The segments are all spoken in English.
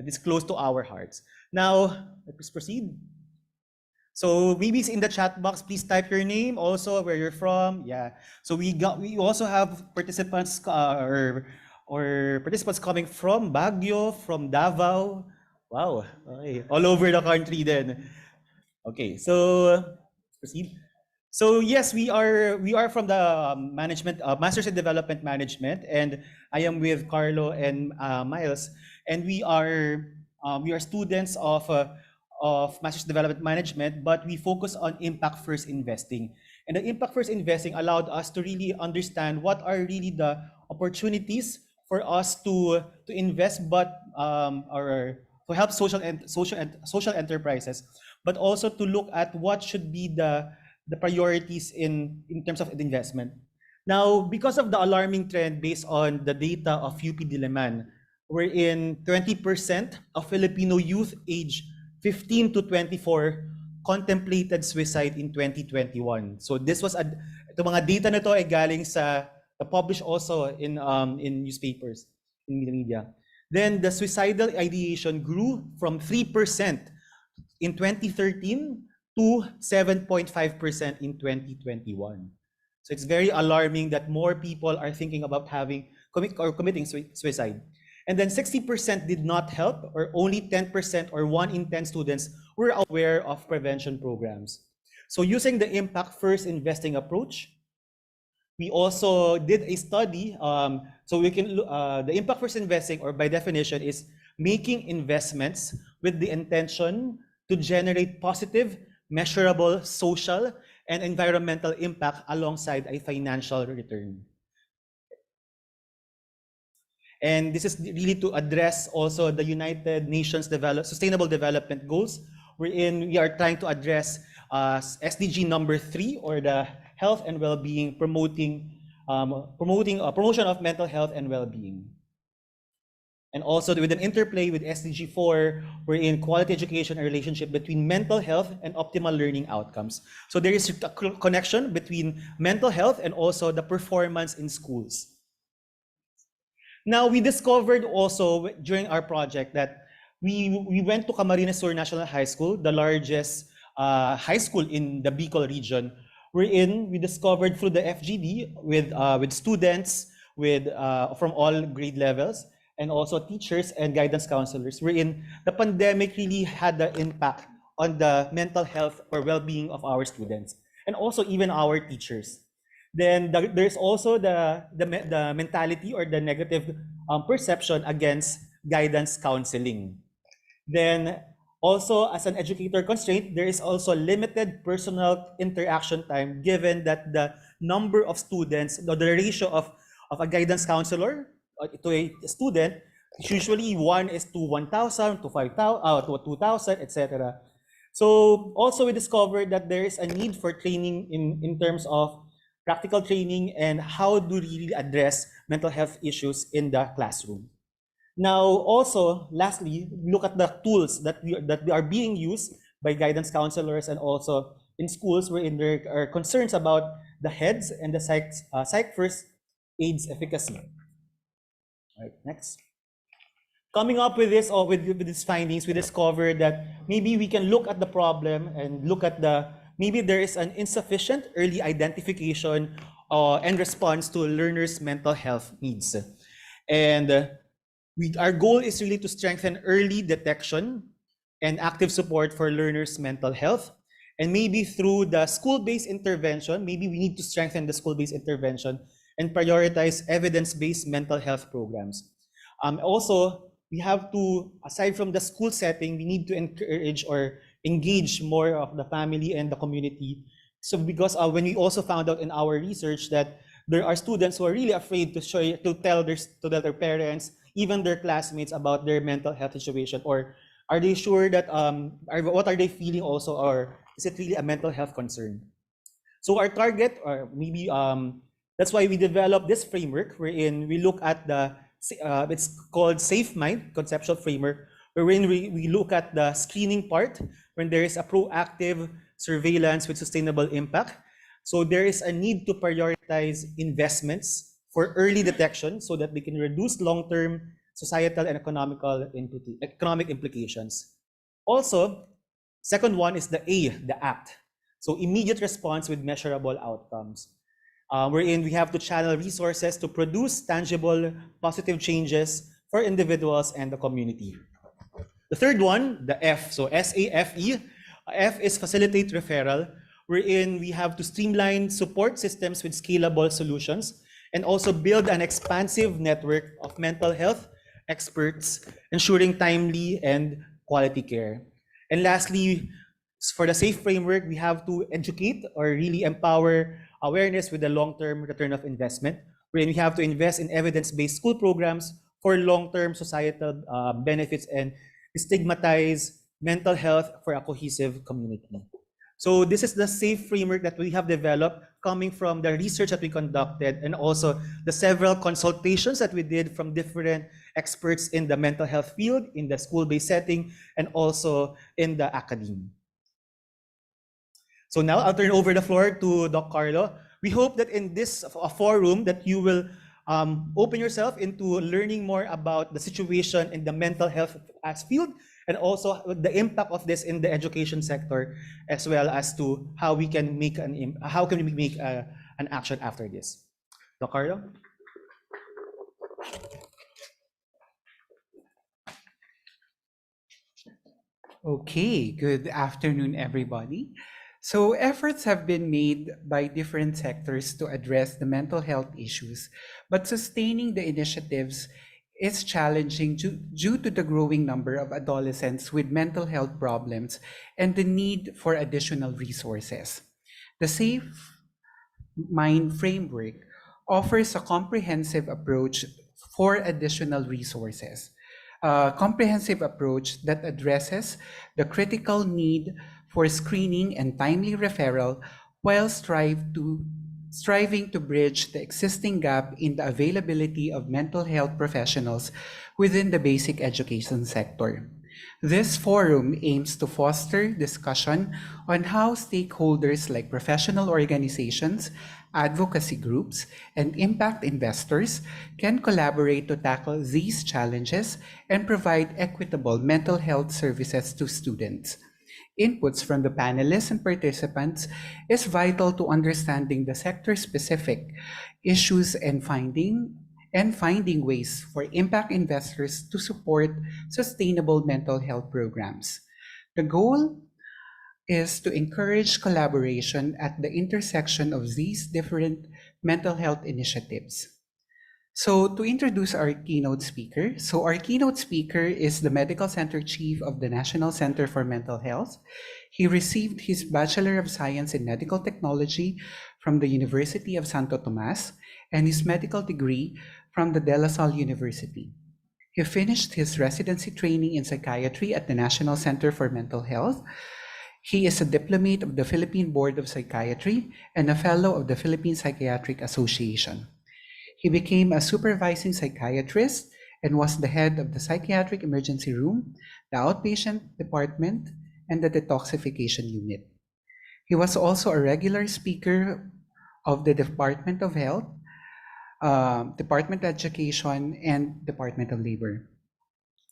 that is close to our hearts. Now, let's proceed. So maybe in the chat box, please type your name, also where you're from. Yeah. So we also have participants or participants coming from Baguio, from Davao. Wow. Okay. All over the country then. Okay. So proceed. So yes, we are from the management, Masters in Development Management, and I am with Carlo and Miles, and we are students of Masters in Development Management, but we focus on impact first investing. And the impact first investing allowed us to really understand what are really the opportunities for us to invest, but or to help social enterprises, but also to look at what should be the priorities in terms of investment. Now, because of the alarming trend based on the data of UP Diliman, wherein 20% of Filipino youth age 15 to 24 contemplated suicide in 2021. So this was ito mga data na to ay galing sa published also in newspapers, in the media. Then the suicidal ideation grew from 3% in 2013 to 7.5% in 2021. So it's very alarming that more people are thinking about committing suicide. And then 60% did not help, or only 10% or 1 in 10 students were aware of prevention programs. So using the impact first investing approach, we also did a study. So we can the impact first investing, or by definition, is making investments with the intention to generate positive, measurable social and environmental impact alongside a financial return. And this is really to address also the United Nations Sustainable Development Goals, wherein we are trying to address SDG number 3, or the health and well-being, promotion of mental health and well-being. And also with an interplay with SDG 4, wherein quality education and relationship between mental health and optimal learning outcomes. So there is a connection between mental health and also the performance in schools. Now, we discovered also during our project that we went to Camarines Sur National High School, the largest high school in the Bicol region, wherein we discovered through the FGD with students from all grade levels, and also teachers and guidance counselors, wherein the pandemic really had the impact on the mental health or well-being of our students, and also even our teachers. Then there's also the mentality or the negative perception against guidance counseling. Then also, as an educator constraint, there is also limited personal interaction time, given that the number of students, the ratio of a guidance counselor to a student, usually 1 is to 1,000, to 5,000, to 2,000, etc. So also we discovered that there is a need for training in terms of practical training and how do we really address mental health issues in the classroom. Now, also, lastly, look at the tools that are being used by guidance counselors and also in schools, wherein there are concerns about the heads and the psych first aids efficacy. All right, next. Coming up with this, or with these findings, we discovered that maybe we can look at the problem and look at maybe there is an insufficient early identification and response to learners' mental health needs. And our goal is really to strengthen early detection and active support for learners' mental health. And maybe through the school-based intervention, maybe we need to strengthen the school-based intervention and prioritize evidence-based mental health programs. Also, we have to, aside from the school setting, we need to encourage or engage more of the family and the community. So because when we also found out in our research that there are students who are really afraid to tell their parents, even their classmates, about their mental health situation, or are they sure that what are they feeling also, or is it really a mental health concern? So our target, or maybe that's why we developed this framework, wherein we look at it's called Safe Mind conceptual framework, wherein we look at the screening part, when there is a proactive surveillance with sustainable impact. So there is a need to prioritize investments for early detection so that we can reduce long-term societal and economic implications. Also, second one is the A, the ACT. So immediate response with measurable outcomes, wherein we have to channel resources to produce tangible positive changes for individuals and the community. The third one, the F, so SAFE. F is facilitate referral, wherein we have to streamline support systems with scalable solutions and also build an expansive network of mental health experts, ensuring timely and quality care. And lastly, for the SAFE framework, we have to educate or really empower awareness with the long-term return of investment, wherein we have to invest in evidence-based school programs for long-term societal benefits and stigmatize mental health for a cohesive community. So this is the SAFE framework that we have developed coming from the research that we conducted and also the several consultations that we did from different experts in the mental health field, in the school-based setting, and also in the academy. So now I'll turn over the floor to Doc Carlo. We hope that in this forum that you will open yourself into learning more about the situation in the mental health as field and also the impact of this in the education sector, as well as to how we can make an action after this. Doc Carlo? Okay, good afternoon, everybody. So efforts have been made by different sectors to address the mental health issues, but sustaining the initiatives is challenging due to the growing number of adolescents with mental health problems and the need for additional resources. The Safe Mind framework offers a comprehensive approach for additional resources. A comprehensive approach that addresses the critical need for screening and timely referral while striving to bridge the existing gap in the availability of mental health professionals within the basic education sector. This forum aims to foster discussion on how stakeholders like professional organizations, advocacy groups, and impact investors can collaborate to tackle these challenges and provide equitable mental health services to students. Inputs from the panelists and participants is vital to understanding the sector-specific issues and finding ways for impact investors to support sustainable mental health programs. The goal is to encourage collaboration at the intersection of these different mental health initiatives. So to introduce our keynote speaker, our keynote speaker is the Medical Center Chief of the National Center for Mental Health. He received his Bachelor of Science in Medical Technology from the University of Santo Tomas and his medical degree from the De La Salle University. He finished his residency training in psychiatry at the National Center for Mental Health. He is a diplomate of the Philippine Board of Psychiatry and a fellow of the Philippine Psychiatric Association. He became a supervising psychiatrist and was the head of the psychiatric emergency room, the outpatient department, and the detoxification unit. He was also a regular speaker of the Department of Health, Department of Education, and Department of Labor.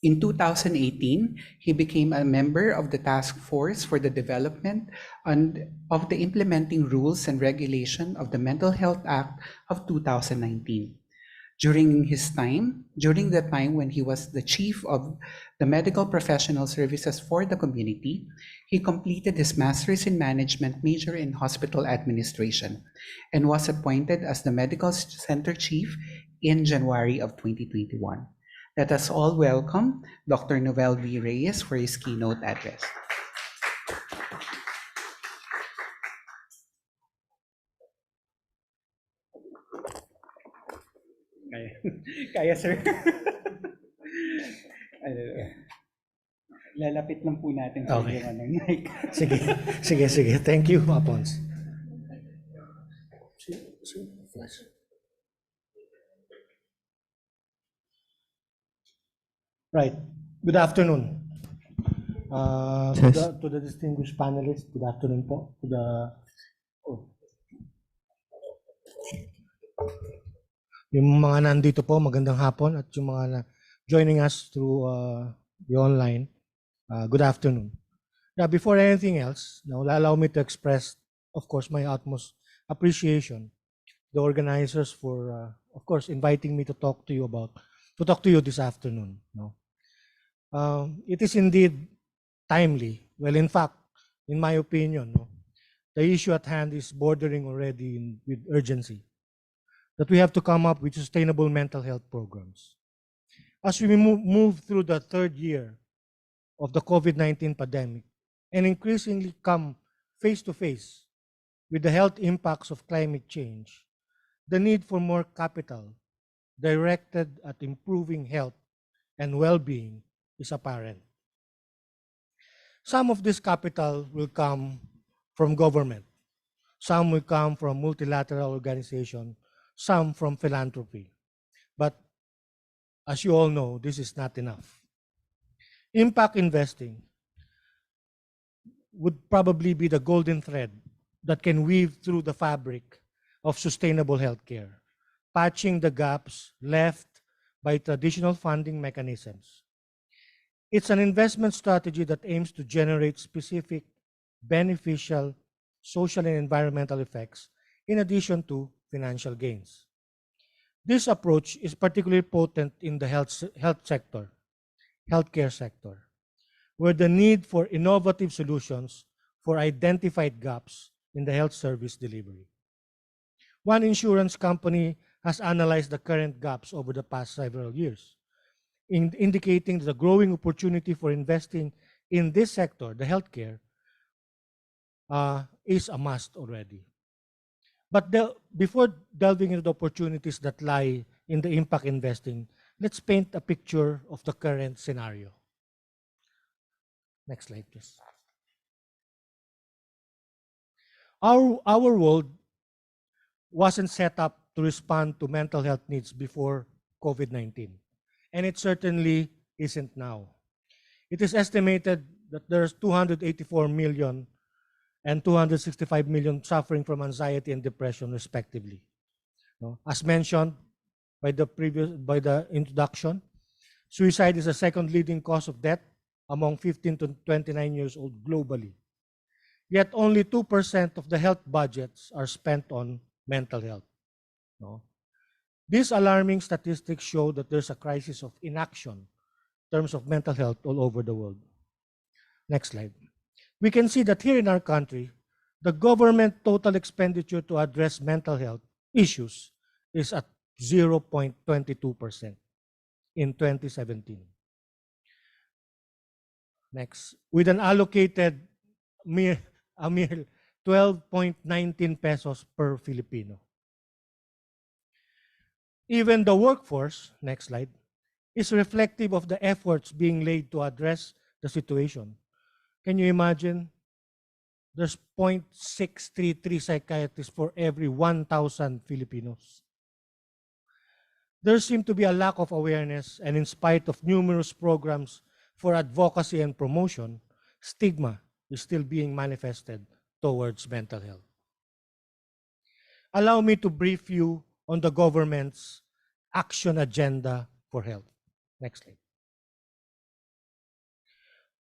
In 2018, he became a member of the Task Force for the Development of the Implementing Rules and Regulation of the Mental Health Act of 2019. During the time when he was the chief of the Medical Professional Services for the community, he completed his Master's in Management major in Hospital Administration and was appointed as the Medical Center Chief in January of 2021. Let us all welcome Dr. Noel V. Reyes for his keynote address. Kaya sir. Lalapit lang po natin sa Okay. ng mic. Sige. Thank you, Apons. Right. Good afternoon. To the distinguished panelists, good afternoon po. Yung mga nandito po, magandang hapon, at yung mga joining us through the online. Good afternoon. Now, before anything else, now allow me to express, of course, my utmost appreciation the organizers for, of course, inviting me to talk to you this afternoon. No, it is indeed timely. Well, in fact, in my opinion, no, the issue at hand is bordering already with urgency. That we have to come up with sustainable mental health programs. As we move through the third year of the COVID-19 pandemic and increasingly come face to face with the health impacts of climate change, the need for more capital directed at improving health and well-being is apparent. Some of this capital will come from government, some will come from multilateral organizations, some from philanthropy. But as you all know, this is not enough. Impact investing would probably be the golden thread that can weave through the fabric of sustainable healthcare, patching the gaps left by traditional funding mechanisms. It's an investment strategy that aims to generate specific, beneficial social and environmental effects in addition to financial gains. This approach is particularly potent in the healthcare sector, where the need for innovative solutions for identified gaps in the health service delivery. One insurance company has analyzed the current gaps over the past several years, indicating the growing opportunity for investing in this sector, the healthcare, is a must already. But before delving into the opportunities that lie in the impact investing, let's paint a picture of the current scenario. Next slide, please. Our world wasn't set up to respond to mental health needs before COVID-19, and it certainly isn't now. It is estimated that there's 284 million and 265 million suffering from anxiety and depression, respectively. No? As mentioned by the introduction, suicide is the second leading cause of death among 15 to 29 years old globally. Yet only 2% of the health budgets are spent on mental health. No? These alarming statistics show that there's a crisis of inaction in terms of mental health all over the world. Next slide. We can see that here in our country, the government total expenditure to address mental health issues is at 0.22% in 2017. Next, with an allocated a mere 12.19 pesos per Filipino. Even the workforce, next slide, is reflective of the efforts being laid to address the situation. Can you imagine? There's 0.633 psychiatrists for every 1,000 Filipinos. There seems to be a lack of awareness, and in spite of numerous programs for advocacy and promotion, stigma is still being manifested towards mental health. Allow me to brief you on the government's action agenda for health. Next slide.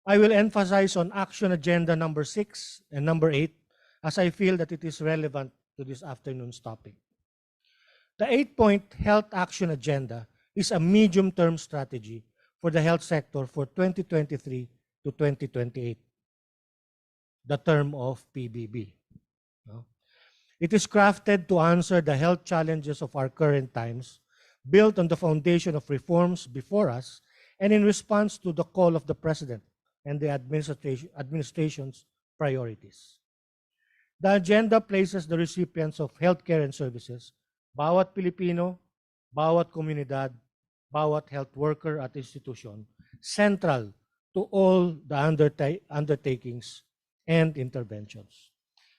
I will emphasize on action agenda number 6 and number 8 as I feel that it is relevant to this afternoon's topic. The 8-point health action agenda is a medium-term strategy for the health sector for 2023 to 2028, the term of PBB. It is crafted to answer the health challenges of our current times, built on the foundation of reforms before us, and in response to the call of the President and the administration's priorities. The agenda places the recipients of healthcare and services, bawat Pilipino, bawat komunidad, bawat health worker at institution, central to all the undertakings and interventions.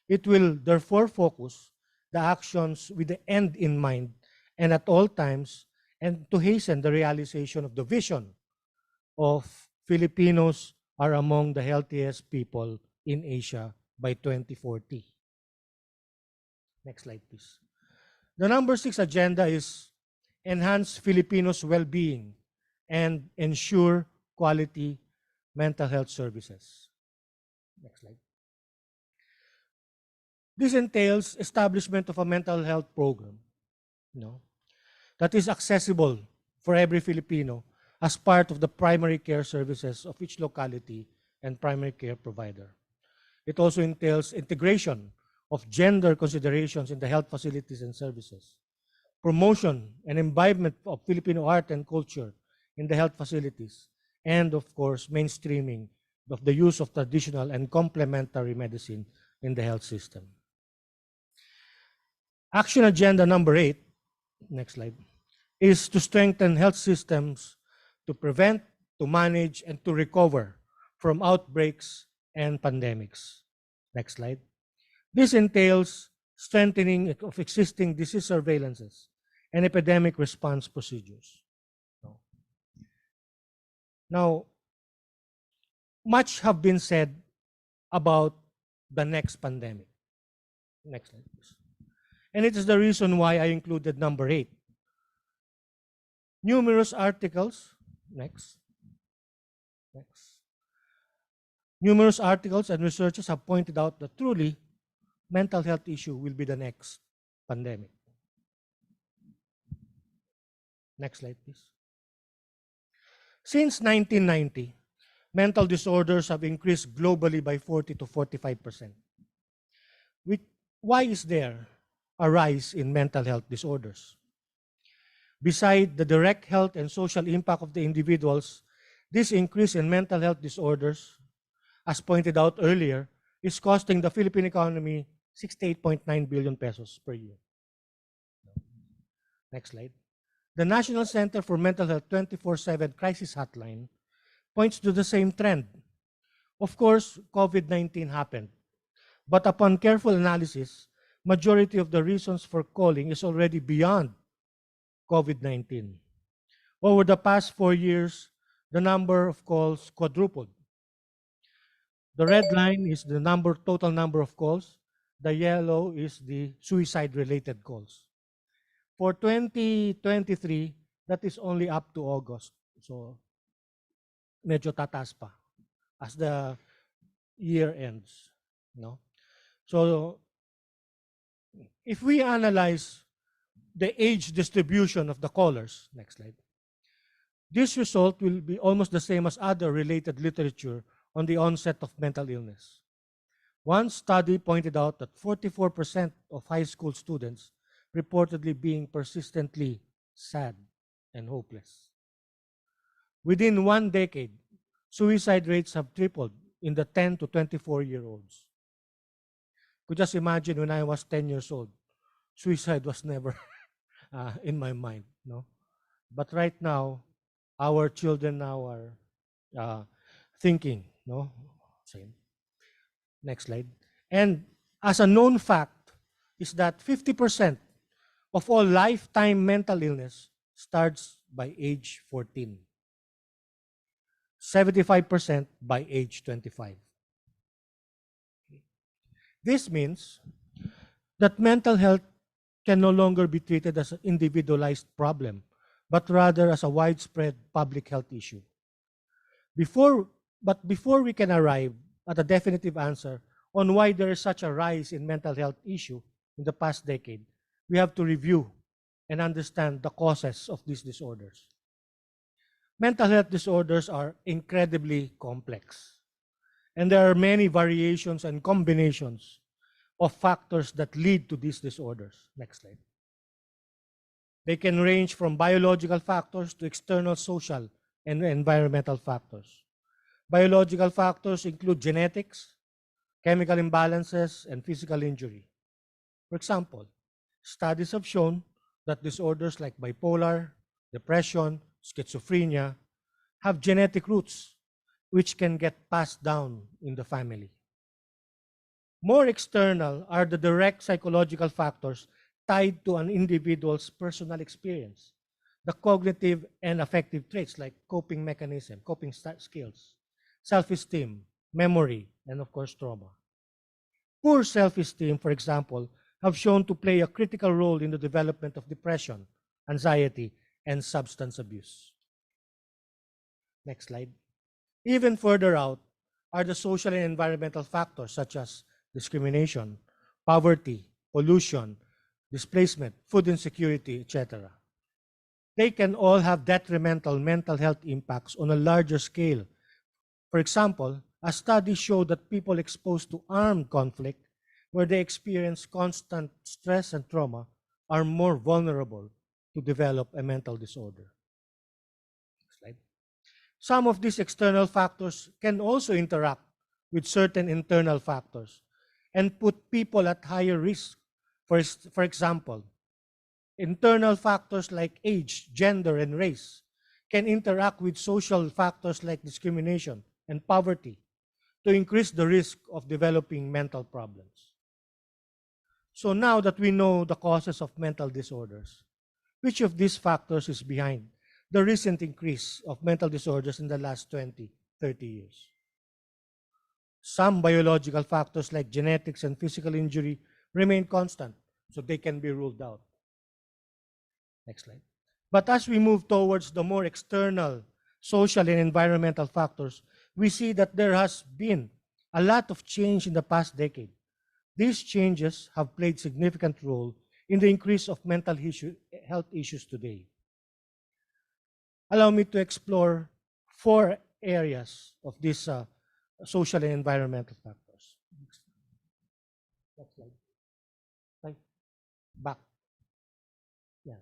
It will therefore focus the actions with the end in mind and at all times, and to hasten the realization of the vision of Filipinos are among the healthiest people in Asia by 2040. Next slide, please. The number 6 agenda is enhance Filipinos' well-being and ensure quality mental health services. Next slide. This entails establishment of a mental health program, you know, that is accessible for every Filipino as part of the primary care services of each locality and primary care provider. It also entails integration of gender considerations in the health facilities and services, promotion and imbibement of Filipino art and culture in the health facilities, and of course, mainstreaming of the use of traditional and complementary medicine in the health system. Action agenda number 8, next slide, is to strengthen health systems to prevent, to manage, and to recover from outbreaks and pandemics. Next slide. This entails strengthening of existing disease surveillances and epidemic response procedures. Now, much have been said about the next pandemic. Next slide, please. And it is the reason why I included number 8. Numerous articles, next. Numerous articles and researchers have pointed out that truly mental health issue will be the next pandemic. Next slide, please. Since 1990, mental disorders have increased globally by 40 to 45%. Why is there a rise in mental health disorders? Beside the direct health and social impact of the individuals, this increase in mental health disorders, as pointed out earlier, is costing the Philippine economy 68.9 billion pesos per year. Next slide. The National Center for Mental Health 24/7 Crisis Hotline points to the same trend. Of course, COVID-19 happened, but upon careful analysis, majority of the reasons for calling is already beyond COVID-19. Over the past 4 years, the number of calls quadrupled. The red line is the total number of calls. The yellow is the suicide-related calls. For 2023, that is only up to August. So, medyo tataas pa as the year ends. No? So, if we analyze the age distribution of the callers, next slide, this result will be almost the same as other related literature on the onset of mental illness. One study pointed out that 44% of high school students reportedly being persistently sad and hopeless. Within 1 decade, suicide rates have tripled in the 10 to 24-year-olds. Could just imagine when I was 10 years old, suicide was never in my mind. No? But right now, our children now are thinking. No? Same. Next slide. And as a known fact is that 50% of all lifetime mental illness starts by age 14. 75% by age 25. This means that mental health can no longer be treated as an individualized problem, but rather as a widespread public health issue. Before we can arrive at a definitive answer on why there is such a rise in mental health issue in the past decade, we have to review and understand the causes of these disorders. Mental health disorders are incredibly complex, and there are many variations and combinations of factors that lead to these disorders. Next slide. They can range from biological factors to external social and environmental factors. Biological factors include genetics, chemical imbalances, and physical injury. For example, studies have shown that disorders like bipolar, depression, schizophrenia have genetic roots which can get passed down in the family. More external are the direct psychological factors tied to an individual's personal experience, the cognitive and affective traits like coping mechanism, coping skills, self-esteem, memory, and of course trauma. Poor self-esteem, for example, have shown to play a critical role in the development of depression, anxiety, and substance abuse. Next slide. Even further out are the social and environmental factors such as discrimination, poverty, pollution, displacement, food insecurity, etc. They can all have detrimental mental health impacts on a larger scale. For example, a study showed that people exposed to armed conflict, where they experience constant stress and trauma, are more vulnerable to develop a mental disorder. Slide. Some of these external factors can also interact with certain internal factors and put people at higher risk. For example, internal factors like age, gender, and race can interact with social factors like discrimination and poverty to increase the risk of developing mental problems. So now that we know the causes of mental disorders, which of these factors is behind the recent increase of mental disorders in the last 20, 30 years? Some biological factors like genetics and physical injury remain constant, so they can be ruled out. Next slide. But as we move towards the more external social and environmental factors, we see that there has been a lot of change in the past decade. These changes have played significant role in the increase of mental health issues today. Allow me to explore 4 areas of these social and environmental factors. Next slide. Right. Back. Yeah.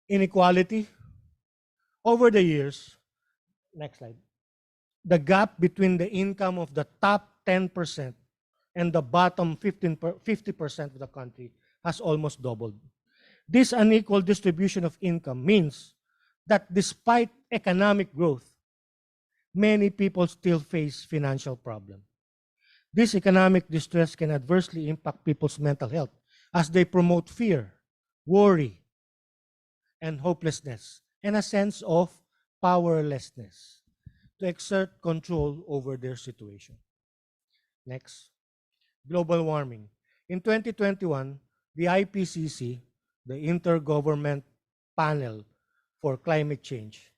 Inequality. Over the years, next slide, the gap between the income of the top 10% and the bottom 50% of the country has almost doubled. This unequal distribution of income means that despite economic growth, many people still face financial problems. This economic distress can adversely impact people's mental health as they promote fear, worry, and hopelessness, and a sense of powerlessness to exert control over their situation. Next, global warming. In 2021, the IPCC, the Intergovernment Panel for Climate Change,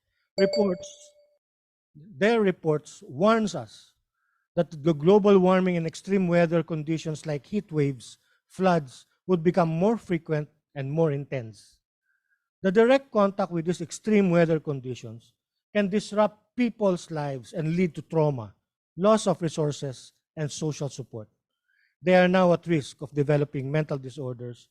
their reports warns us that the global warming and extreme weather conditions like heat waves, floods would become more frequent and more intense. The direct contact with these extreme weather conditions can disrupt people's lives and lead to trauma, loss of resources, and social support. They are now at risk of developing mental disorders.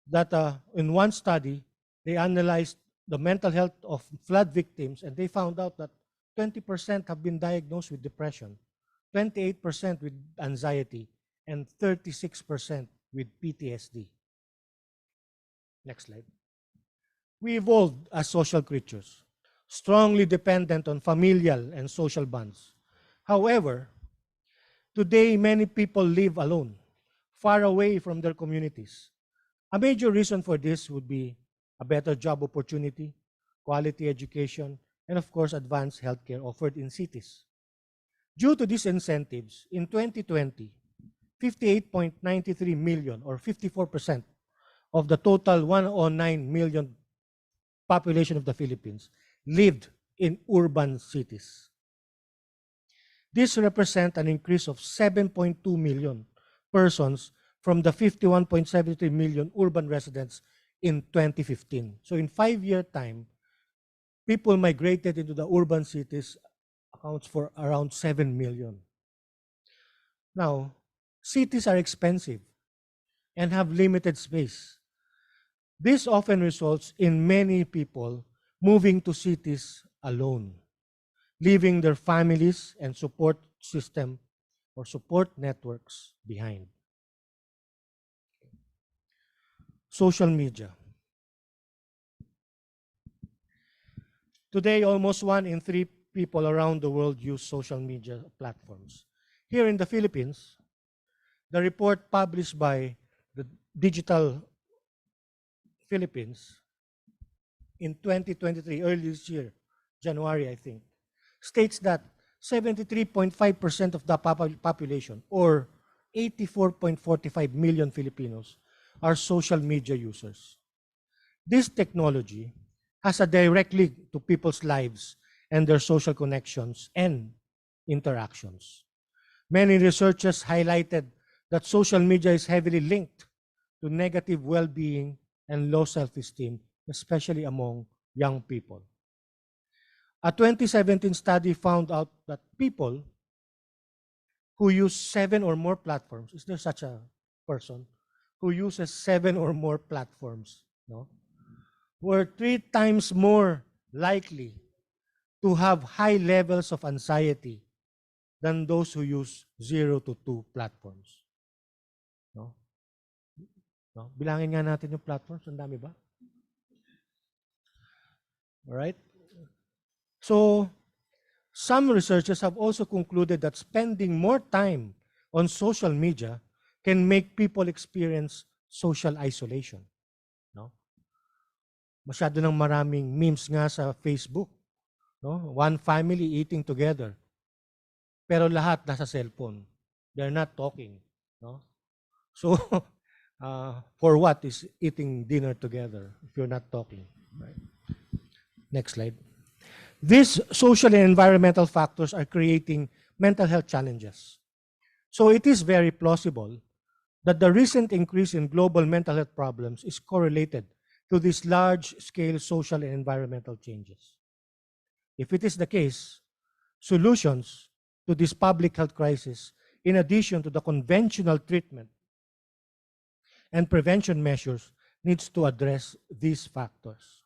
That in one study, they analyzed the mental health of flood victims, and they found out that 20% have been diagnosed with depression, 28% with anxiety, and 36% with PTSD. Next slide. We evolved as social creatures, strongly dependent on familial and social bonds. However, today many people live alone, far away from their communities. A major reason for this would be a better job opportunity, quality education, and of course, advanced healthcare offered in cities. Due to these incentives, in 2020, 58.93 million or 54% of the total 109 million population of the Philippines lived in urban cities. This represents an increase of 7.2 million persons from the 51.73 million urban residents in 2015. So in 5-year time, people migrated into the urban cities accounts for around 7 million. Now, cities are expensive and have limited space. This often results in many people moving to cities alone, leaving their families and support system or support networks behind. Social media. Today, almost 1 in 3 people around the world use social media platforms. Here in the Philippines, the report published by the Digital Philippines in 2023, early this year, January, I think, states that 73.5% of the population, or 84.45 million Filipinos, are social media users. This technology has a direct link to people's lives and their social connections and interactions. Many researchers highlighted that social media is heavily linked to negative well-being and low self-esteem, especially among young people. A 2017 study found out that people who use 7 or more platforms, is there such a person who uses 7 or more platforms, no, were 3 times more likely to have high levels of anxiety than those who use 0 to 2 platforms. No? No? Bilangin nga natin yung platforms, ang dami ba? Alright? So, some researchers have also concluded that spending more time on social media can make people experience social isolation. No? Masyado ng maraming memes nga sa Facebook. No? One family eating together. Pero lahat nasa cellphone. They're not talking. No? So, for what is eating dinner together if you're not talking? Right? Next slide. These social and environmental factors are creating mental health challenges. So it is very plausible that the recent increase in global mental health problems is correlated to these large-scale social and environmental changes. If it is the case, solutions to this public health crisis, in addition to the conventional treatment and prevention measures, needs to address these factors.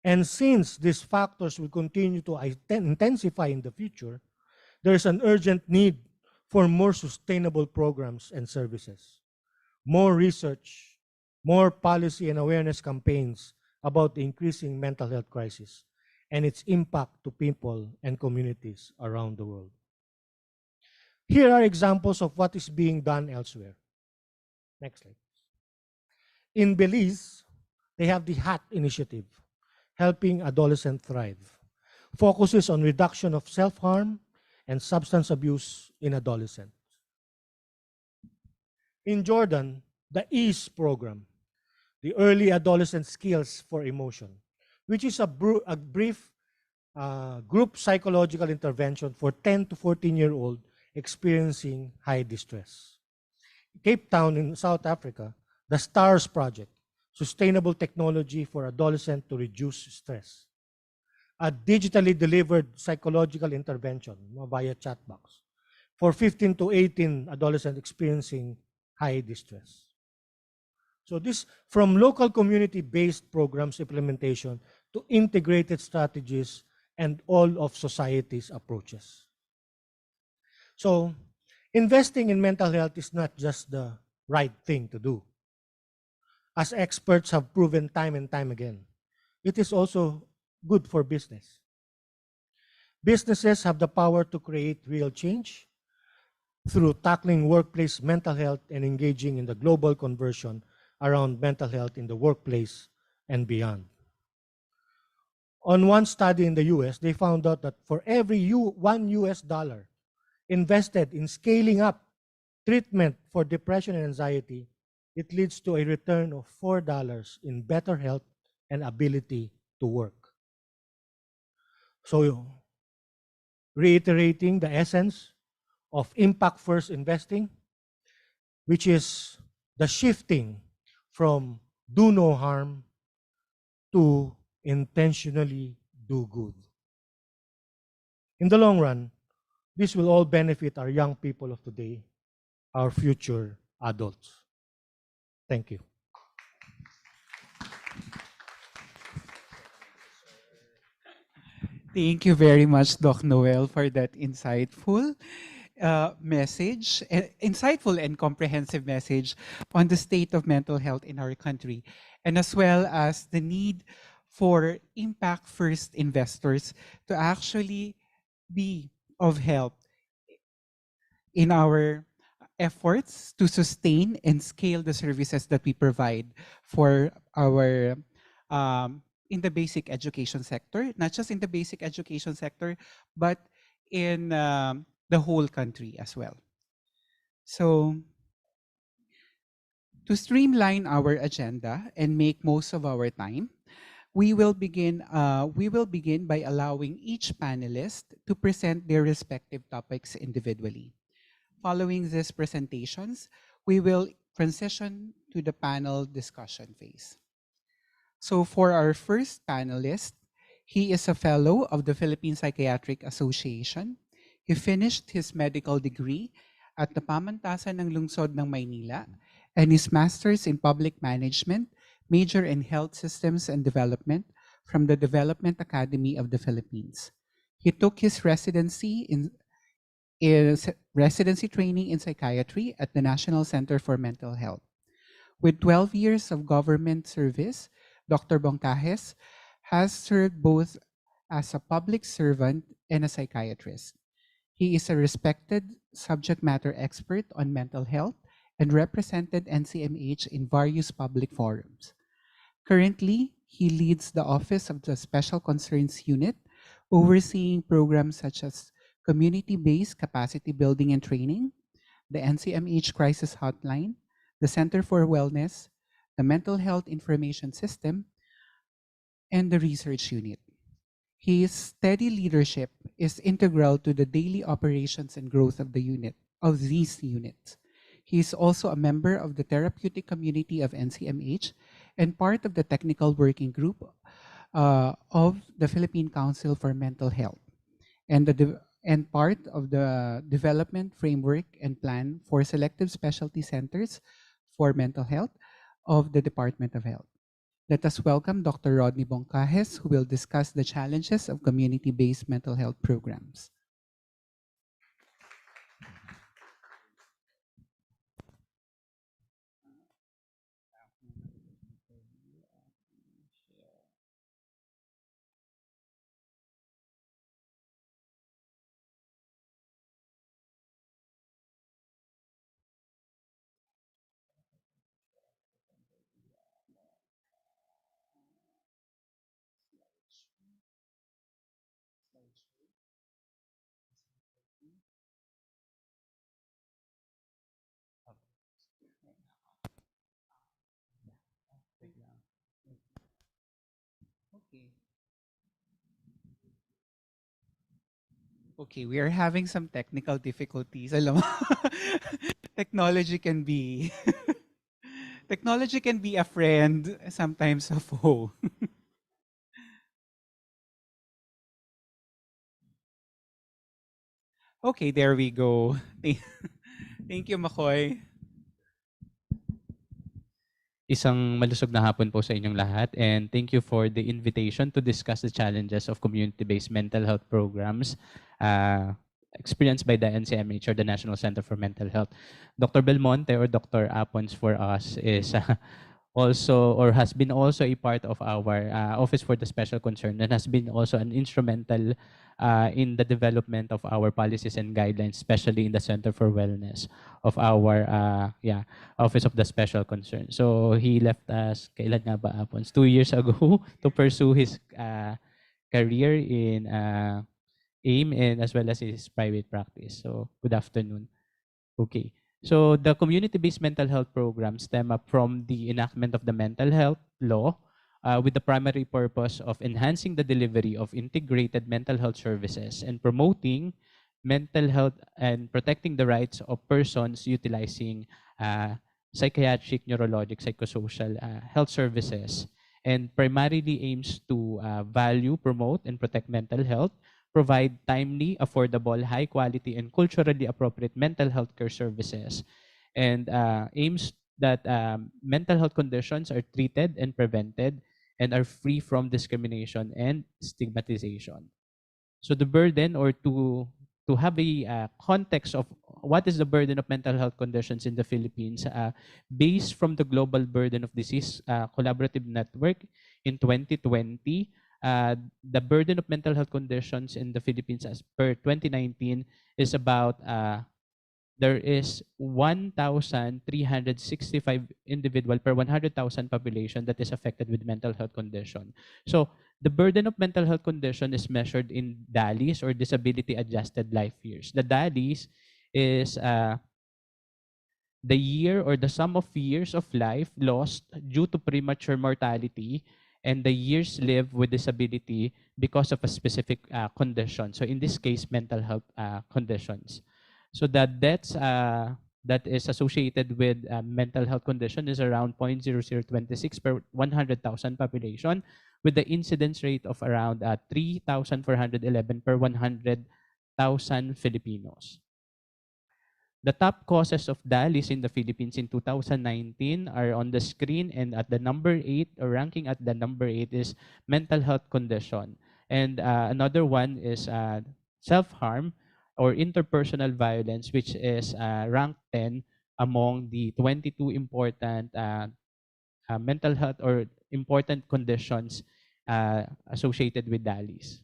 And since these factors will continue to intensify in the future, there is an urgent need for more sustainable programs and services, more research, more policy and awareness campaigns about the increasing mental health crisis and its impact to people and communities around the world. Here are examples of what is being done elsewhere. Next slide. In Belize, they have the HAT initiative, Helping Adolescents Thrive, focuses on reduction of self-harm and substance abuse in adolescents. In Jordan, the EASE program, the Early Adolescent Skills for Emotion, which is a brief group psychological intervention for 10 to 14-year-old experiencing high distress. Cape Town in South Africa, the STARS Project, Sustainable Technology for Adolescents to Reduce Stress. A digitally delivered psychological intervention via chat box for 15 to 18 adolescents experiencing high distress. So this, from local community-based programs implementation to integrated strategies and all of society's approaches. So investing in mental health is not just the right thing to do. As experts have proven time and time again, it is also good for business. Businesses have the power to create real change through tackling workplace mental health and engaging in the global conversion around mental health in the workplace and beyond. On one study in the US, they found out that for every $1 invested in scaling up treatment for depression and anxiety, it leads to a return of $4 in better health and ability to work. So, reiterating the essence of impact-first investing, which is the shifting from do no harm to intentionally do good. In the long run, this will all benefit our young people of today, our future adults. Thank you. Thank you very much, Doc Noel, for that insightful message, insightful and comprehensive message on the state of mental health in our country, and as well as the need for impact-first investors to actually be of help in our efforts to sustain and scale the services that we provide for our in the basic education sector, not just in the basic education sector, but in the whole country as well. So, to streamline our agenda and make most of our time, We will begin by allowing each panelist to present their respective topics individually. Following these presentations, we will transition to the panel discussion phase. So for our first panelist, he is a fellow of the Philippine Psychiatric Association. He finished his medical degree at the Pamantasan ng Lungsod ng Maynila and his master's in public management, major in health systems and development from the Development Academy of the Philippines. He took his residency training in psychiatry at the National Center for Mental Health. With 12 years of government service, Dr. Boncajes has served both as a public servant and a psychiatrist. He is a respected subject matter expert on mental health and represented NCMH in various public forums. Currently, he leads the Office of the Special Concerns Unit, overseeing programs such as community-based capacity building and training, the NCMH Crisis Hotline, the Center for Wellness, the Mental Health Information System, and the Research Unit. His steady leadership is integral to the daily operations and growth of these units. He is also a member of the therapeutic community of NCMH and part of the technical working group of the Philippine Council for Mental Health and part of the development framework and plan for selective specialty centers for mental health of the Department of Health. Let us welcome Dr. Rodney Boncajes, who will discuss the challenges of community-based mental health programs. Okay. Okay, we are having some technical difficulties. Alam mo, technology can be technology can be a friend, sometimes a foe. Okay, there we go. Thank you, Makoy. Isang malusog na hapon po sa inyong lahat, and thank you for the invitation to discuss the challenges of community-based mental health programs experienced by the NCMH or the National Center for Mental Health. Dr. Belmonte or Dr. Apons for us is also or has been also a part of our Office for the Special Concern and has been also an instrumental in the development of our policies and guidelines, especially in the Center for Wellness of our Office of the Special Concern. So he left us, kailan nga ba, Apons? 2 years ago to pursue his career in AIM and as well as his private practice. So good afternoon. Okay. So the community-based mental health programs stem up from the enactment of the mental health law with the primary purpose of enhancing the delivery of integrated mental health services and promoting mental health and protecting the rights of persons utilizing psychiatric, neurologic, psychosocial health services, and primarily aims to value, promote, and protect mental health, provide timely, affordable, high quality, and culturally appropriate mental health care services, and aims that mental health conditions are treated and prevented and are free from discrimination and stigmatization. So the burden, or to have a context of what is the burden of mental health conditions in the Philippines, based from the Global Burden of Disease Collaborative Network in 2020, the burden of mental health conditions in the Philippines as per 2019 is about there is 1,365 individual per 100,000 population that is affected with mental health condition. So the burden of mental health condition is measured in DALYs, or disability adjusted life years. The DALYs is the year or the sum of years of life lost due to premature mortality and the years lived with disability because of a specific condition. So in this case, mental health conditions. So the deaths that is associated with mental health condition is around 0.0026 per 100,000 population, with the incidence rate of around 3,411 per 100,000 Filipinos. The top causes of DALYs in the Philippines in 2019 are on the screen, and at the number 8, or ranking at the number 8, is mental health condition. And another one is self-harm or interpersonal violence, which is ranked 10 among the 22 important mental health or important conditions associated with DALYs.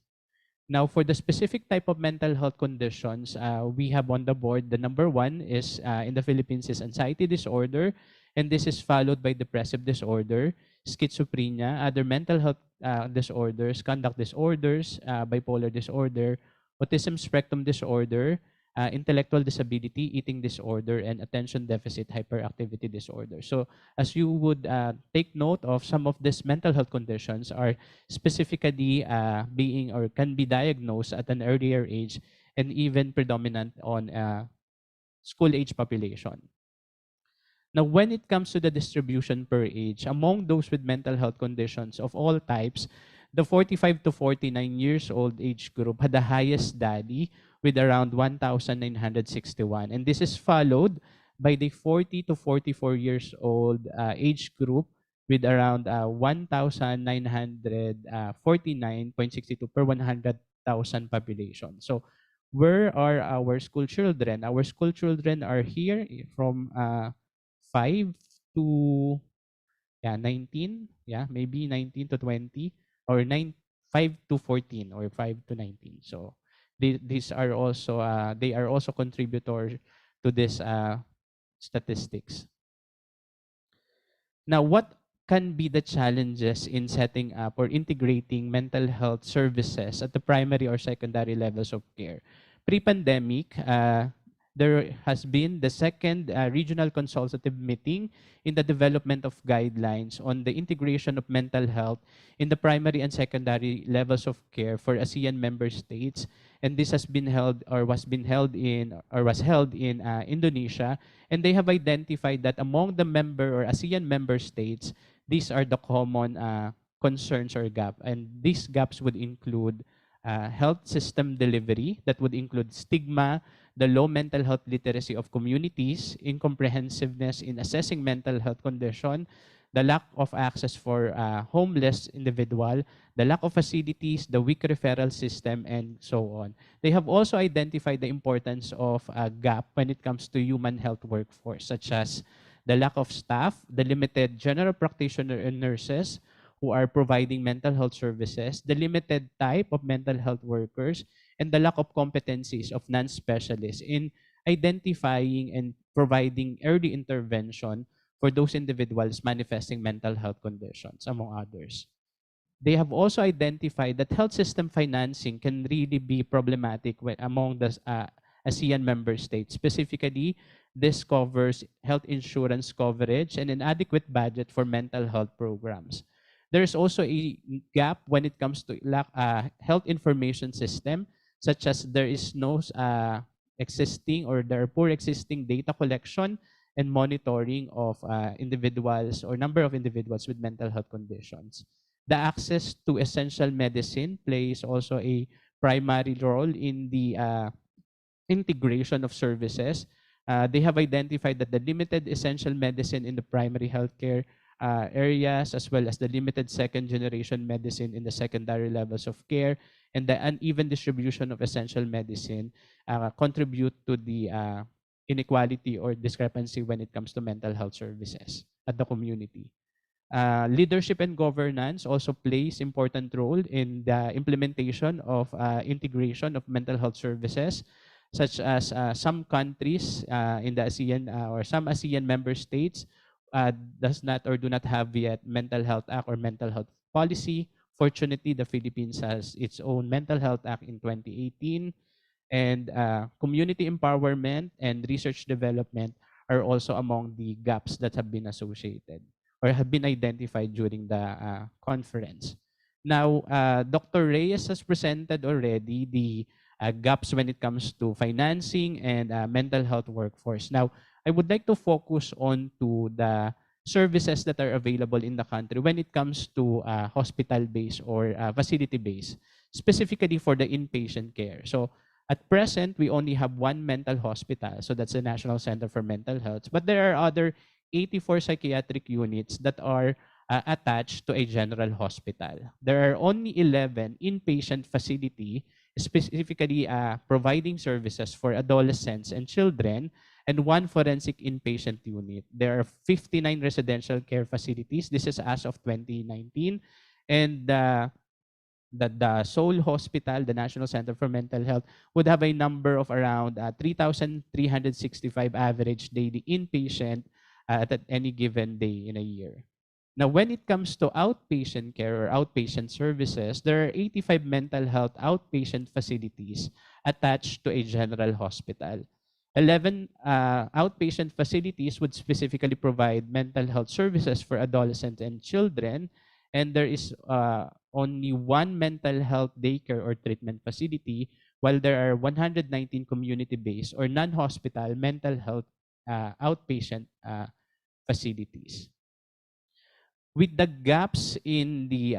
Now, for the specific type of mental health conditions, we have on the board, the number 1 is in the Philippines is anxiety disorder, and this is followed by depressive disorder, schizophrenia, other mental health disorders, conduct disorders, bipolar disorder, autism spectrum disorder, intellectual disability, eating disorder, and attention deficit hyperactivity disorder. So as you would take note of, some of these mental health conditions are specifically being or can be diagnosed at an earlier age and even predominant on school age population. Now, when it comes to the distribution per age, among those with mental health conditions of all types, the 45 to 49 years old age group had the highest DALY with around 1,961. And this is followed by the 40 to 44 years old age group with around 1,949.62 per 100,000 population. So where are our school children? Our school children are here from 5 to 19, maybe 19 to 20, or 5 to 14, or 5 to 19. So these are also they are also contributors to this statistics. Now, what can be the challenges in setting up or integrating mental health services at the primary or secondary levels of care? Pre-pandemic, there has been the second regional consultative meeting in the development of guidelines on the integration of mental health in the primary and secondary levels of care for ASEAN member states. And this has been held or was held in Indonesia. And they have identified that among the member or ASEAN member states, these are the common concerns or gap. And these gaps would include health system delivery, that would include stigma, the low mental health literacy of communities, incomprehensiveness in assessing mental health condition, the lack of access for homeless individual, the lack of facilities, the weak referral system, and so on. They have also identified the importance of a gap when it comes to human health workforce, such as the lack of staff, the limited general practitioner and nurses who are providing mental health services, the limited type of mental health workers, and the lack of competencies of non-specialists in identifying and providing early intervention for those individuals manifesting mental health conditions, among others. They have also identified that health system financing can really be problematic among the ASEAN member states. Specifically, this covers health insurance coverage and inadequate budget for mental health programs. There is also a gap when it comes to health information system, such as there is no existing, or there are poor existing data collection and monitoring of individuals or number of individuals with mental health conditions. The access to essential medicine plays also a primary role in the integration of services. They have identified that the limited essential medicine in the primary healthcare areas, as well as the limited second-generation medicine in the secondary levels of care, and the uneven distribution of essential medicine contribute to the inequality or discrepancy when it comes to mental health services at the community. Leadership and governance also plays important role in the implementation of integration of mental health services, such as some countries in the ASEAN or some ASEAN member states does not or do not have yet mental health act or mental health policy. Fortunately, the Philippines has its own mental health act in 2018, and community empowerment and research development are also among the gaps that have been associated. or have been identified during the conference. Now, Dr. Reyes has presented already the gaps when it comes to financing and mental health workforce. Now, I would like to focus on to the services that are available in the country when it comes to hospital-based or facility-based, specifically for the inpatient care. So at present, we only have one mental hospital, so that's the National Center for Mental Health, but there are other 84 psychiatric units that are attached to a general hospital. There are only 11 inpatient facility specifically providing services for adolescents and children, and one forensic inpatient unit. There are 59 residential care facilities. This is as of 2019. And the Seoul Hospital, the National Center for Mental Health, would have a number of around 3,365 average daily inpatient at any given day in a year. Now, when it comes to outpatient care or outpatient services, there are 85 mental health outpatient facilities attached to a general hospital. 11 outpatient facilities would specifically provide mental health services for adolescents and children, and there is only one mental health daycare or treatment facility, while there are 119 community-based or non-hospital mental health outpatient facilities. With the gaps in the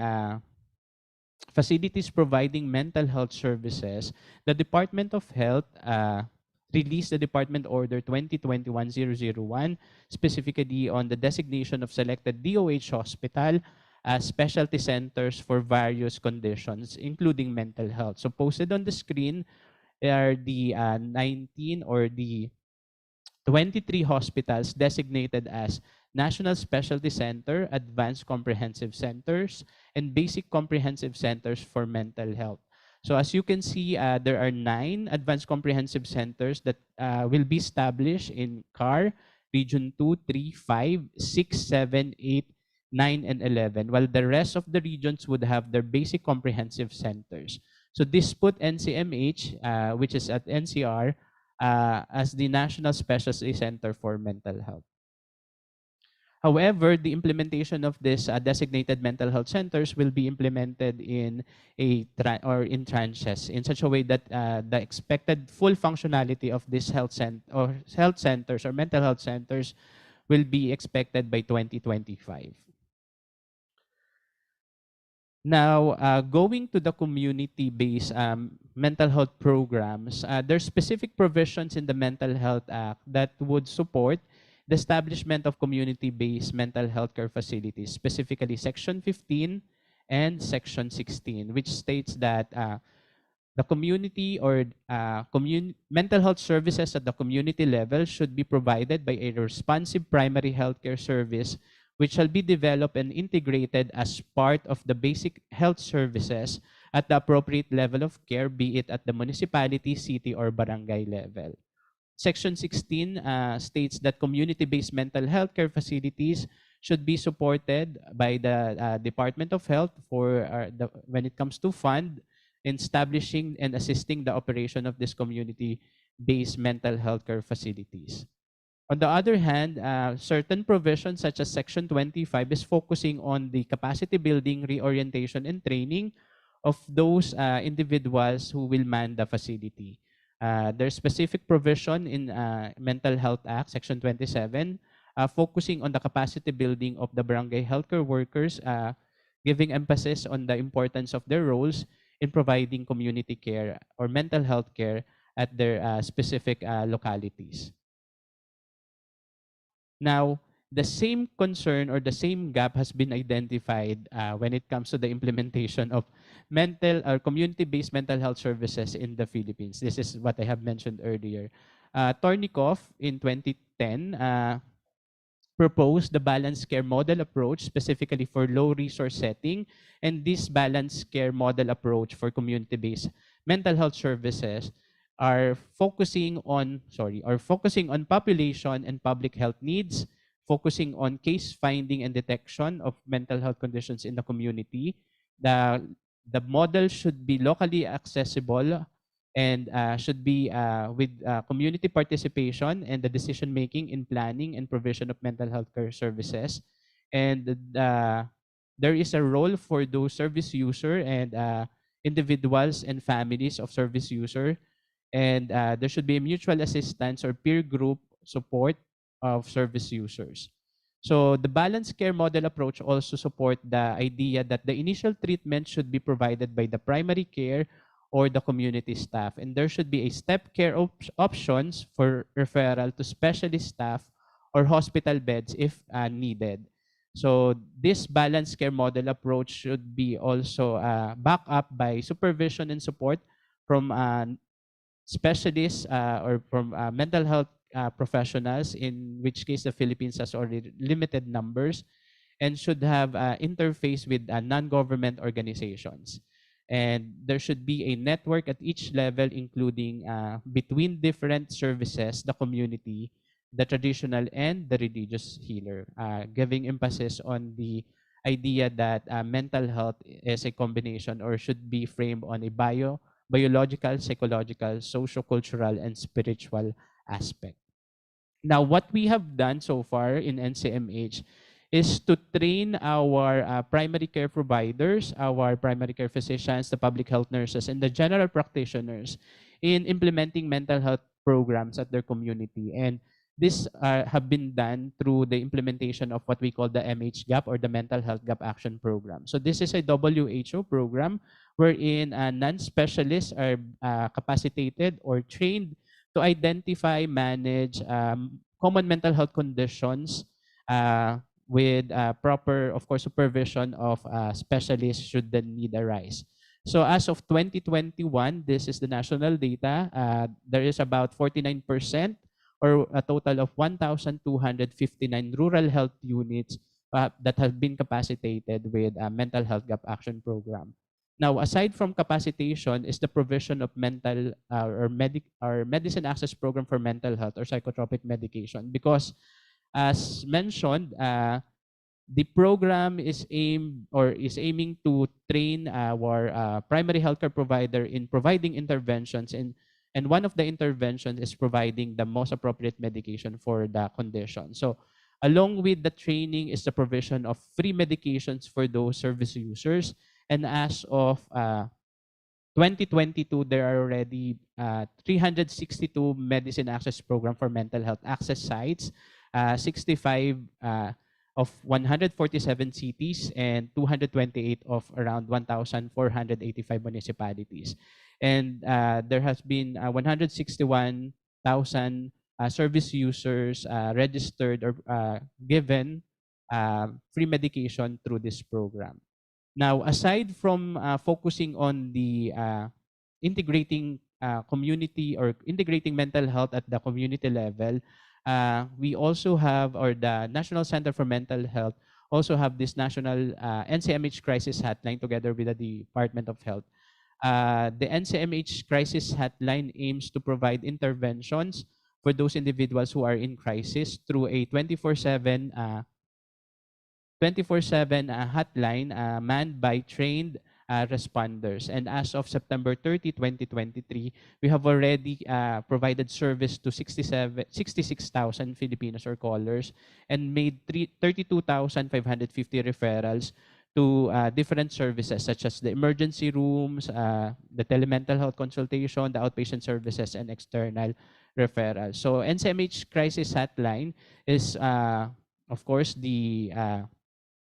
facilities providing mental health services, the Department of Health released the Department Order 2021-001, specifically on the designation of selected DOH hospital as specialty centers for various conditions, including mental health. So posted on the screen are the 19 or the 23 hospitals designated as National Specialty Center, Advanced Comprehensive Centers, and Basic Comprehensive Centers for Mental Health. So as you can see, there are 9 Advanced Comprehensive Centers that will be established in CAR, Region 2, 3, 5, 6, 7, 8, 9, and 11, while the rest of the regions would have their Basic Comprehensive Centers. So this put NCMH, which is at NCR, as the National Specialty Center for Mental Health. However, the implementation of this designated mental health centers will be implemented in in tranches in such a way that the expected full functionality of these health centers or mental health centers will be expected by 2025. Now, going to the community-based mental health programs, there's specific provisions in the Mental Health Act that would support the establishment of community-based mental health care facilities, specifically Section 15 and Section 16, which states that the community or mental health services at the community level should be provided by a responsive primary healthcare service which shall be developed and integrated as part of the basic health services at the appropriate level of care, be it at the municipality, city, or barangay level. Section 16 states that community-based mental health care facilities should be supported by the Department of Health when it comes to fund in establishing and assisting the operation of this community-based mental health care facilities. On the other hand, certain provisions such as Section 25 is focusing on the capacity building, reorientation, and training of those individuals who will man the facility. There's specific provision in Mental Health Act, Section 27, focusing on the capacity building of the barangay healthcare workers, giving emphasis on the importance of their roles in providing community care or mental health care at their specific localities. Now, the same concern or the same gap has been identified when it comes to the implementation of mental or community-based mental health services in the Philippines. This is what I have mentioned earlier. Tornikoff in 2010 proposed the balanced care model approach specifically for low resource setting, and this balanced care model approach for community-based mental health services are focusing on population and public health needs, focusing on case finding and detection of mental health conditions in the community. The model should be locally accessible and should be with community participation and the decision making in planning and provision of mental health care services. And there is a role for those service user and individuals and families of service user, and there should be a mutual assistance or peer group support of service users. So the balanced care model approach also support the idea that the initial treatment should be provided by the primary care or the community staff, and there should be a step care options for referral to specialist staff or hospital beds if needed. So this balanced care model approach should be also backed up by supervision and support from specialists or from mental health professionals, in which case the Philippines has already limited numbers, and should have interface with non-government organizations. And there should be a network at each level, including between different services, the community, the traditional, and the religious healer, giving emphasis on the idea that mental health is a combination or should be framed on a biological, psychological, socio-cultural, and spiritual aspect. Now, what we have done so far in NCMH is to train our primary care providers, our primary care physicians, the public health nurses, and the general practitioners in implementing mental health programs at their community. And this have been done through the implementation of what we call the MH-GAP, or the Mental Health Gap Action Program. So this is a WHO program wherein non-specialists are capacitated or trained to identify, manage common mental health conditions with proper, of course, supervision of specialists should the need arise. So as of 2021, this is the national data, there is about 49%, or a total of 1,259 rural health units that have been capacitated with a mental health gap action program. Now, aside from capacitation, is the provision of mental or medicine access program for mental health or psychotropic medication. Because, as mentioned, the program is aiming to train our primary healthcare provider in providing interventions, and one of the interventions is providing the most appropriate medication for the condition. So, along with the training is the provision of free medications for those service users. And as of 2022, there are already 362 medicine access program for mental health access sites, 65 of 147 cities, and 228 of around 1,485 municipalities. And there has been 161,000 service users registered or given free medication through this program. Now, aside from focusing on the integrating community or integrating mental health at the community level, we also have, or the National Center for Mental Health also have this national NCMH crisis hotline together with the Department of Health. The NCMH crisis hotline aims to provide interventions for those individuals who are in crisis through a 24/7 hotline manned by trained responders. And as of September 30, 2023, we have already provided service to 66,000 Filipinos or callers, and made 32,550 referrals to different services such as the emergency rooms, the telemental health consultation, the outpatient services, and external referrals. So NCMH Crisis Hotline is, of course, the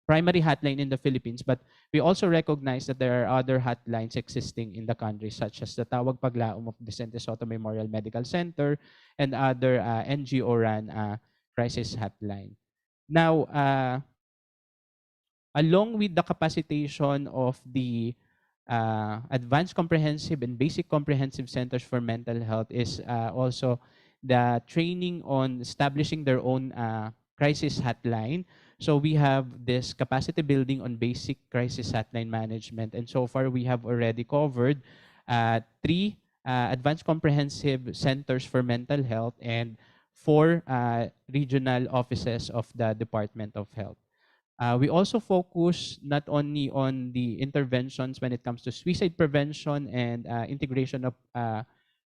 primary hotline in the Philippines, but we also recognize that there are other hotlines existing in the country, such as the Tawag Paglaom of Vicente Soto Memorial Medical Center and other NGO-run crisis hotline. Now, along with the capacitation of the advanced comprehensive and basic comprehensive centers for mental health is also the training on establishing their own crisis hotline. So we have this capacity building on basic crisis hotline management. And so far, we have already covered 3 advanced comprehensive centers for mental health and 4 regional offices of the Department of Health. We also focus not only on the interventions when it comes to suicide prevention and integration of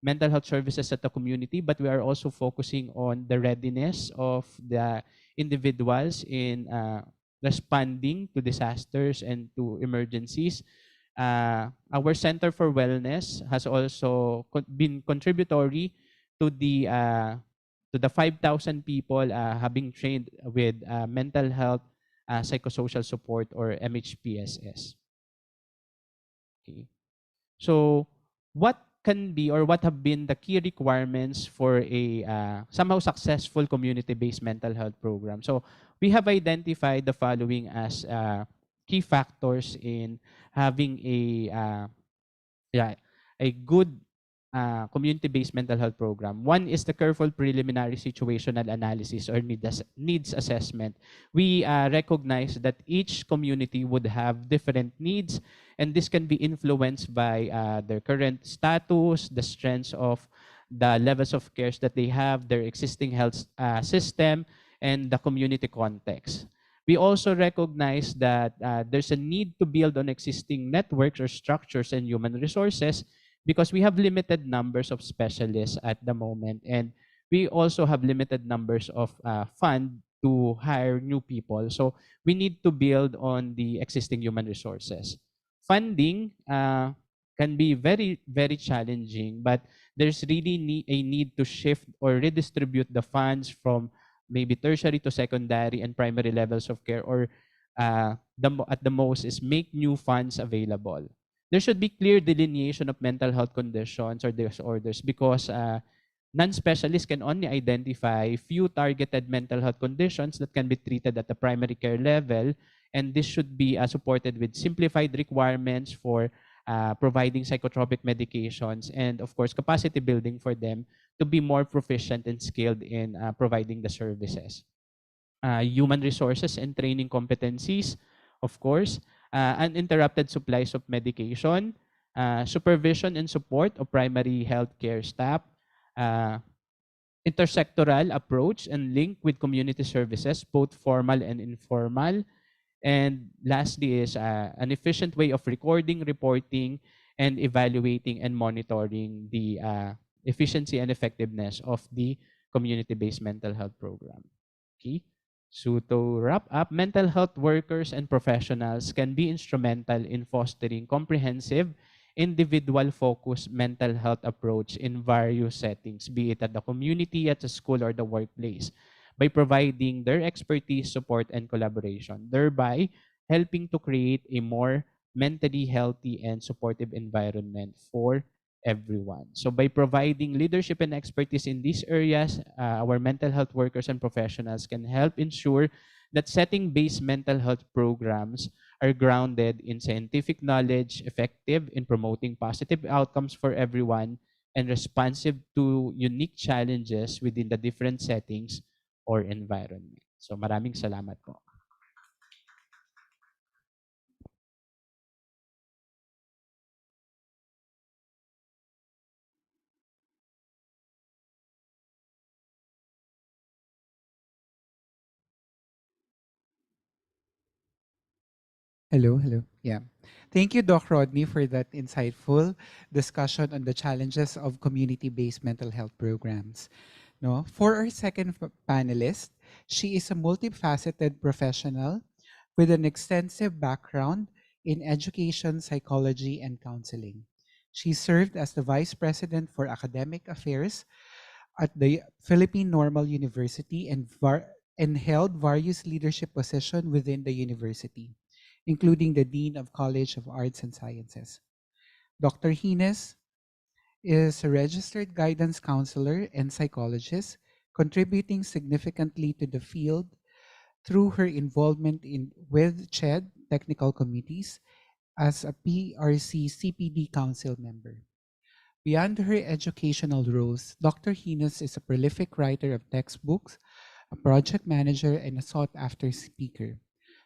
mental health services at the community, but we are also focusing on the readiness of the individuals in responding to disasters and to emergencies. Our Center for Wellness has also been contributory to the 5,000 people having trained with mental health psychosocial support or MHPSS. Okay. So what can be or what have been the key requirements for a somehow successful community-based mental health program? So we have identified the following as key factors in having yeah, a good community-based mental health program. One is the careful preliminary situational analysis or needs assessment. We recognize that each community would have different needs, and this can be influenced by their current status, the strengths of the levels of cares that they have, their existing health system, and the community context. We also recognize that there's a need to build on existing networks or structures and human resources because we have limited numbers of specialists at the moment, and we also have limited numbers of fund to hire new people. So we need to build on the existing human resources. Funding can be very, very challenging, but there's really a need to shift or redistribute the funds from maybe tertiary to secondary and primary levels of care, or at the most is make new funds available. There should be clear delineation of mental health conditions or disorders because non-specialists can only identify few targeted mental health conditions that can be treated at the primary care level, and this should be supported with simplified requirements for providing psychotropic medications and, of course, capacity building for them to be more proficient and skilled in providing the services. Human resources and training competencies, of course, uninterrupted supplies of medication, supervision and support of primary healthcare staff, uh, intersectoral approach and link with community services, both formal and informal. And lastly is an efficient way of recording, reporting, and evaluating and monitoring the efficiency and effectiveness of the community-based mental health program. Okay. So to wrap up, mental health workers and professionals can be instrumental in fostering comprehensive, individual-focused mental health approach in various settings, be it at the community, at the school, or the workplace, by providing their expertise, support, and collaboration, thereby helping to create a more mentally healthy and supportive environment for everyone. So by providing leadership and expertise in these areas, our mental health workers and professionals can help ensure that setting-based mental health programs are grounded in scientific knowledge, effective in promoting positive outcomes for everyone, and responsive to unique challenges within the different settings or environment. So maraming salamat po. Hello, hello. Yeah. Thank you, Doc Rodney, for that insightful discussion on the challenges of community-based mental health programs. No, for our second panelist, she is a multifaceted professional with an extensive background in education, psychology, and counseling. She served as the Vice President for Academic Affairs at the Philippine Normal University and held various leadership positions within the university, including the Dean of College of Arts and Sciences. Dr. Hines is a registered guidance counselor and psychologist, contributing significantly to the field through her involvement with CHED technical committees as a PRC CPD Council member. Beyond her educational roles, Dr. Hines is a prolific writer of textbooks, a project manager, and a sought-after speaker.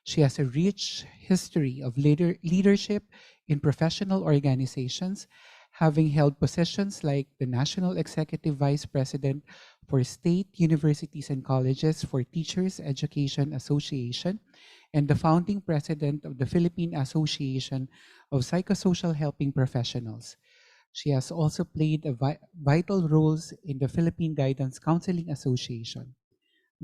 She has a rich history of leadership in professional organizations, having held positions like the National Executive Vice President for State Universities and Colleges for Teachers Education Association and the founding president of the Philippine Association of Psychosocial Helping Professionals. She has also played vital roles in the Philippine Guidance Counseling Association.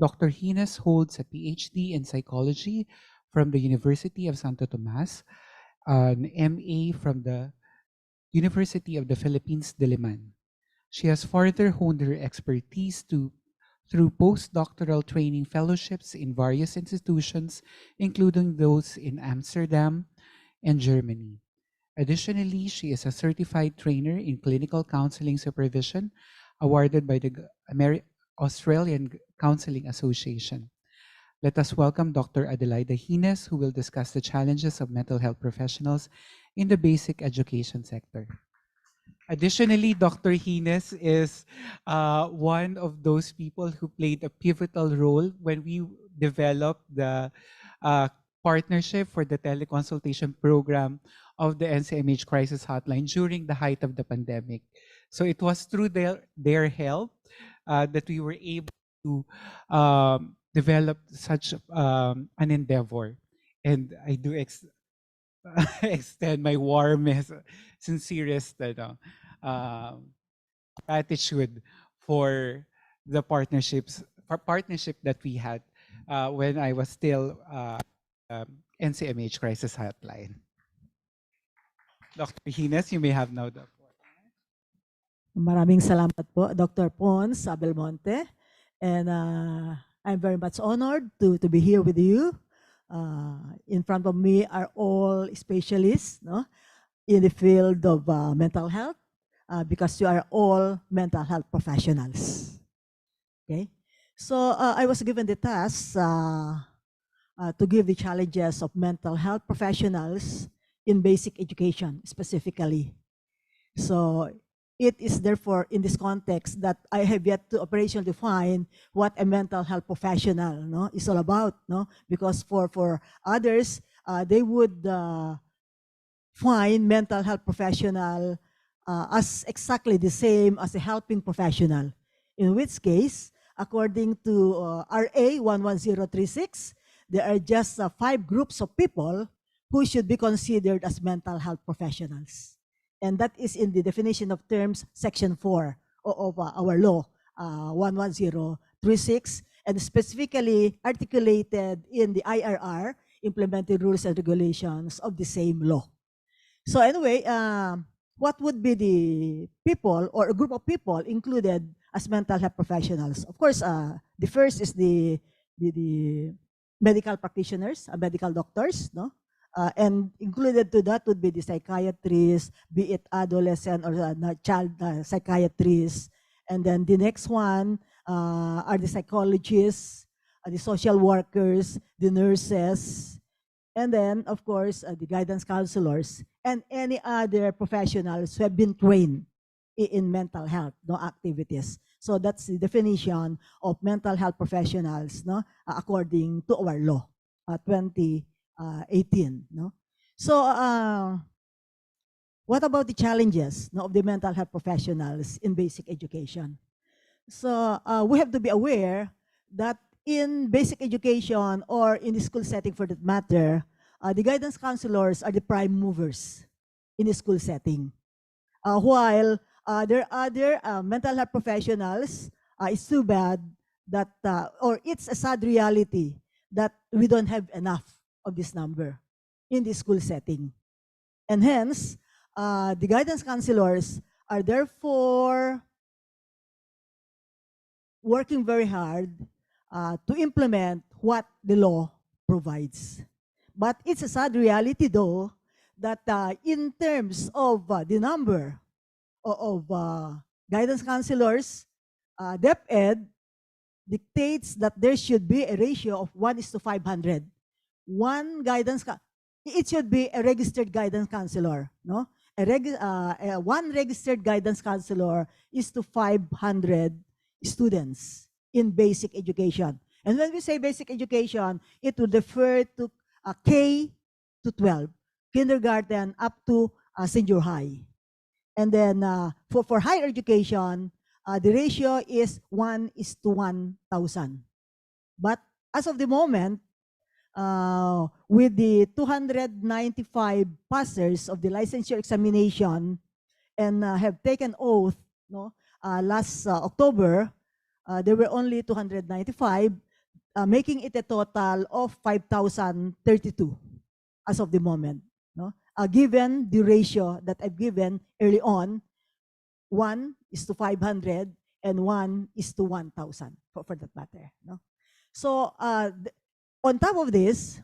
Dr. Hines holds a PhD in psychology from the University of Santo Tomas, an MA from the University of the Philippines, Diliman. She has further honed her expertise through postdoctoral training fellowships in various institutions, including those in Amsterdam and Germany. Additionally, she is a certified trainer in clinical counseling supervision awarded by the Australian Counseling Association. Let us welcome Dr. Adelaida Hines, who will discuss the challenges of mental health professionals in the basic education sector. Additionally, Dr. Hines is one of those people who played a pivotal role when we developed the partnership for the teleconsultation program of the NCMH Crisis Hotline during the height of the pandemic. So it was through their help that we were able to develop such an endeavor. And I do extend my warmest, sincerest gratitude for the partnership that we had when I was still NCMH Crisis Hotline. Dr. Hines, you may have now the floor. Maraming salamat po, Dr. Pons Abelmonte. And I'm very much honored to be here with you. In front of me are all specialists, no, in the field of mental health, because you are all mental health professionals. Okay, so I was given the task to give the challenges of mental health professionals in basic education specifically. So it is therefore in this context that I have yet to operationally define what a mental health professional, no, is all about, no? Because for others, they would find mental health professional as exactly the same as a helping professional. In which case, according to RA 11036, there are just 5 groups of people who should be considered as mental health professionals. And that is in the definition of terms, section 4 of our law, 11036, and specifically articulated in the IRR, implementing rules and regulations of the same law. So anyway, what would be the people or a group of people included as mental health professionals? Of course, the first is the medical practitioners, medical doctors, no? And included to that would be the psychiatrists, be it adolescent or child psychiatrists. And then the next one are the psychologists, the social workers, the nurses, and then, of course, the guidance counselors, and any other professionals who have been trained in mental health, no, activities. So that's the definition of mental health professionals, no, according to our law, 2018, no? So what about the challenges, no, of the mental health professionals in basic education? So we have to be aware that in basic education or in the school setting for that matter, the guidance counselors are the prime movers in the school setting. While there are other mental health professionals, it's too bad that, or it's a sad reality that we don't have enough of this number in the school setting. And hence, the guidance counselors are therefore working very hard to implement what the law provides. But it's a sad reality, though, that in terms of the number of guidance counselors, DepEd dictates that there should be a ratio of 1:500. It should be a registered guidance counselor, no? One registered guidance counselor is to 500 students in basic education. And when we say basic education, it would refer to K to 12, kindergarten up to senior high. And then for higher education, the ratio is 1:1,000. But as of the moment, with the 295 passers of the licensure examination and have taken oath, no, last October, there were only 295. making it a total of 5,032 as of the moment. No? Given the ratio that I've given early on, 1 is to 500 and 1 is to 1,000 for that matter. No? So on top of this,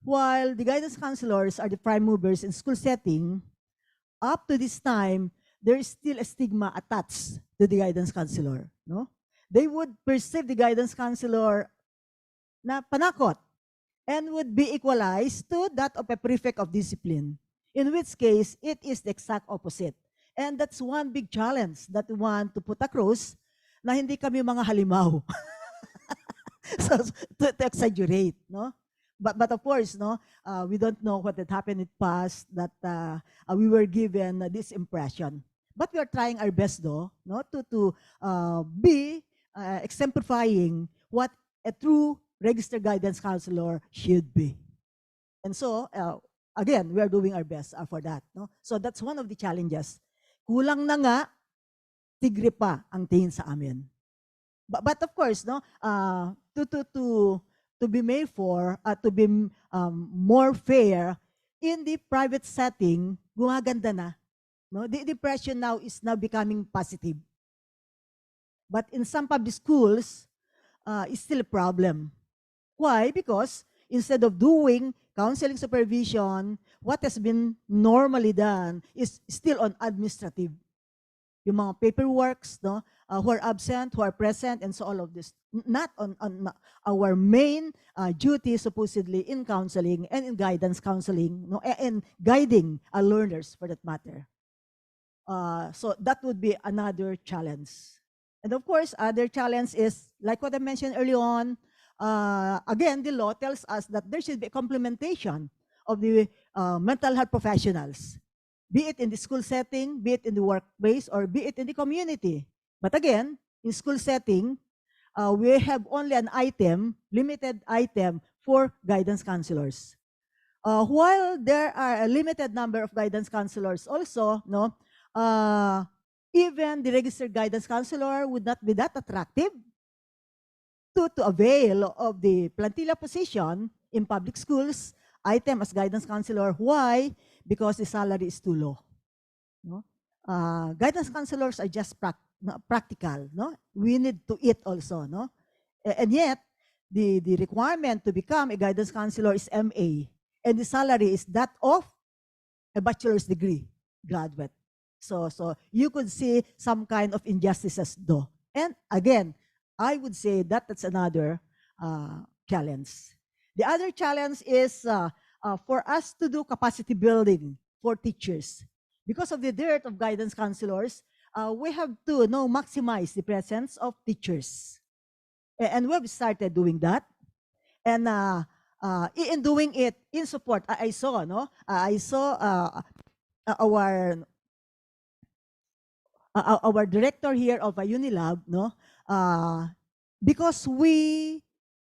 while the guidance counselors are the prime movers in school setting, up to this time, there is still a stigma attached to the guidance counselor. No? They would perceive the guidance counselor na panakot and would be equalized to that of a prefect of discipline, in which case it is the exact opposite. And that's one big challenge that we want to put across, na hindi kami mga halimaw. So, to exaggerate, no? But of course, no, we don't know what had happened in the past that we were given this impression. But we are trying our best, though, no, to be exemplifying what a true registered guidance counselor should be. And so, again, we are doing our best for that. No? So that's one of the challenges. Kulang na nga, tigre pa ang tingin sa amin. But of course, no, to be made for, to be more fair, in the private setting, gumaganda na. No? The depression now is now becoming positive. But in some public schools, it's still a problem. Why? Because instead of doing counseling supervision, what has been normally done is still on administrative. Yung mga paperworks, no, who are absent, who are present, and so all of this. Not on our main duty, supposedly, in counseling and in guidance counseling, no, and guiding our learners, for that matter. So that would be another challenge. And of course, other challenge is, like what I mentioned early on, again, the law tells us that there should be a complementation of the mental health professionals, be it in the school setting, be it in the workplace, or be it in the community. But again, in school setting, we have only an item, limited item, for guidance counselors. While there are a limited number of guidance counselors also, no, even the registered guidance counselor would not be that attractive to avail of the plantilla position in public schools, item as guidance counselor. Why? Because the salary is too low. No? Guidance counselors are just practical. No? We need to eat also. No? And yet, the requirement to become a guidance counselor is MA, and the salary is that of a bachelor's degree graduate. So you could see some kind of injustices though. And again, I would say that that's another challenge. The other challenge is for us to do capacity building for teachers. Because of the dearth of guidance counselors, we have to maximize the presence of teachers. And we've started doing that. And in doing it, in support, I saw our director here of Unilab, no, because we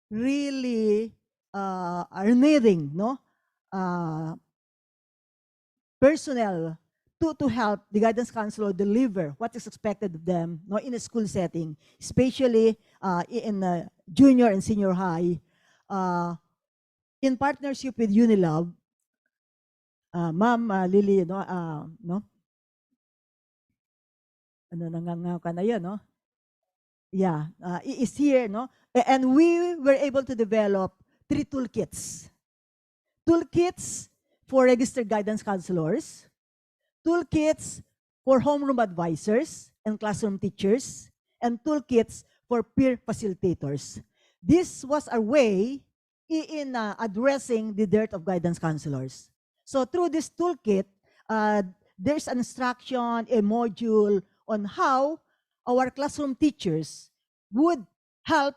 really are needing, no, personnel to help the guidance counselor deliver what is expected of them, no, in a school setting, especially in junior and senior high, in partnership with Unilab. Ma'am Lily, no. Ano, nangangaw ka na yun, no? Yeah, is here, no? And we were able to develop 3 toolkits. Toolkits for registered guidance counselors, toolkits for homeroom advisors and classroom teachers, and toolkits for peer facilitators. This was our way in addressing the dearth of guidance counselors. So through this toolkit, there's an instruction, a module on how our classroom teachers would help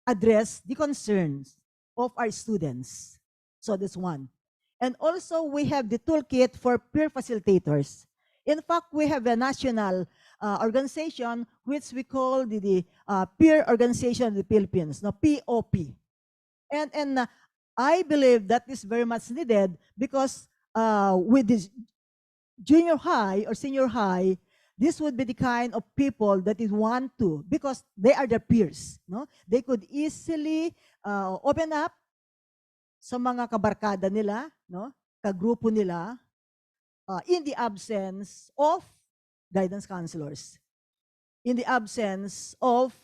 address the concerns of our students. So that's one. And also we have the toolkit for peer facilitators. In fact, we have a national organization which we call the Peer Organization of the Philippines, no, POP. And I believe that is very much needed because with this junior high or senior high, this would be the kind of people that is want to, because they are their peers, no? They could easily open up sa mga kabarkada nila, no? Kagrupo nila, in the absence of guidance counselors, in the absence of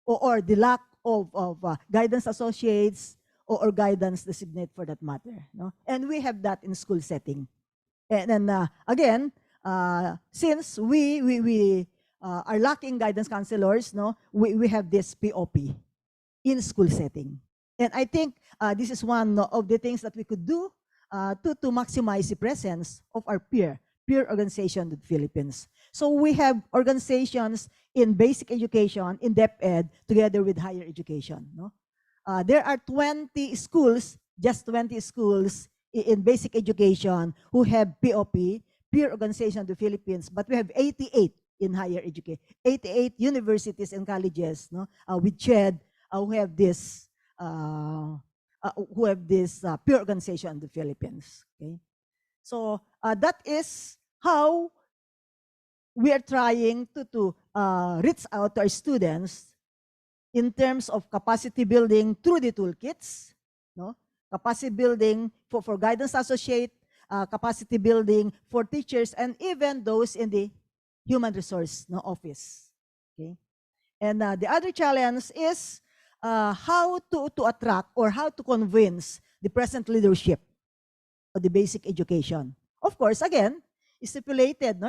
or the lack of guidance associates or guidance designate for that matter, no? And we have that in school setting. And then again, since we are lacking guidance counselors, no, we have this POP in school setting. And I think this is one of the things that we could do to maximize the presence of our peer organization in the Philippines. So we have organizations in basic education, in DepEd, together with higher education. No? There are 20 schools, just 20 schools in basic education who have POP, peer organization in the Philippines, but we have 88 in higher education, 88 universities and colleges, no, with CHED, who have this peer organization in the Philippines. Okay, so that is how we are trying to reach out to our students in terms of capacity building through the toolkits, no, capacity building for guidance associate, capacity building for teachers, and even those in the human resource office. Okay, and the other challenge is how to attract or how to convince the present leadership of the basic education. Of course, again, stipulated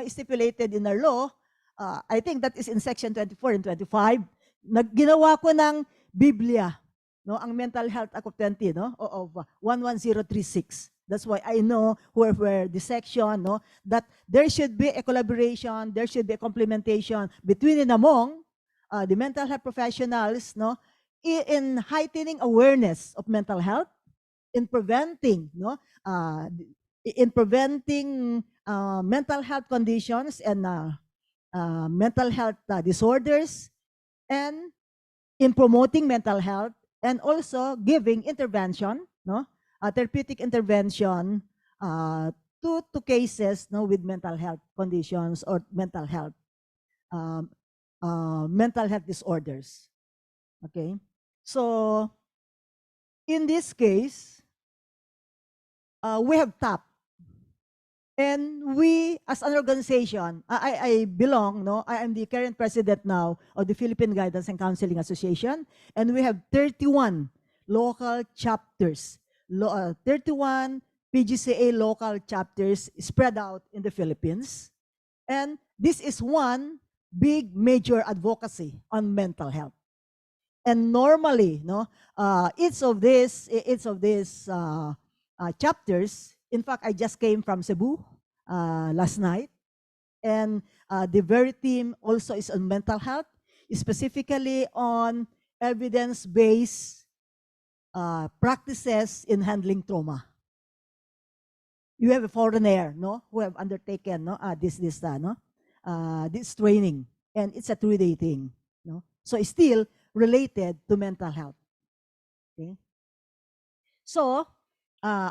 in our law. I think that is in section 24 and 25. Ginawa ko ng Biblia, no, ang Mental Health Act of 20, no, of 11036. That's why I know where the section, no, that there should be a collaboration, there should be a complementation between and among the mental health professionals, no, in heightening awareness of mental health, in preventing, no, mental health conditions and mental health disorders, and in promoting mental health, and also giving intervention, no, therapeutic intervention to cases, no, with mental health conditions or mental health disorders. Okay, so in this case, we have TAP. And we, as an organization, I belong, no, I am the current president now of the Philippine Guidance and Counseling Association, and we have 31 local chapters, 31 PGCA local chapters spread out in the Philippines. And this is one big major advocacy on mental health. And normally, no, each of these chapters. In fact, I just came from Cebu last night, and the very team also is on mental health, specifically on evidence-based practices in handling trauma. You have a foreigner, no, who have undertaken, no, this training, and it's a 3-day thing, no, so it's still related to mental health. Okay, so.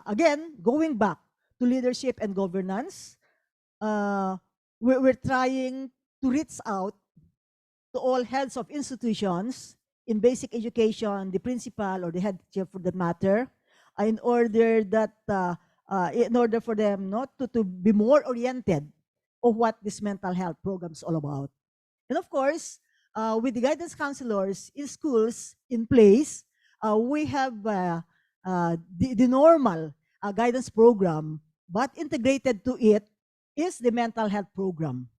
Again, going back to leadership and governance, we're trying to reach out to all heads of institutions in basic education, the principal or the head teacher for that matter, in order for them not to be more oriented of what this mental health program is all about. And of course, with the guidance counselors in schools in place, we have the normal guidance program, but integrated to it is the mental health program.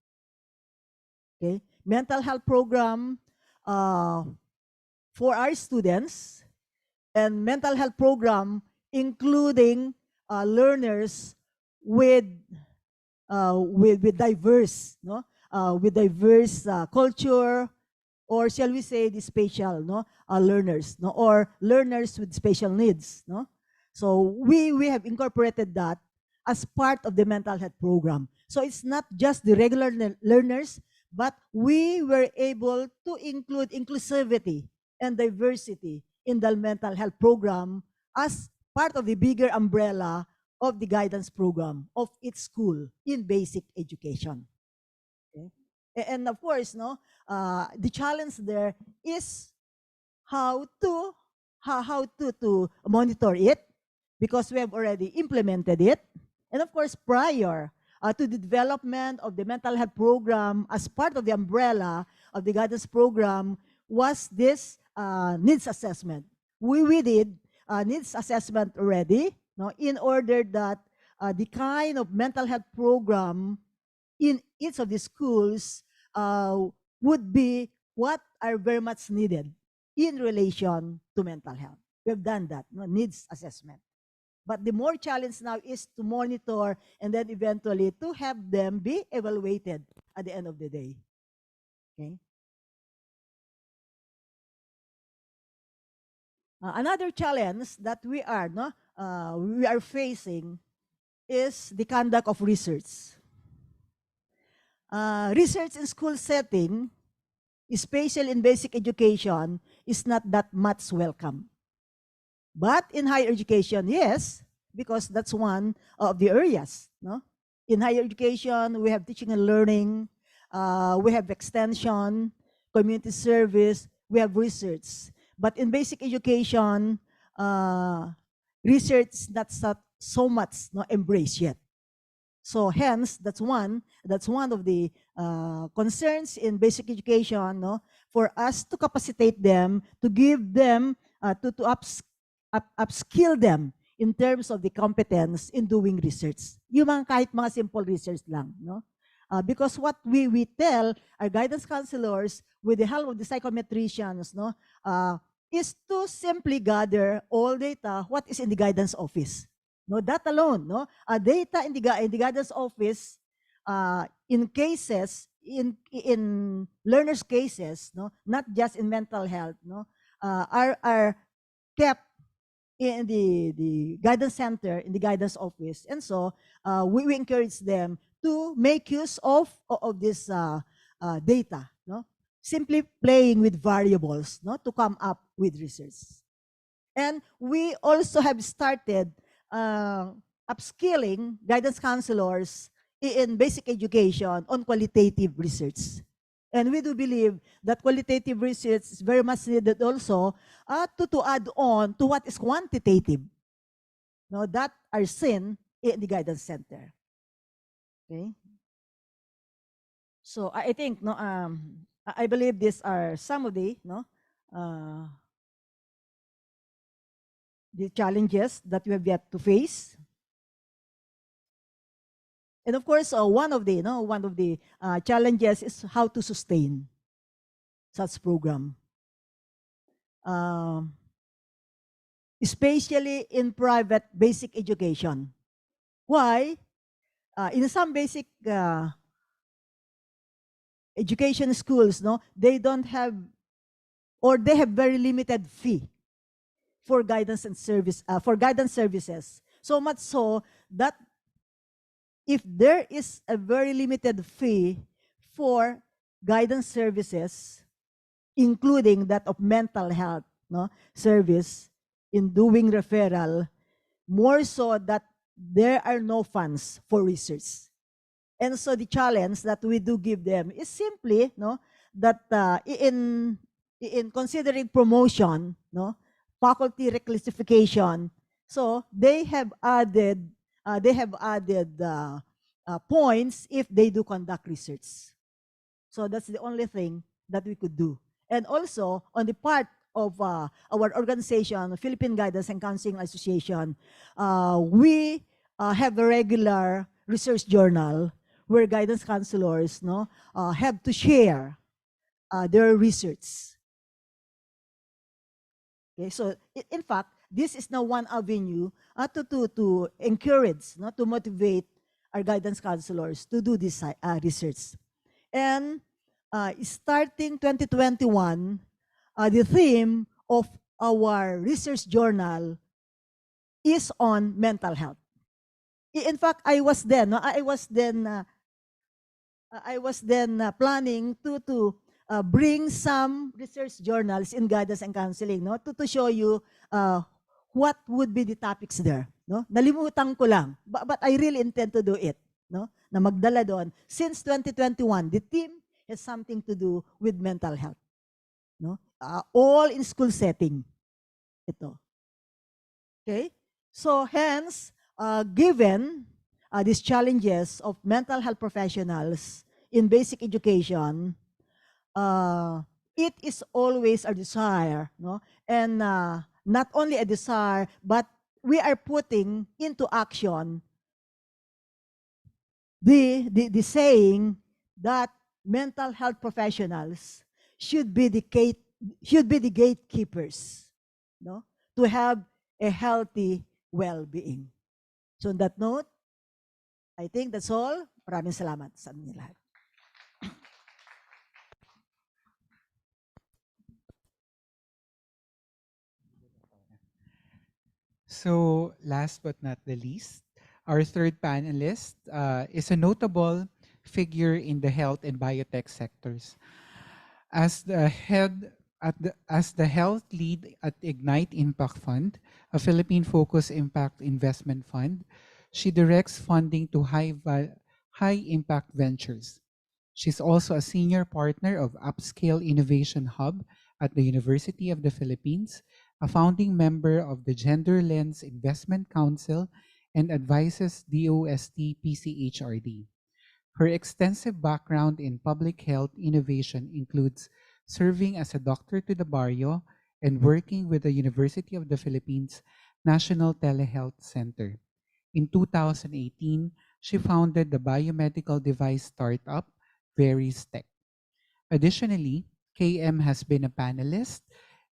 Okay, mental health program for our students, and mental health program including learners with diverse, no, with diverse culture, or shall we say the special, no, learners, no, or learners with special needs, no. So we have incorporated that as part of the mental health program. So it's not just the regular learners, but we were able to include inclusivity and diversity in the mental health program as part of the bigger umbrella of the guidance program of each school in basic education. Okay? And of course, the challenge there is how to monitor it, because we have already implemented it. And of course, prior to the development of the mental health program, as part of the umbrella of the guidance program, was this needs assessment. We did needs assessment already, in order that the kind of mental health program in each of the schools would be what are very much needed in relation to mental health. We've done that, needs assessment. But the more challenge now is to monitor and then eventually to have them be evaluated at the end of the day. Okay. Another challenge that we are facing is the conduct of research. Research in school setting, especially in basic education, is not that much welcome. But in higher education, yes, because that's one of the areas. In higher education, we have teaching and learning, we have extension, community service, we have research. But in basic education, research is not so much embraced yet. So hence, that's one of the concerns in basic education, for us to capacitate them, to give them, to upskill them in terms of the competence in doing research. Yung kahit mga simple research lang, because what we tell our guidance counselors with the help of the psychometricians, is to simply gather all data what is in the guidance office. That alone, data in the guidance office, in cases, in learners' cases, not just in mental health, are kept in the guidance center, in the guidance office. And so we encourage them to make use of this data, simply playing with variables, to come up with research. And we also have started upskilling guidance counselors in basic education on qualitative research. And we do believe that qualitative research is very much needed also to add on to what is quantitative, that are seen in the guidance center. Okay. So I think I believe these are some of the challenges that we have yet to face. And of course, one of the challenges is how to sustain such program, especially in private basic education. Why? In some basic education schools, they don't have, or they have very limited fee for guidance and service, for guidance services. So much so that if there is a very limited fee for guidance services, including that of mental health service in doing referral, more so that there are no funds for research. And so the challenge that we do give them is simply that in considering promotion, faculty reclassification, so they have added points if they do conduct research. So that's the only thing that we could do. And also, on the part of our organization, Philippine Guidance and Counseling Association, we have a regular research journal where guidance counselors have to share their research. Okay, so in fact, this is now one avenue to encourage, to motivate our guidance counselors to do this research. And starting 2021, the theme of our research journal is on mental health. In fact, I was then planning to bring some research journals in guidance and counseling, to show you what would be the topics there. Nalimutan ko lang, but I really intend to do it. Na magdala doon. Since 2021, the theme has something to do with mental health. No? All in school setting. Ito. Okay? So hence, given these challenges of mental health professionals in basic education, it is always a desire, no? And not only a desire, but we are putting into action the saying that mental health professionals should be the gatekeepers, no? To have a healthy well-being. So on that note, I think that's all. Maraming salamat sa inyo lahat. So last but not the least, our third panelist is a notable figure in the health and biotech sectors. As the health lead at Ignite Impact Fund, a Philippine-focused impact investment fund, she directs funding to high impact ventures. She's also a senior partner of Upscale Innovation Hub at the University of the Philippines, a founding member of the Gender Lens Investment Council, and advises DOST PCHRD. Her extensive background in public health innovation includes serving as a doctor to the barrio and working with the University of the Philippines National Telehealth Center. In 2018, she founded the biomedical device startup Veris Tech. Additionally, KM has been a panelist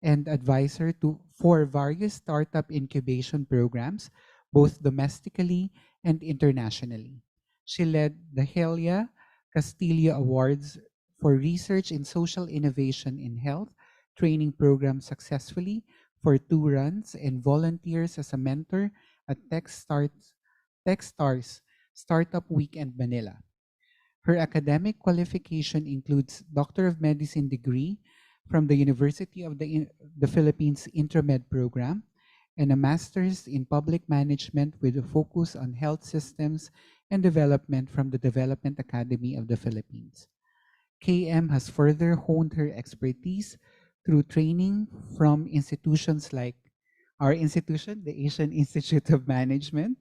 and advisor for various startup incubation programs, both domestically and internationally. She led the Helia Castillo Awards for research in social innovation in health training program successfully for 2 runs and volunteers as a mentor at Techstars Startup Weekend Manila. Her academic qualification includes Doctor of Medicine degree from the University of the Philippines Intramed program and a master's in public management with a focus on health systems and development from the Development Academy of the Philippines. KM has further honed her expertise through training from institutions like our institution, the Asian Institute of Management,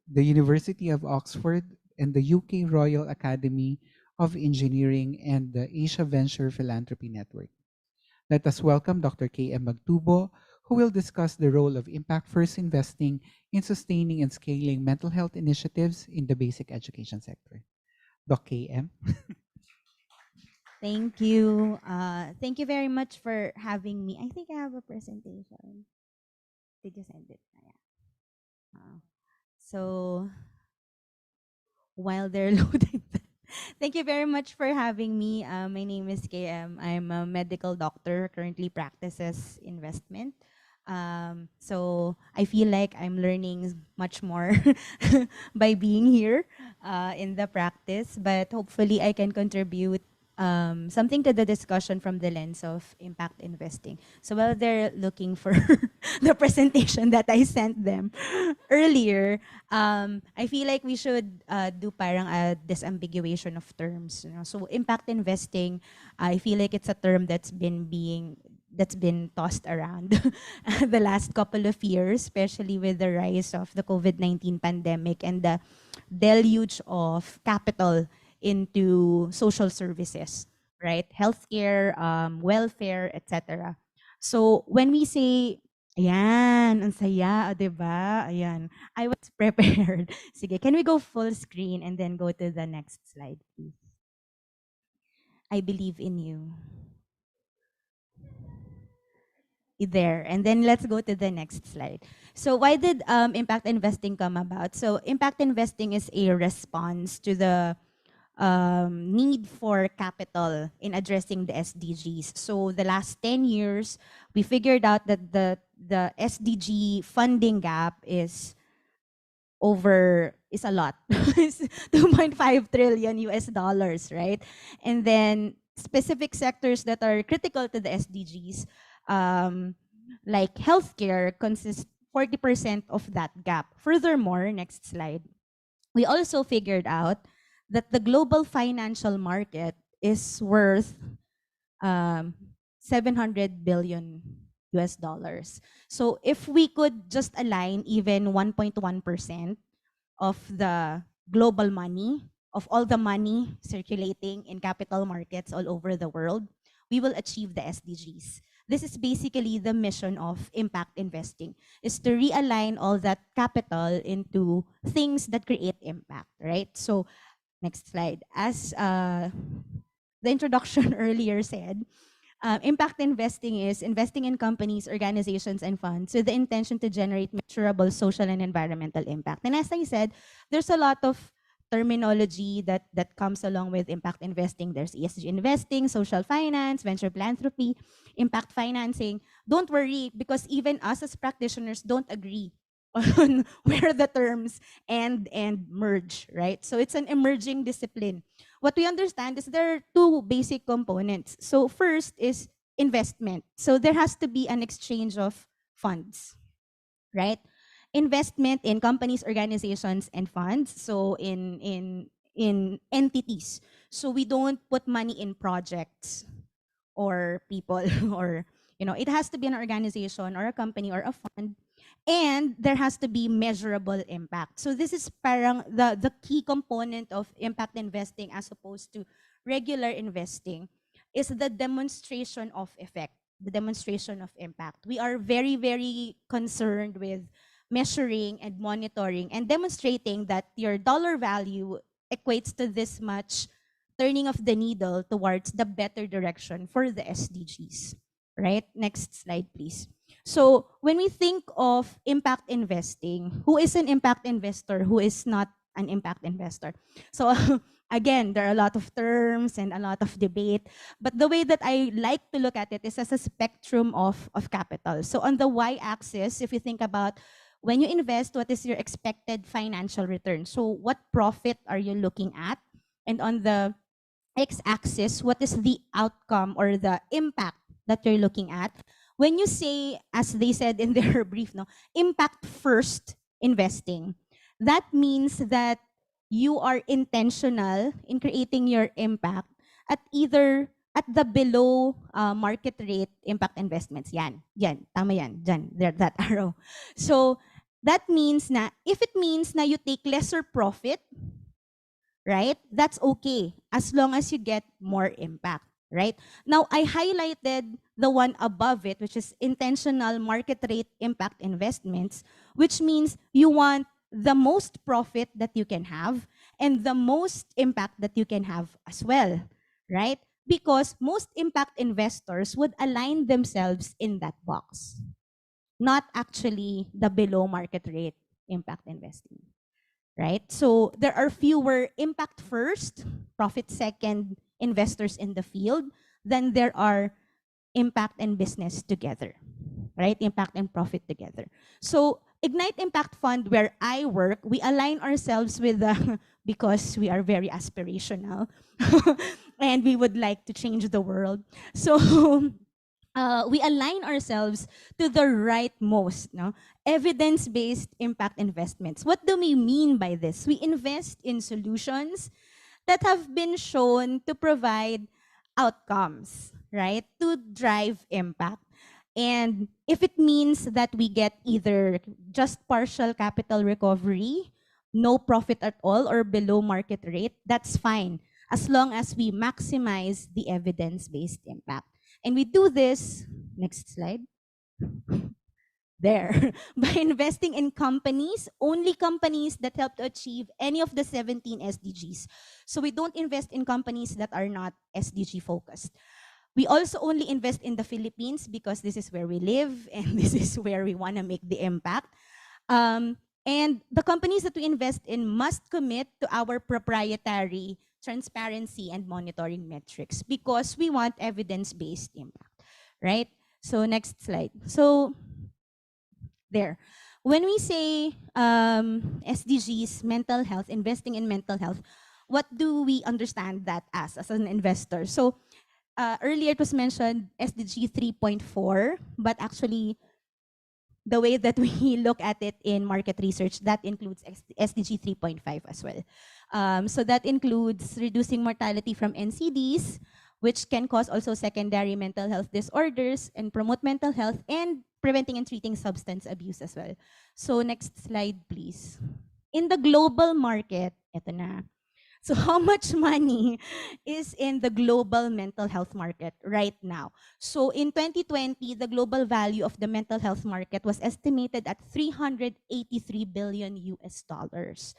the University of Oxford, and the UK Royal Academy of Engineering and the Asia Venture Philanthropy Network. Let us welcome Dr. K.M. Magtubo, who will discuss the role of impact first investing in sustaining and scaling mental health initiatives in the basic education sector. Dr. K.M. Thank you. Thank you very much for having me. I think I have a presentation. Did you send it? Yeah. So while they're loading, thank you very much for having me. My name is KM. I'm a medical doctor, currently practices investment. So I feel like I'm learning much more by being here in the practice, but hopefully I can contribute something to the discussion from the lens of impact investing. So while they're looking for the presentation that I sent them earlier, I feel like we should do parang a disambiguation of terms. You know? So impact investing, I feel like it's a term that's been tossed around the last couple of years, especially with the rise of the COVID-19 pandemic and the deluge of capital into social services, right? Healthcare, welfare, etc. So when we say, ayan, ang saya, diba? Ayan, I was prepared. Sige, can we go full screen and then go to the next slide, please? I believe in you. There, and then let's go to the next slide. So why did impact investing come about? So impact investing is a response to the need for capital in addressing the SDGs. So the last 10 years, we figured out that the SDG funding gap is a lot. It's 2.5 trillion US dollars, right? And then specific sectors that are critical to the SDGs, like healthcare, consist 40% of that gap. Furthermore, next slide, we also figured out that the global financial market is worth $700 billion US dollars. So if we could just align even 1.1% of the global money, of all the money circulating in capital markets all over the world, we will achieve the SDGs. This is basically the mission of impact investing, is to realign all that capital into things that create impact, right? So next slide. As the introduction earlier said, impact investing is investing in companies, organizations, and funds with the intention to generate measurable social and environmental impact. And as I said, there's a lot of terminology that comes along with impact investing. There's ESG investing, social finance, venture philanthropy, impact financing. Don't worry, because even us as practitioners don't agree on where the terms end and merge, right? So it's an emerging discipline. What we understand is there are two basic components. So first is investment. So there has to be an exchange of funds, right? Investment in companies, organizations, and funds. So in entities. So we don't put money in projects or people or it has to be an organization or a company or a fund, and there has to be measurable impact. So this is parang the key component of impact investing as opposed to regular investing is the demonstration of effect, the demonstration of impact. We are very, very concerned with measuring and monitoring and demonstrating that your dollar value equates to this much turning of the needle towards the better direction for the SDGs, right? Next slide, please. So when we think of impact investing, who is an impact investor, who is not an impact investor? So again, there are a lot of terms and a lot of debate, but the way that I like to look at it is as a spectrum of capital. So on the y-axis, if you think about when you invest, what is your expected financial return? So what profit are you looking at? And on the x-axis, what is the outcome or the impact that you're looking at? When you say, as they said in their brief, impact first investing, that means that you are intentional in creating your impact at either at the below market rate impact investments. Yan, tama yan, dyan, there, that arrow. So that means na, if it means na you take lesser profit, right, that's okay, as long as you get more impact. Right? Now, I highlighted the one above it, which is intentional market rate impact investments, which means you want the most profit that you can have and the most impact that you can have as well, right? Because most impact investors would align themselves in that box, not actually the below market rate impact investing, right? So there are fewer impact first, profit second investors in the field than there are impact and business together, right? Impact and profit together. So Ignite Impact Fund, where I work, we align ourselves with because we are very aspirational and we would like to change the world. So we align ourselves to the rightmost, evidence-based impact investments. What do we mean by this? We invest in solutions that have been shown to provide outcomes, right? To drive impact. And if it means that we get either just partial capital recovery, no profit at all, or below market rate, that's fine, as long as we maximize the evidence-based impact. And we do this, next slide, there, by investing in companies, only companies that help to achieve any of the 17 SDGs. So we don't invest in companies that are not SDG focused. We also only invest in the Philippines because this is where we live and this is where we want to make the impact. And the companies that we invest in must commit to our proprietary transparency and monitoring metrics because we want evidence-based impact, right? So next slide. So there. When we say SDGs, mental health, investing in mental health, what do we understand that as an investor? So earlier it was mentioned SDG 3.4, but actually the way that we look at it in market research, that includes SDG 3.5 as well. So that includes reducing mortality from NCDs, which can cause also secondary mental health disorders and promote mental health, and preventing and treating substance abuse as well. So next slide, please. In the global market, eto na. So how much money is in the global mental health market right now? So in 2020, the global value of the mental health market was estimated at 383 billion US dollars.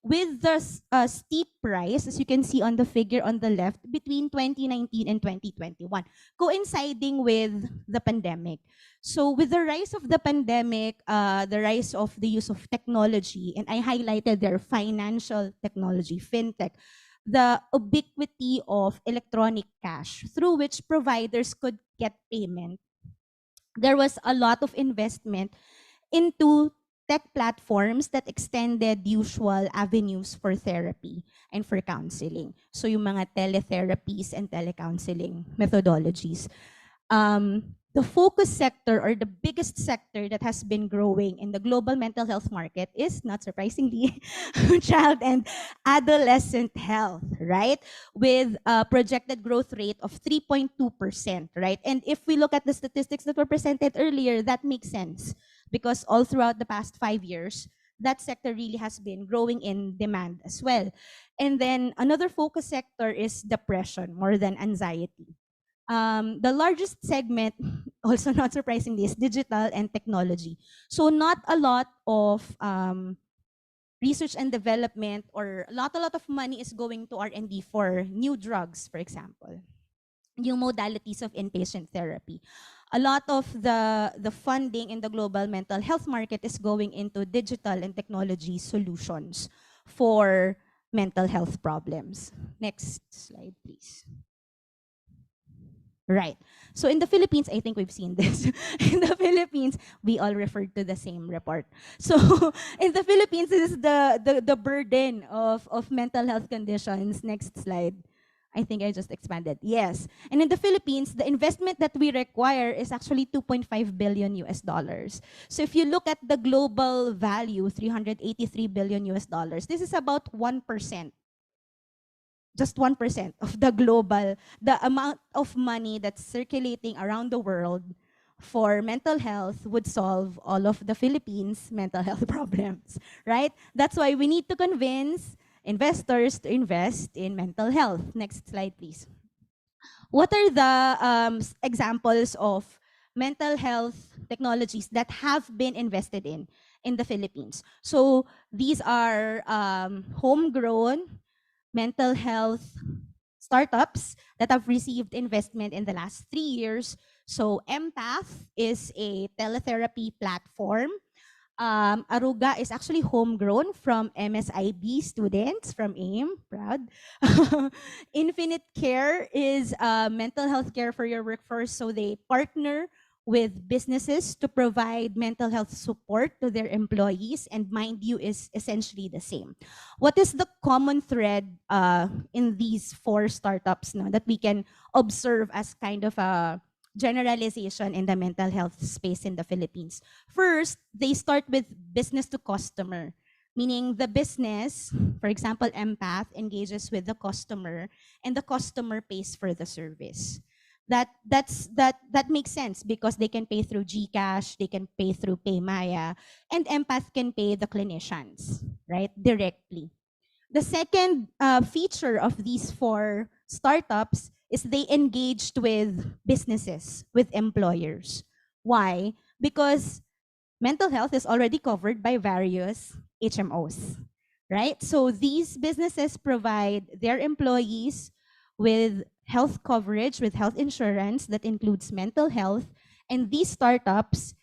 With the steep rise, as you can see on the figure on the left, between 2019 and 2021, coinciding with the pandemic. So with the rise of the pandemic, the rise of the use of technology, and I highlighted their financial technology, fintech, the ubiquity of electronic cash through which providers could get payment, there was a lot of investment into tech platforms that extended usual avenues for therapy and for counseling. So yung mga teletherapies and telecounseling methodologies. The focus sector, or the biggest sector that has been growing in the global mental health market, is, not surprisingly, child and adolescent health, right? With a projected growth rate of 3.2%, right? And if we look at the statistics that were presented earlier, that makes sense, because all throughout the past 5 years, that sector really has been growing in demand as well. And then another focus sector is depression, more than anxiety. The largest segment, also not surprisingly, is digital and technology. So not a lot of research and development, or a lot of money is going to R&D for new drugs, for example, new modalities of inpatient therapy. A lot of the funding in the global mental health market is going into digital and technology solutions for mental health problems. Next slide, please. Right. So in the Philippines, I think we've seen this. In the Philippines, we all referred to the same report. So in the Philippines, this is the burden of mental health conditions. Next slide. I think I just expanded. Yes. And in the Philippines, the investment that we require is actually 2.5 billion US dollars. So if you look at the global value, 383 billion US dollars, this is about 1%. Just 1% of the global, the amount of money that's circulating around the world for mental health would solve all of the Philippines' mental health problems, right? That's why we need to convince investors to invest in mental health. Next slide, please. What are the examples of mental health technologies that have been invested in the Philippines? So these are homegrown mental health startups that have received investment in the last 3 years. So Empath is a teletherapy platform. Aruga is actually homegrown from MSIB students from AIM, proud. Infinite Care is mental health care for your workforce. So they partner with businesses to provide mental health support to their employees, and mind you, is essentially the same. What is the common thread in these 4 startups that we can observe as kind of a generalization in the mental health space in the Philippines? First, they start with business to customer, meaning the business, for example, Empath, engages with the customer and the customer pays for the service. That makes sense because they can pay through GCash, they can pay through PayMaya, and Empath can pay the clinicians, right, directly. The second feature of these 4 startups is they engaged with businesses, with employers. Why? Because mental health is already covered by various HMOs, right? So these businesses provide their employees with health coverage, with health insurance that includes mental health, and these startups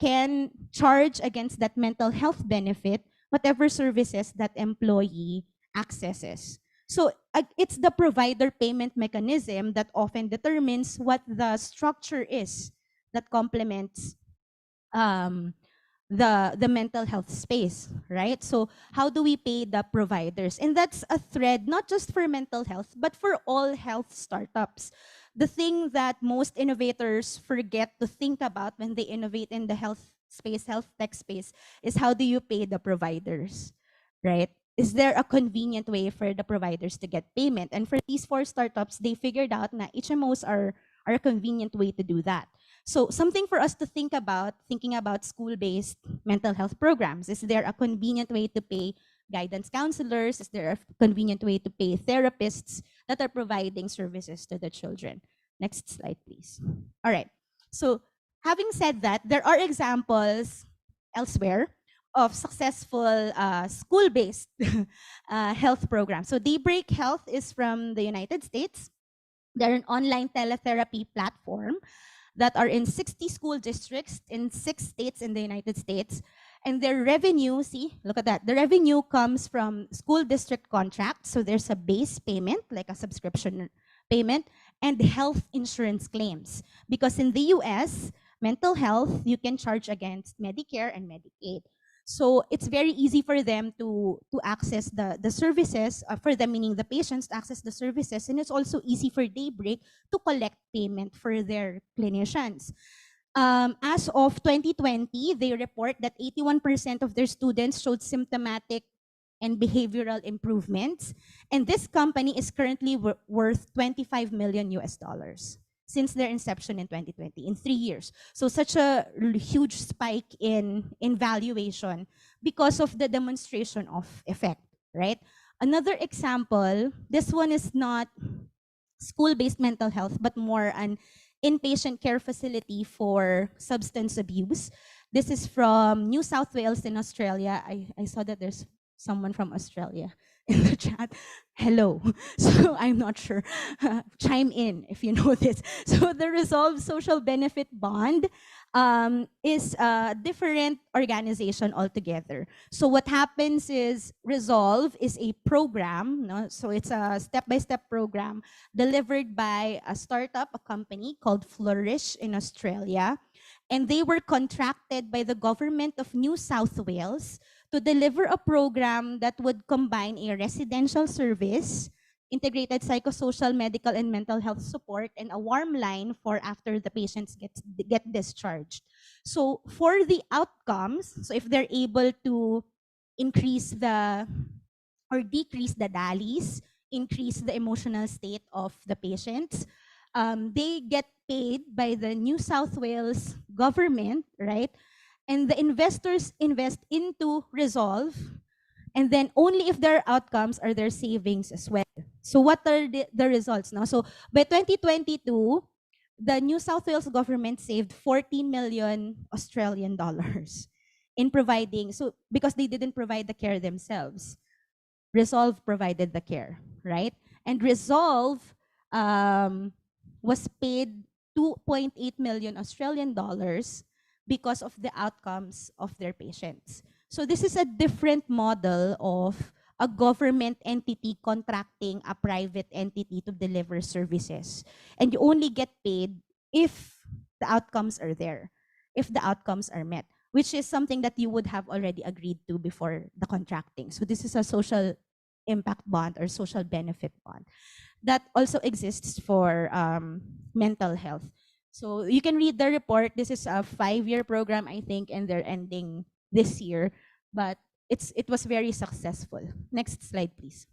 can charge against that mental health benefit whatever services that employee accesses. So it's the provider payment mechanism that often determines what the structure is that complements the mental health space, right? So how do we pay the providers? And that's a thread not just for mental health, but for all health startups. The thing that most innovators forget to think about when they innovate in the health space, health tech space, is how do you pay the providers, right? Is there a convenient way for the providers to get payment? And for these 4 startups, they figured out that HMOs are a convenient way to do that. So something for us to think about, thinking about school-based mental health programs. Is there a convenient way to pay guidance counselors? Is there a convenient way to pay therapists that are providing services to the children? Next slide, please. All right. So having said that, there are examples elsewhere of successful school-based health programs. So Daybreak Health is from the United States. They're an online teletherapy platform that are in 60 school districts in 6 states in the United States. And their revenue, see, look at that. The revenue comes from school district contracts. So there's a base payment, like a subscription payment, and health insurance claims. Because in the US, mental health, you can charge against Medicare and Medicaid. So it's very easy for them to access the services, for them, meaning the patients, to access the services. And it's also easy for Daybreak to collect payment for their clinicians. As of 2020, they report that 81% of their students showed symptomatic and behavioral improvements. And this company is currently worth $25 million US since their inception in 2020, in 3 years. So such a huge spike in valuation because of the demonstration of effect, right? Another example, this one is not school-based mental health, but more an inpatient care facility for substance abuse. This is from New South Wales in Australia. I saw that there's someone from Australia in the chat. Hello. So I'm not sure. Chime in if you know this. So the Resolve Social Benefit Bond is a different organization altogether. So what happens is Resolve is a program, no? So it's a step-by-step program delivered by a startup, a company called Flourish in Australia. And they were contracted by the government of New South Wales to deliver a program that would combine a residential service, integrated psychosocial, medical, and mental health support, and a warm line for after the patients get discharged. So for the outcomes, so if they're able to increase or decrease the DALYs, increase the emotional state of the patients, they get paid by the New South Wales government, right? And the investors invest into Resolve, and then only if their outcomes are their savings as well. So what are the results now? So by 2022, the New South Wales government saved 14 million Australian dollars in providing, so because they didn't provide the care themselves. Resolve provided the care, right? And Resolve was paid 2.8 million Australian dollars because of the outcomes of their patients. So this is a different model of a government entity contracting a private entity to deliver services. And you only get paid if the outcomes are there, if the outcomes are met, which is something that you would have already agreed to before the contracting. So this is a social impact bond or social benefit bond that also exists for mental health. So you can read the report. This is a 5-year program, I think, and they're ending this year, but it was very successful. Next slide, please.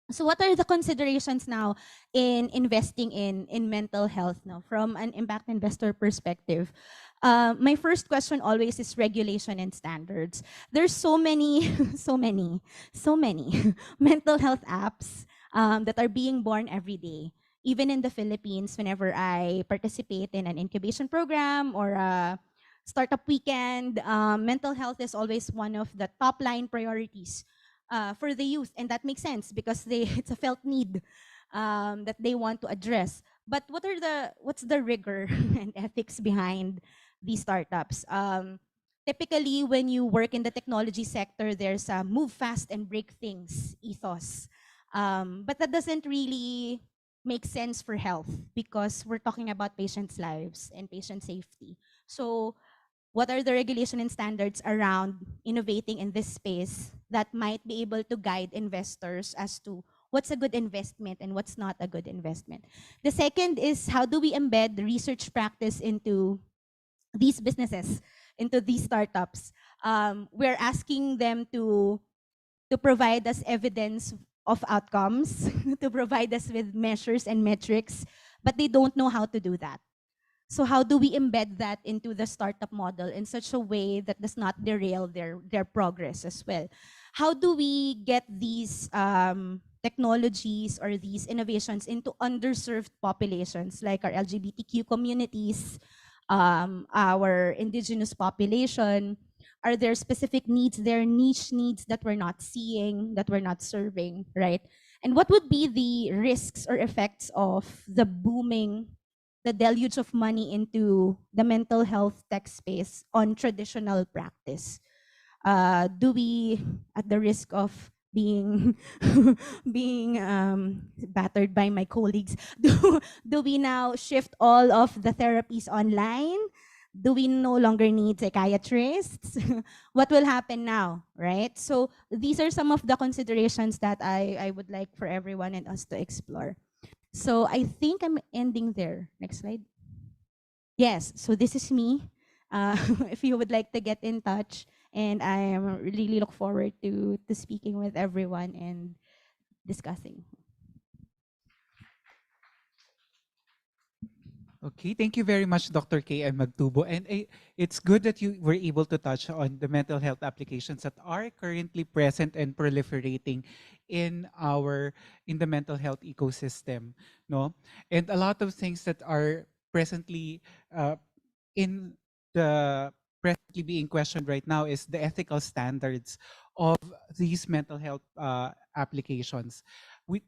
So what are the considerations now in investing in mental health now from an impact investor perspective? My first question always is regulation and standards. There's so many, so many mental health apps that are being born every day. Even in the Philippines, whenever I participate in an incubation program or a startup weekend, mental health is always one of the top line priorities for the youth. And that makes sense because it's a felt need that they want to address. But what's the rigor and ethics behind these startups? Typically, when you work in the technology sector, there's a move fast and break things ethos. But that doesn't really make sense for health because we're talking about patients' lives and patient safety. So what are the regulation and standards around innovating in this space that might be able to guide investors as to what's a good investment and what's not a good investment? The second is, how do we embed the research practice into these businesses? into these startups. We're asking them to provide us evidence of outcomes, to provide us with measures and metrics, but they don't know how to do that. So how do we embed that into the startup model in such a way that does not derail their progress as well? How do we get these technologies or these innovations into underserved populations like our LGBTQ communities, our indigenous population? Are there specific needs, there niche needs that we're not seeing, that we're not serving, right? And what would be the risks or effects of the deluge of money into the mental health tech space on traditional practice? Do we, at the risk of being being battered by my colleagues, do we now shift all of the therapies online? Do we no longer need psychiatrists? What will happen now, right? So these are some of the considerations that I would like for everyone and us to explore. So I think I'm ending there. Next slide. Yes, so this is me. If you would like to get in touch, and I am really look forward to speaking with everyone and discussing. Okay, thank you very much, Dr. K. and Magtubo. And it's good that you were able to touch on the mental health applications that are currently present and proliferating in the mental health ecosystem, no? And a lot of things that are presently in the presently being questioned right now is the ethical standards of these mental health applications. We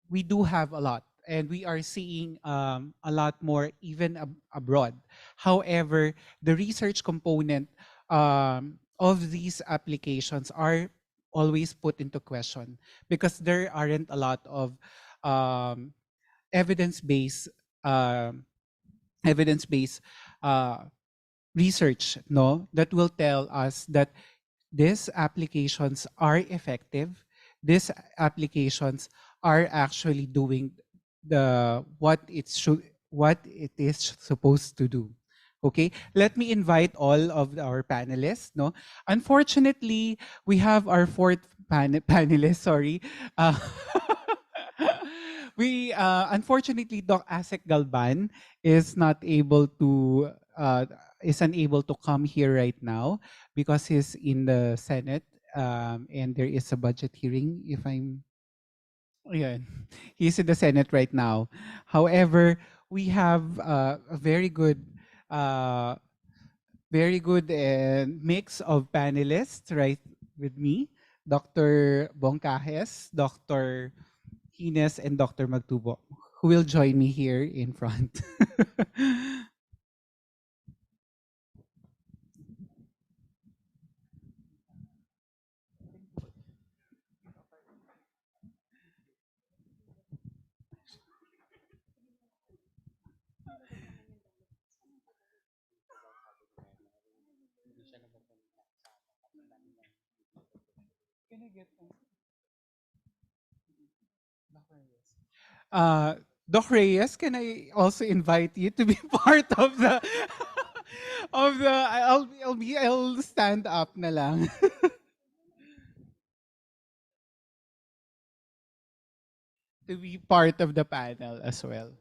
we do have a lot, and we are seeing a lot more even abroad. However, the research component of these applications are always put into question because there aren't a lot of um, evidence-based um evidence-based uh, research, no, that will tell us that these applications are effective. These applications are actually doing what it is supposed to do. Okay, let me invite all of our panelists. No, unfortunately, we have our fourth panelist. Sorry, uh, we unfortunately Doc Asek Galban is not able to is unable to come here right now because he's in the Senate, and there is a budget hearing. If I'm, yeah, he's in the Senate right now. However, we have a uh, very good mix of panelists right with me, Dr. Bongkahes, Dr. Ines, and Dr. Magtubo, who will join me here in front. uh, Doc Reyes, can I also invite you to be part of the of the I'll stand up na lang. To be part of the panel as well.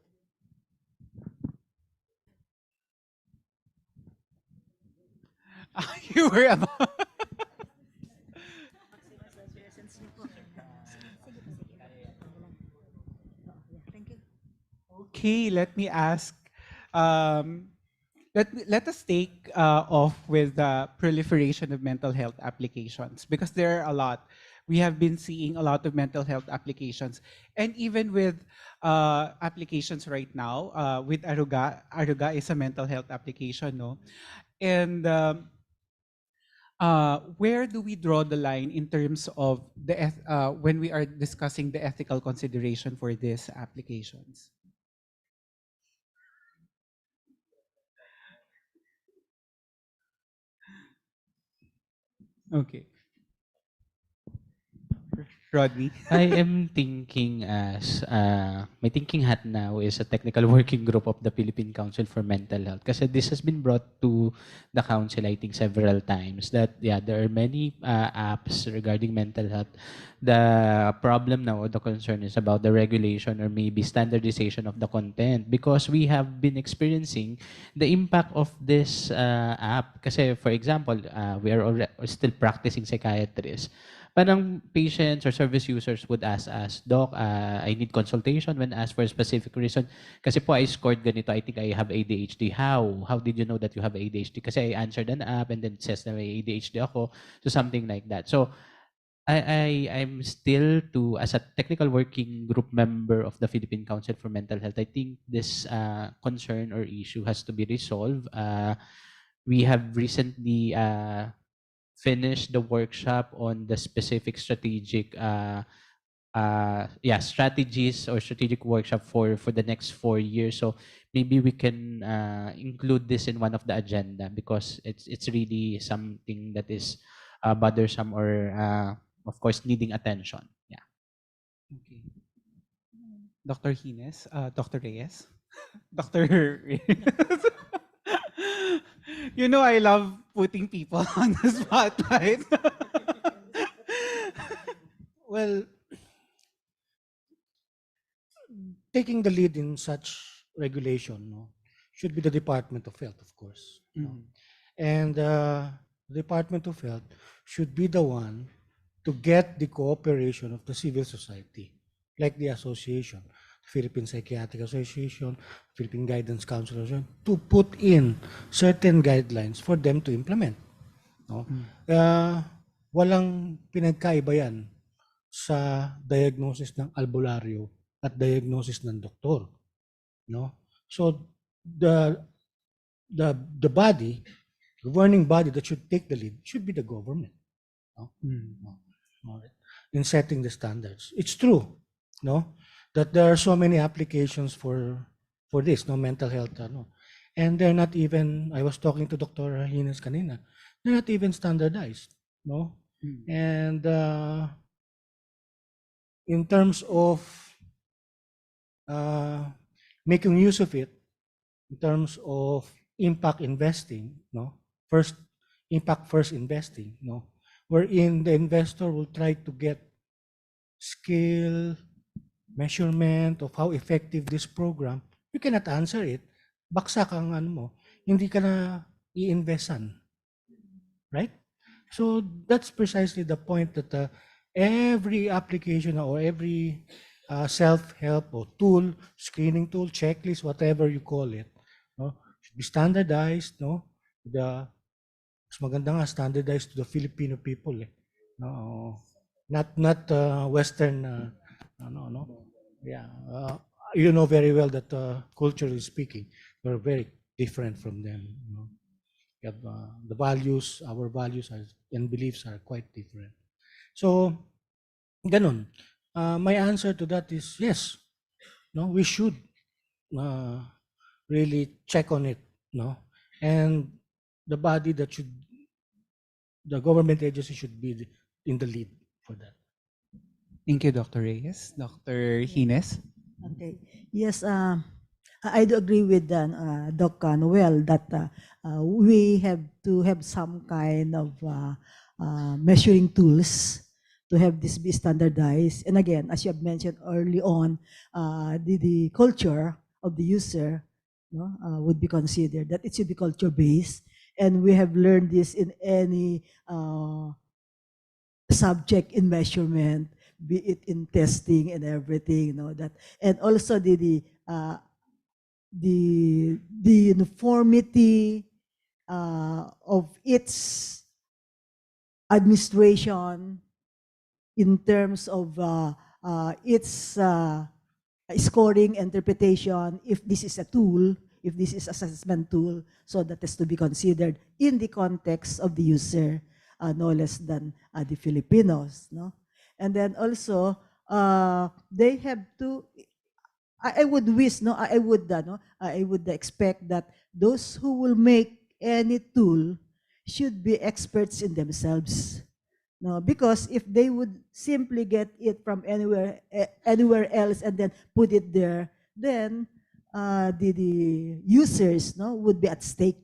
You were about Okay, let me ask. Um, let us take off with the proliferation of mental health applications because there are a lot. We have been seeing a lot of mental health applications, and even with applications right now, with Aruga. Aruga is a mental health application, no? And where do we draw the line in terms of when we are discussing the ethical consideration for these applications? Okay. Rodney? I am thinking as my thinking hat now is a technical working group of the Philippine Council for Mental Health. Kasi this has been brought to the council, I think, several times that yeah, there are many apps regarding mental health. The problem now or the concern is about the regulation or maybe standardization of the content because we have been experiencing the impact of this app. Kasi for example, we are still practicing psychiatrists. Parang patients or service users would ask us, Doc, I need consultation when asked for a specific reason. Kasi po, I scored ganito, I think I have ADHD. How? How did you know that you have ADHD? Kasi I answered an app and then it says na may ADHD ako. So something like that. So I'm still as a technical working group member of the Philippine Council for Mental Health, I think this concern or issue has to be resolved. We have recently finish the workshop on the specific strategic strategies or strategic workshop for the next 4 years. So maybe we can include this in one of the agenda because it's really something that is bothersome or of course needing attention. Yeah. Okay. Dr. Hines, Dr. Reyes, Dr. Reyes. You know, I love putting people on the spotlight. Well, taking the lead in such regulation, no, should be the Department of Health, of course. No? Mhm. And the Department of Health should be the one to get the cooperation of the civil society, like the association, Philippine Psychiatric Association, Philippine Guidance Council, to put in certain guidelines for them to implement. No? Walang pinagkaiba yan sa diagnosis ng albularyo at diagnosis ng doktor. No? So the body, governing body that should take the lead should be the government. No? Alright. In setting the standards. It's true, no, that there are so many applications for this, no, mental health, no, and they're not even. I was talking to Dr. Hines kanina. They're not even standardized, no, and in terms of making use of it, in terms of impact investing, no, impact first investing, no, wherein the investor will try to get scale, measurement of how effective this program. You cannot answer it. Baksak ang ano mo, hindi ka na i-investan. Right? So that's precisely the point that every application or every self-help or tool, screening tool, checklist, whatever you call it, no, should be standardized, no? Mas maganda nga standardized to the Filipino people, eh. No, not Western, no. Yeah, you know very well that culturally speaking, we're very different from them. You know? We have, the values, our values and beliefs are quite different. So, ganun. My answer to that is yes. No, we should really check on it. No, and the body that should, the government agency should be in the lead for that. Thank you, Dr. Reyes. Dr. Hines? Okay. Yes, I do agree with Doc Noel that we have to have some kind of measuring tools to have this be standardized. And again, as you have mentioned early on, the culture of the user, no, would be considered, that it should be culture-based. And we have learned this in any subject in measurement, be it in testing and everything, you know, that, and also the uniformity of its administration in terms of its scoring interpretation, if this is a tool, if this is assessment tool, so that is to be considered in the context of the user, no less than the Filipinos, no? And then also, they have to, I would wish, no, I would expect that those who will make any tool should be experts in themselves. No, because if they would simply get it from anywhere else and then put it there, then the users, no, would be at stake.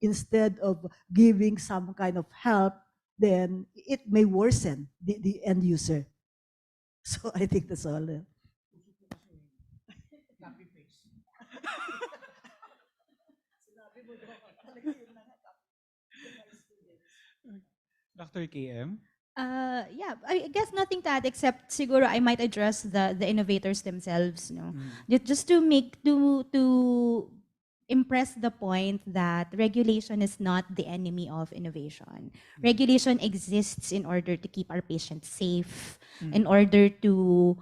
Instead of giving some kind of help, then it may worsen the end user. So I think that's all. Dr. KM? Yeah, I guess nothing to add except siguro I might address the innovators themselves, no. Just to make to impress the point that regulation is not the enemy of innovation. Regulation exists in order to keep our patients safe, in order to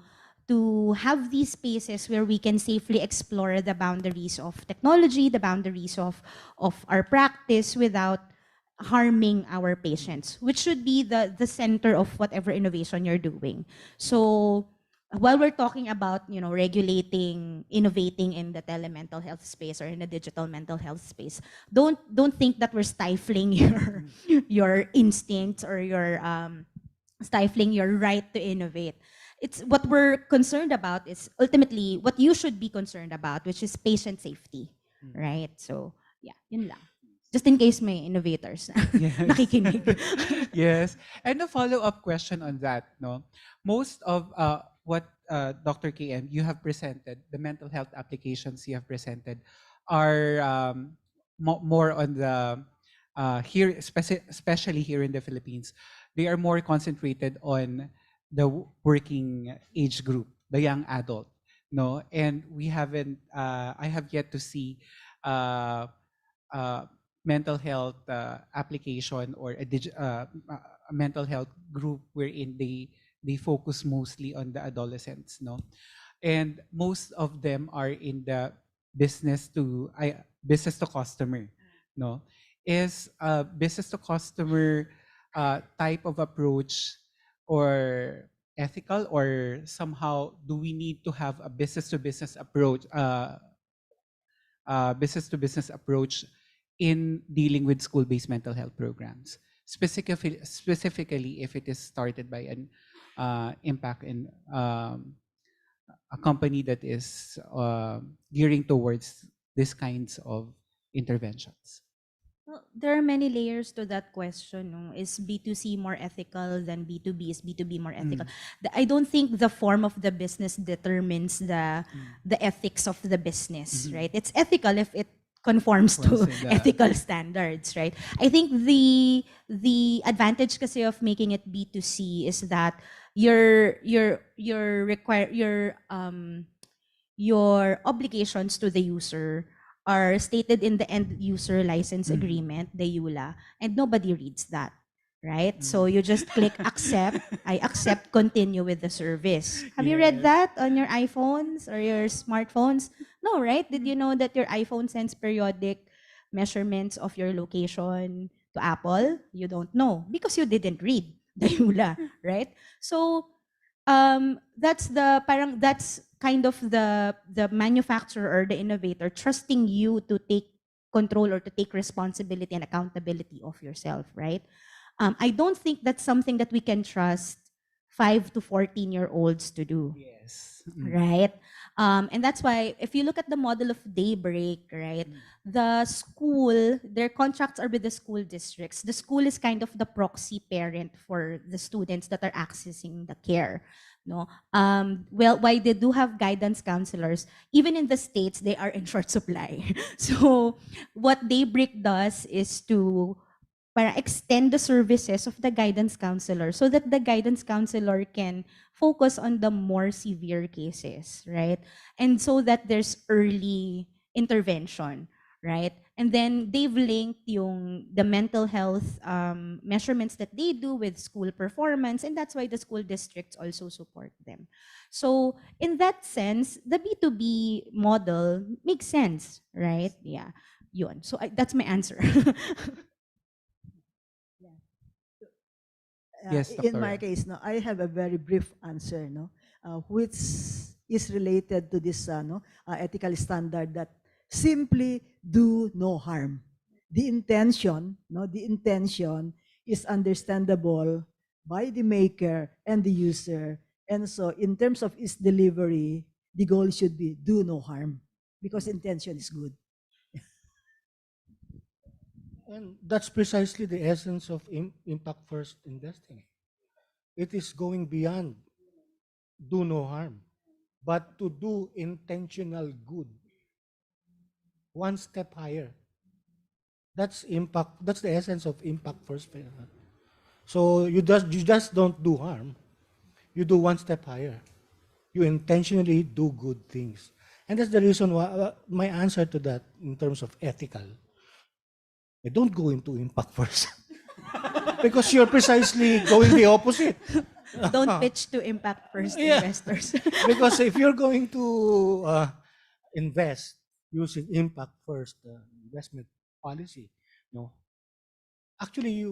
have these spaces where we can safely explore the boundaries of technology, the boundaries of our practice without harming our patients, which should be the center of whatever innovation you're doing. So while we're talking about, you know, regulating, innovating in the telemental health space or in the digital mental health space, don't think that we're stifling your instincts or your stifling your right to innovate. It's what we're concerned about is ultimately what you should be concerned about, which is patient safety, right? So yeah, yun lang. Just in case may innovators Yes. nakikinig. Yes. And a follow-up question on that, no? Most of what Dr. KM you have presented, the mental health applications you have presented, are more on the here, especially here in the Philippines, they are more concentrated on the working age group, the young adult, no? And we haven't, I have yet to see uh, uh, mental health application or a mental health group wherein they focus mostly on the adolescents, no, and most of them are in the business to customer, no, is a business to customer type of approach or ethical, or somehow do we need to have a business to business approach in dealing with school-based mental health programs, specifically if it is started by an impact in a company that is gearing towards these kinds of interventions. Well, there are many layers to that question. No? Is B2C more ethical than B2B? Is B2B more ethical? I don't think the form of the business determines the ethics of the business, right? It's ethical if it conforms to Conforms to the- ethical standards, right? I think the advantage kasi of making it B2C is that your obligations to the user are stated in the end user license agreement, the EULA, and nobody reads that, right? So you just click accept, I accept, continue with the service. Have you read Yes. that on your iPhones or your smartphones? No, right? Did you know that your iPhone sends periodic measurements of your location to Apple? You don't know because you didn't read the EULA, right? So that's kind of the manufacturer or the innovator trusting you to take control or to take responsibility and accountability of yourself, right? I don't think that's something that we can trust 5 to 14-year-olds to do, Yes. right? And that's why if you look at the model of Daybreak, right, the school, their contracts are with the school districts. The school is kind of the proxy parent for the students that are accessing the care. No, well, why they do have guidance counselors, even in the States, they are in short supply. So what Daybreak does is to para extend the services of the guidance counselor so that the guidance counselor can focus on the more severe cases, right? And so that there's early intervention, right? And then they've linked the mental health measurements that they do with school performance, and that's why the school districts also support them. So in that sense, the B2B model makes sense, right? Yeah, yun. So that's my answer. Yes, In my Dr. case, no, I have a very brief answer, no, which is related to this ethical standard that simply do no harm. The intention is understandable by the maker and the user. And so in terms of its delivery, the goal should be do no harm because intention is good. And that's precisely the essence of impact first investing. It is going beyond do no harm, but to do intentional good, one step higher. That's impact. That's the essence of impact first. So you just don't do harm. You do one step higher. You intentionally do good things, and that's the reason why my answer to that in terms of ethical. I don't go into impact first because you're precisely going the opposite. Don't pitch to impact first Yeah. investors. Because if you're going to invest using impact first investment policy, no, actually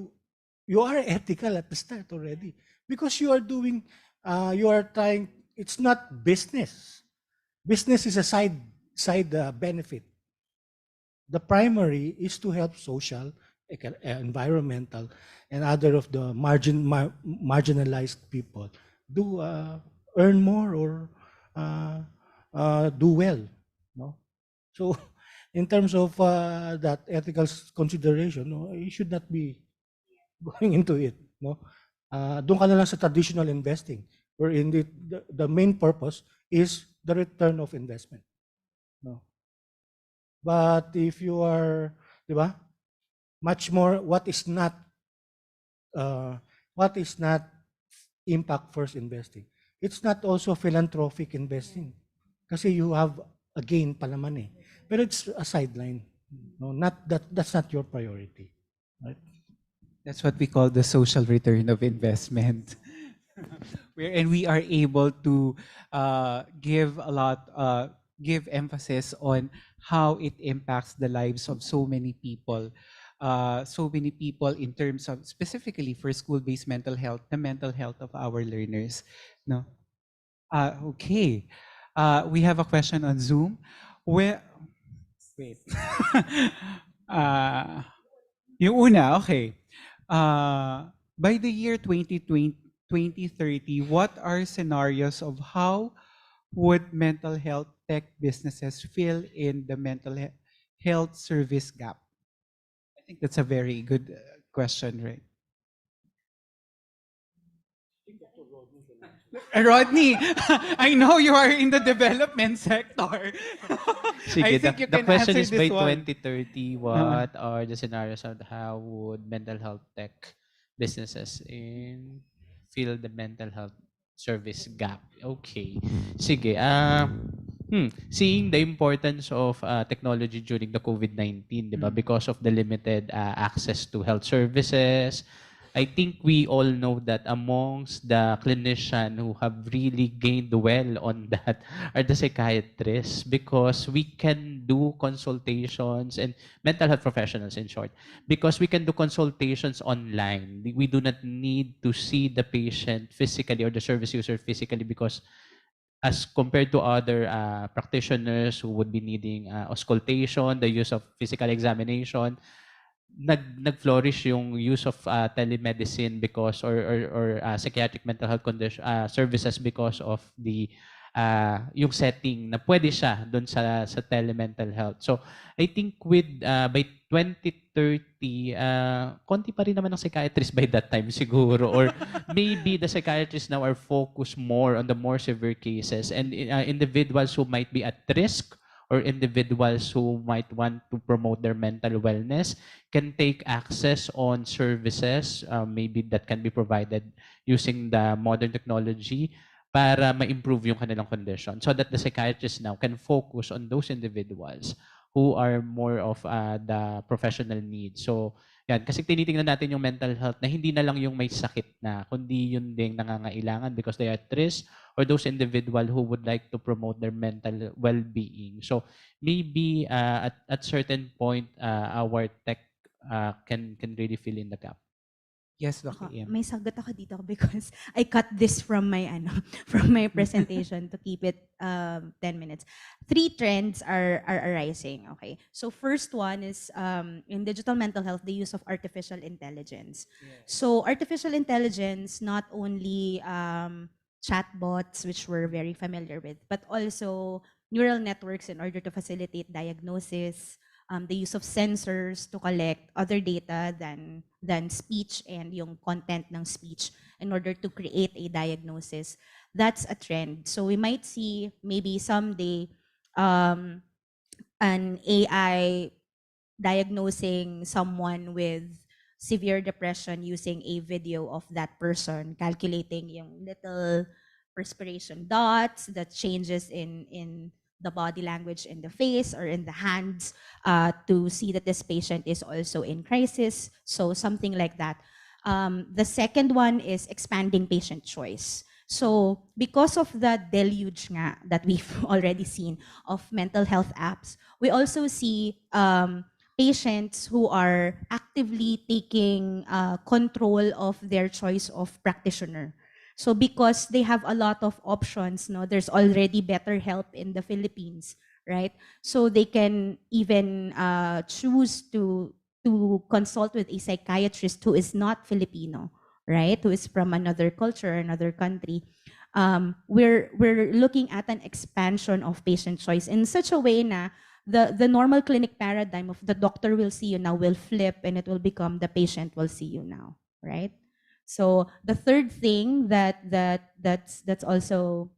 you are ethical at the start already because you are doing you are trying. It's not business. Business is a side benefit. The primary is to help social, environmental, and other of the marginalized people do earn more or uh, do well. No, so in terms of that ethical consideration, no, you should not be going into it. No, doon ka na lang sa traditional investing, wherein the main purpose is the return of investment. No, but if you are, di ba, much more uh, what is not impact first investing. It's not also philanthropic investing kasi you have a gain pa naman eh. Pero it's a sideline. No, not that's not your priority. Right? That's what we call the social return of investment. Wherein we are able to give emphasis on how it impacts the lives of so many people. So many people in terms of specifically for school-based mental health, the mental health of our learners. No. Okay. We have a question on Zoom. Where, wait. uh, yung una, okay. By the year 2020, 2030, what are scenarios of how would mental health tech businesses fill in the mental health service gap? I think that's a very good question, right? Rodney, I know you are in the development sector. I Sige, think you the can question answer is by this one. 2030, what are the scenarios of how would mental health tech businesses fill the mental health service gap? Okay. Sige. Seeing the importance of technology during the COVID-19, 'di ba? Because of the limited access to health services, I think we all know that amongst the clinicians who have really gained well on that are the psychiatrists because we can do consultations and mental health professionals in short because we can do consultations online. We do not need to see the patient physically or the service user physically because as compared to other practitioners who would be needing auscultation, the use of physical examination, nag-flourish yung use of telemedicine because or psychiatric mental health condition services because of the yung setting na pwede siya doon sa telemental health. So I think with by 2030 konti pa rin naman ng psychiatrists by that time siguro or maybe the psychiatrists now are focused more on the more severe cases and individuals who might be at risk or individuals who might want to promote their mental wellness can take access on services maybe that can be provided using the modern technology para ma-improve yung kanilang condition so that the psychiatrist now can focus on those individuals who are more of the professional needs. So, yan. Kasi tinitingnan natin yung mental health na hindi na lang yung may sakit na, kundi yun ding nangangailangan because they are at risk or those individual who would like to promote their mental well-being. So, maybe at certain point, our tech can really fill in the gap. Yes, Dr. Ako, Ian. may sagot ako dito because I cut this from my from my presentation to keep it 10 minutes. 3 trends are arising. Okay, so first one is in digital mental health, the use of artificial intelligence. So artificial intelligence, not only chatbots, which we're very familiar with, but also neural networks in order to facilitate diagnosis, the use of sensors to collect other data than speech and yung content ng speech in order to create a diagnosis. That's a trend. So we might see maybe someday an AI diagnosing someone with severe depression using a video of that person, calculating yung little perspiration dots, the changes in the body language in the face or in the hands, to see that this patient is also in crisis. So something like that. The second one is expanding patient choice. So because of the deluge nga that we've already seen of mental health apps, we also see patients who are actively taking control of their choice of practitioner. So because they have a lot of options, no, there's already better help in the Philippines, right? So they can even choose to consult with a psychiatrist who is not Filipino, right? Who is from another culture, another country. We're looking at an expansion of patient choice in such a way na the normal clinic paradigm of the doctor will see you now will flip and it will become the patient will see you now, right? So the third thing that's also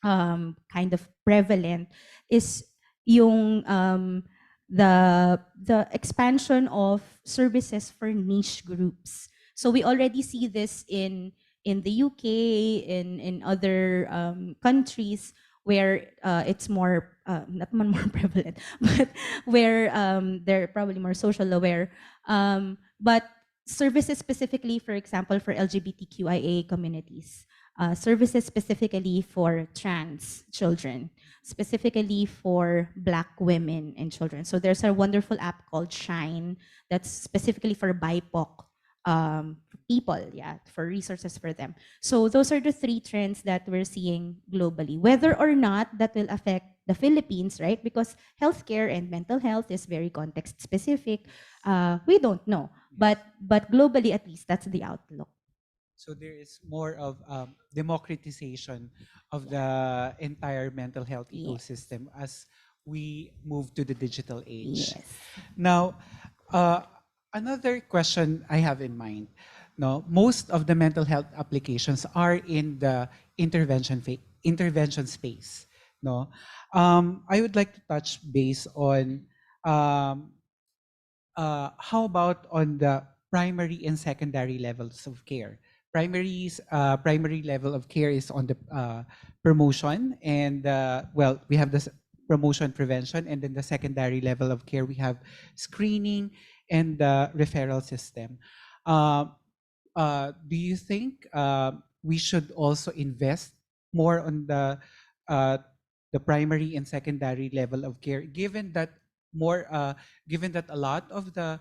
kind of prevalent is yung the expansion of services for niche groups. So we already see this in the UK, in other countries where it's more not more prevalent, but where they're probably more social aware. But services specifically, for example, for LGBTQIA communities, services specifically for trans children, specifically for Black women and children. So there's a wonderful app called Shine that's specifically for BIPOC people, yeah, for resources for them. So those are the 3 trends that we're seeing globally. Whether or not that will affect the Philippines, right? Because healthcare and mental health is very context specific. We don't know, but globally at least that's the outlook. So there is more of democratization of the entire mental health Yes. ecosystem as we move to the digital age. Yes. Now, another question I have in mind. No, most of the mental health applications are in the intervention space. No, I would like to touch base on how about on the primary and secondary levels of care. Primary level of care is on the promotion and well, we have this promotion prevention, and then the secondary level of care we have screening and the referral system. Do you think we should also invest more on the primary and secondary level of care, given that given that a lot of the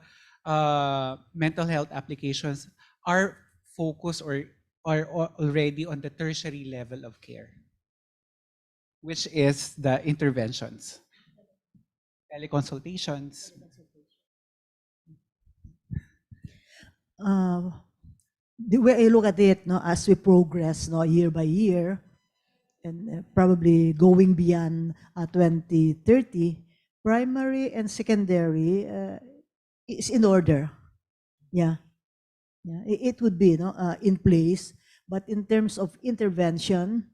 mental health applications are focused or are already on the tertiary level of care, which is the interventions, teleconsultations? The way I look at it, no, as we progress, no, year by year, and probably going beyond 2030, primary and secondary is in order. Yeah, yeah, it would be, no, in place. But in terms of intervention,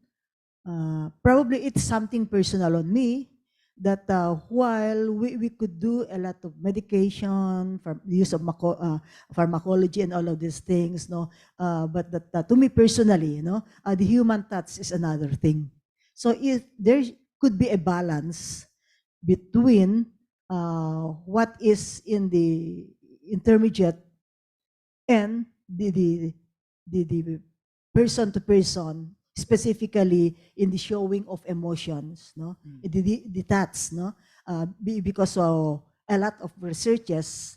probably it's something personal on me that while we could do a lot of medication, from the use of pharmacology and all of these things, no, but that to me personally, the human touch is another thing. So if there could be a balance between what is in the intermediate and the person to person, specifically in the showing of emotions, no, the touch, no, because a lot of researchers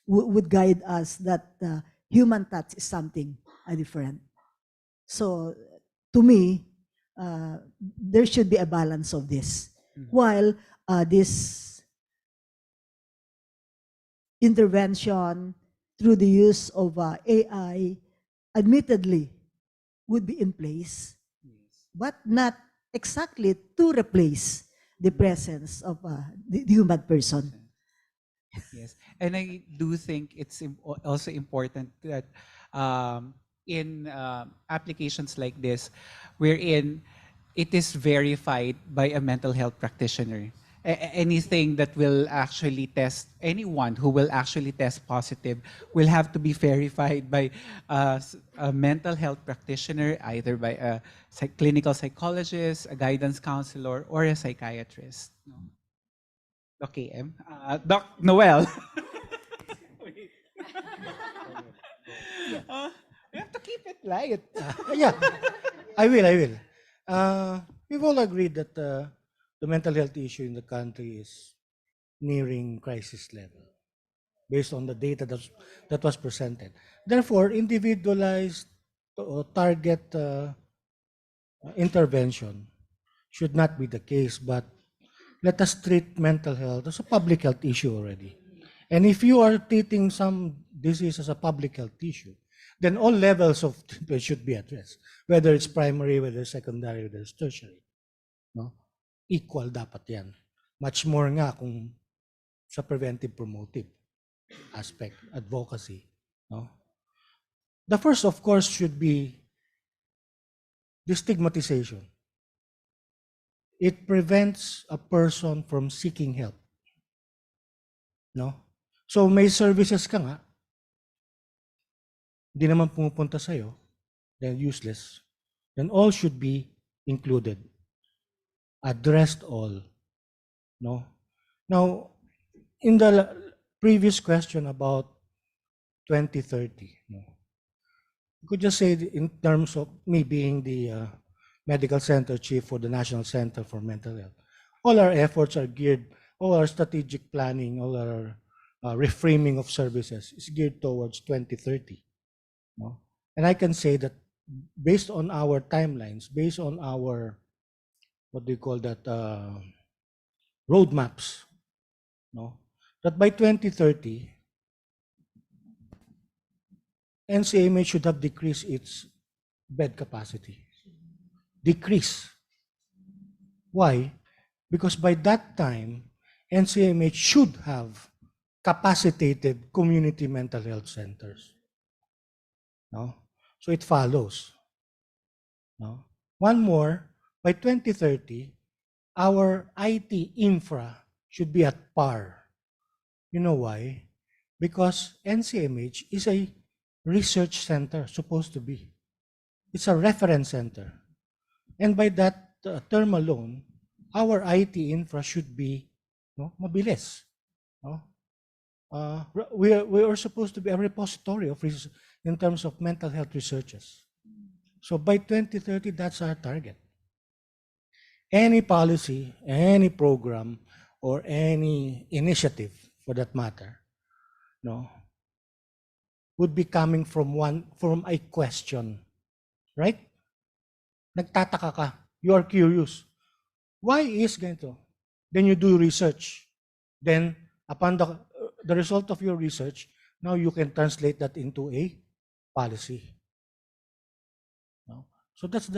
would guide us that human touch is something different. So to me, there should be a balance of this. While this intervention through the use of AI admittedly would be in place, but not exactly to replace the presence of the human person. Yes, and I do think it's also important that in applications like this, wherein it is verified by a mental health practitioner. Anything that will actually test, anyone who will actually test positive will have to be verified by a mental health practitioner, either by a clinical psychologist, a guidance counselor, or a psychiatrist. No? Doc KM? Doc Noel. We have to keep it light. Yeah, I will. We've all agreed that the mental health issue in the country is nearing crisis level based on the data that was presented. Therefore, individualized or target intervention should not be the case, but let us treat mental health as a public health issue already. And if you are treating some disease as a public health issue, then all levels of treatment should be addressed, whether it's primary, whether it's secondary, whether it's tertiary. No? Equal dapat yan. Much more nga kung sa preventive promotive aspect, advocacy. No? The first, of course, should be destigmatization. It prevents a person from seeking help. No? So may services ka nga, hindi naman pumupunta sa'yo, then useless. Then all should be included. Addressed all. No? Now, in the previous question about 2030, no? I could just say in terms of me being the medical center chief for the National Center for Mental Health, all our efforts are geared, all our strategic planning, all our reframing of services is geared towards 2030. No? And I can say that based on our timelines, based on our, what do you call that, roadmaps, no? That by 2030, NCMH should have decreased its bed capacity. Decrease. Why? Because by that time, NCMH should have capacitated community mental health centers. No? So it follows. No? One more, by 2030, our IT infra should be at par. You know why? Because NCMH is a research center, supposed to be. It's a reference center. And by that term alone, our IT infra should be mabilis. No? We are supposed to be a repository of research in terms of mental health researches. So by 2030, that's our target. Any policy, any program, or any initiative, for that matter, would be coming from a question, right? Nagtataka ka, you are curious. Why is ganito? Then you do research. Then, upon the result of your research, now you can translate that into a policy. No? So that's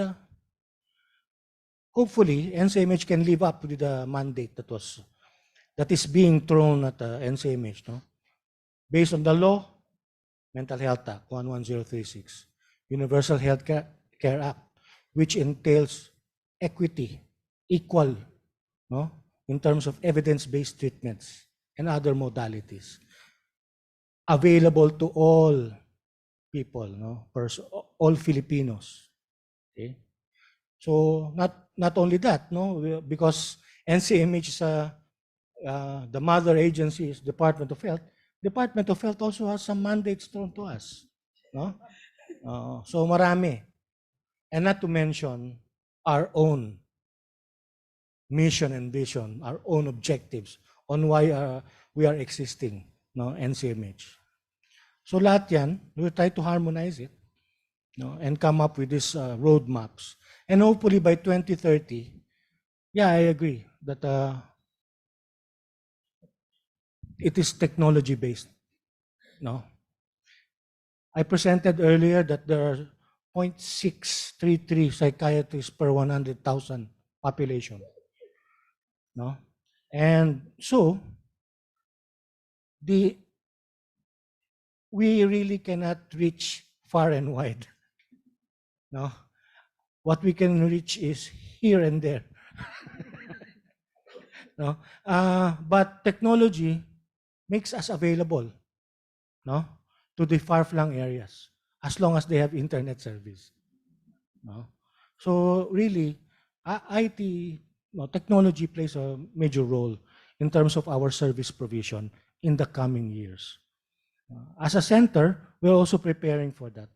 hopefully, NCMH can live up to the mandate that is being thrown at NCMH, no? Based on the law, Mental Health Act 11036, Universal Health Care Act, which entails equity, equal, no, in terms of evidence-based treatments and other modalities, available to all people, no, all Filipinos. Okay, so not only that, no, because NCMH is the mother agency is Department of Health. Department of Health also has some mandates thrown to us, no? So marami. And not to mention our own mission and vision, our own objectives on why we are existing, no, NCMH. So lahat yan, we'll try to harmonize it, no, and come up with these roadmaps. And hopefully by 2030, yeah, I agree that it is technology based. No, I presented earlier that there are 0.633 psychiatrists per 100,000 population. No, and so we really cannot reach far and wide. No, what we can reach is here and there. No, but technology makes us available, no, to the far-flung areas as long as they have internet service. No, so really, IT, no, technology plays a major role in terms of our service provision in the coming years. As a center, we're also preparing for that.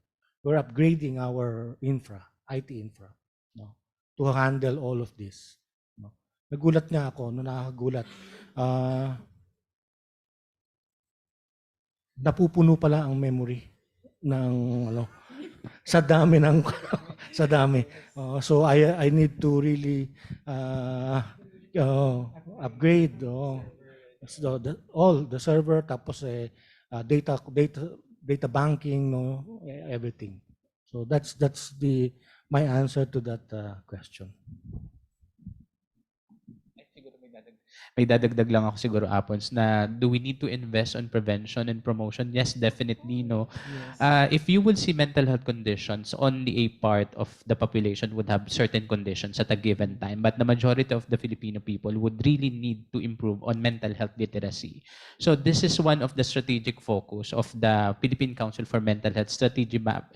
We're upgrading our infra, IT infra, no, to handle all of this. No. Nagulat nga ako, nakakagulat. Napupuno pala ang memory ng sa dami ng sa dami. So I need to really upgrade so all the server, tapos data banking, no, everything. So that's my answer to that question. May dadagdag lang ako siguro, Apons, na do we need to invest on prevention and promotion? Yes, definitely, no. If you would see mental health conditions, only a part of the population would have certain conditions at a given time, but the majority of the Filipino people would really need to improve on mental health literacy. So this is one of the strategic focus of the Philippine Council for Mental Health strategy map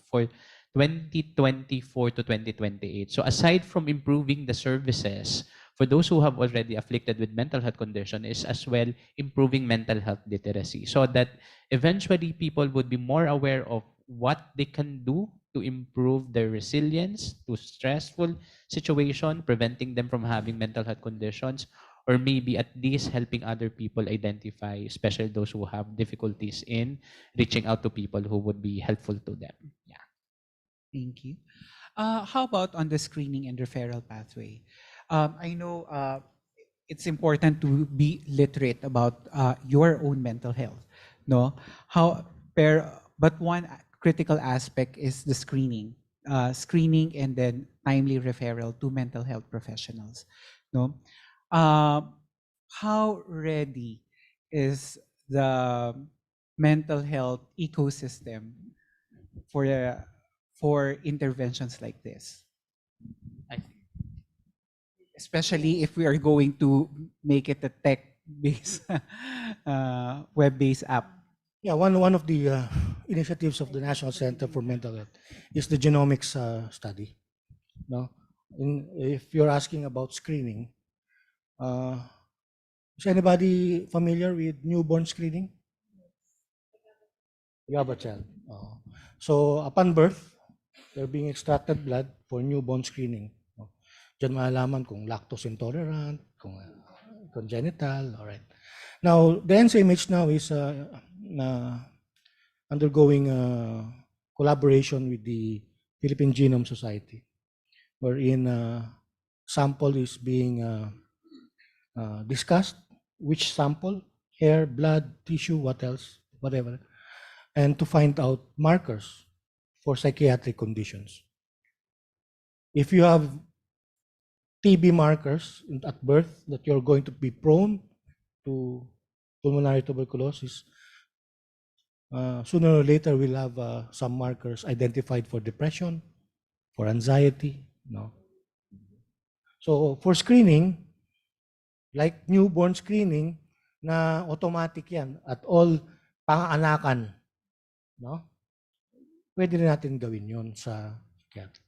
for 2024 to 2028. So aside from improving the services for those who have already afflicted with mental health condition, is as well improving mental health literacy, so that eventually people would be more aware of what they can do to improve their resilience to stressful situation, preventing them from having mental health conditions, or maybe at least helping other people identify, especially those who have difficulties in reaching out to people who would be helpful to them. Yeah. Thank you. How about on the screening and referral pathway? I know it's important to be literate about your own mental health, no? But one critical aspect is the screening and then timely referral to mental health professionals, no? How ready is the mental health ecosystem for interventions like this? Especially if we are going to make it a tech-based, web-based app. Yeah, one of the initiatives of the National Center for Mental Health is the genomics study. No, if you're asking about screening, is anybody familiar with newborn screening? You have a child. So upon birth, they're being extracted blood for newborn screening. Diyan malalaman kung lactose intolerant, kung congenital, all right. Now, the NCMH now is undergoing collaboration with the Philippine Genome Society, wherein sample is being discussed, which sample, hair, blood, tissue, what else, whatever, and to find out markers for psychiatric conditions. If you have TB markers at birth that you're going to be prone to pulmonary tuberculosis, sooner or later we'll have some markers identified for depression, for anxiety, no? So for screening, like newborn screening, na automatic yan at all panganakan, no? Pwede rin natin gawin yon sa psychiatry.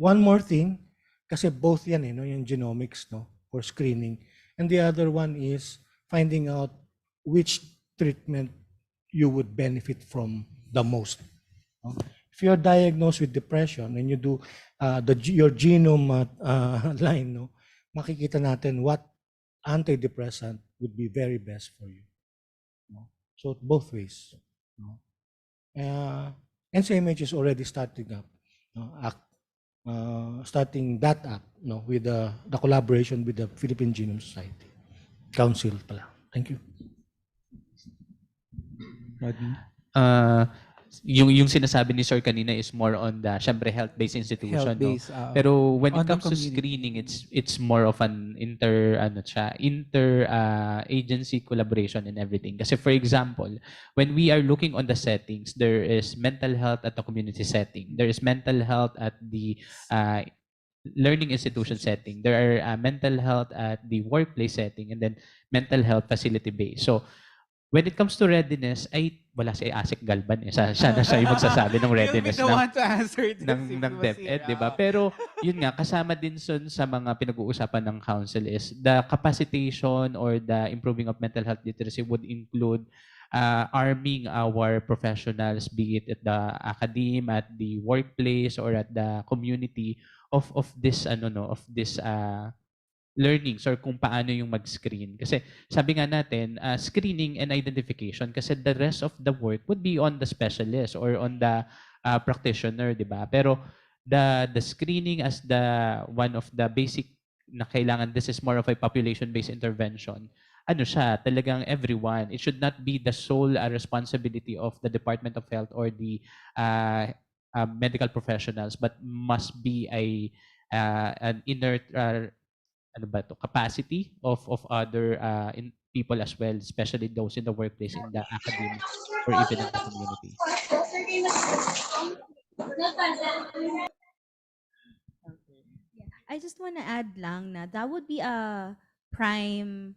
One more thing, kasi both yan no, yung genomics, no, for screening. And the other one is finding out which treatment you would benefit from the most. No? If you're diagnosed with depression and you do your genome line, no, makikita natin what antidepressant would be very best for you. So both ways. No? NCMH is already starting up, no, starting that up, no, with the collaboration with the Philippine Genome Society Council pala. Thank you. Rodney? Yung sinasabi ni Sir kanina is more on the syempre health-based institution, no? Health-based, Pero when on it the comes to community. screening, it's more of an inter agency collaboration and everything. Kasi for example, when we are looking on the settings, there is mental health at the community setting. There is mental health at the learning institution setting. There are mental health at the workplace setting, and then mental health facility based. So when it comes to readiness, ay wala si Asik Galban eh. Siya na siya yung magsasabi ng readiness You'll be the one to answer this ng if ng it was DepEd, here. di ba? Pero yun nga, kasama din sa mga pinag-uusapan ng council is the capacitation or the improving of mental health literacy would include arming our professionals, be it at the academe, at the workplace, or at the community of this learnings or kung paano yung mag-screen. Kasi sabi nga natin, screening and identification kasi the rest of the work would be on the specialist or on the practitioner, di ba? Pero the screening as the one of the basic na kailangan, this is more of a population-based intervention. Ano siya, talagang everyone. It should not be the sole responsibility of the Department of Health or the medical professionals, but must be an inner capacity of other people as well, especially those in the workplace, in the academy, or even in the community. I just want to add lang na that would be a prime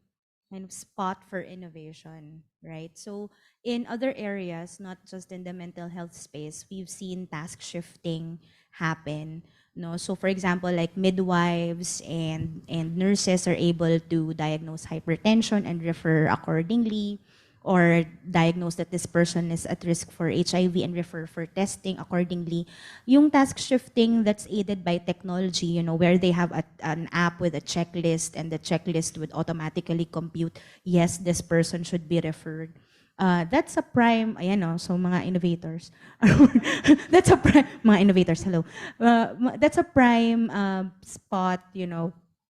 kind of spot for innovation, right? So in other areas, not just in the mental health space, we've seen task shifting happen. No, so for example, like midwives and nurses are able to diagnose hypertension and refer accordingly, or diagnose that this person is at risk for HIV and refer for testing accordingly. Yung task shifting that's aided by technology, where they have an app with a checklist, and the checklist would automatically compute, yes, this person should be referred. That's a prime, so mga innovators. That's a prime, mga innovators, hello. That's a prime spot,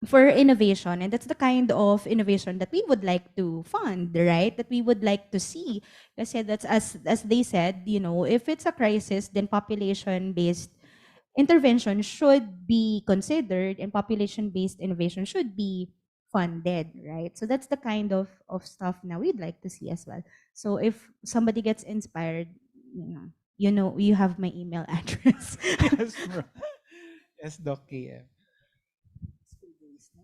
for innovation, and that's the kind of innovation that we would like to fund, right? That we would like to see. Kasi that's, as they said, if it's a crisis, then population-based intervention should be considered, and population-based innovation should be funded, right? So that's the kind of stuff now we'd like to see as well. So if somebody gets inspired, you have my email address. Yes, bro. Yes, Doc KM.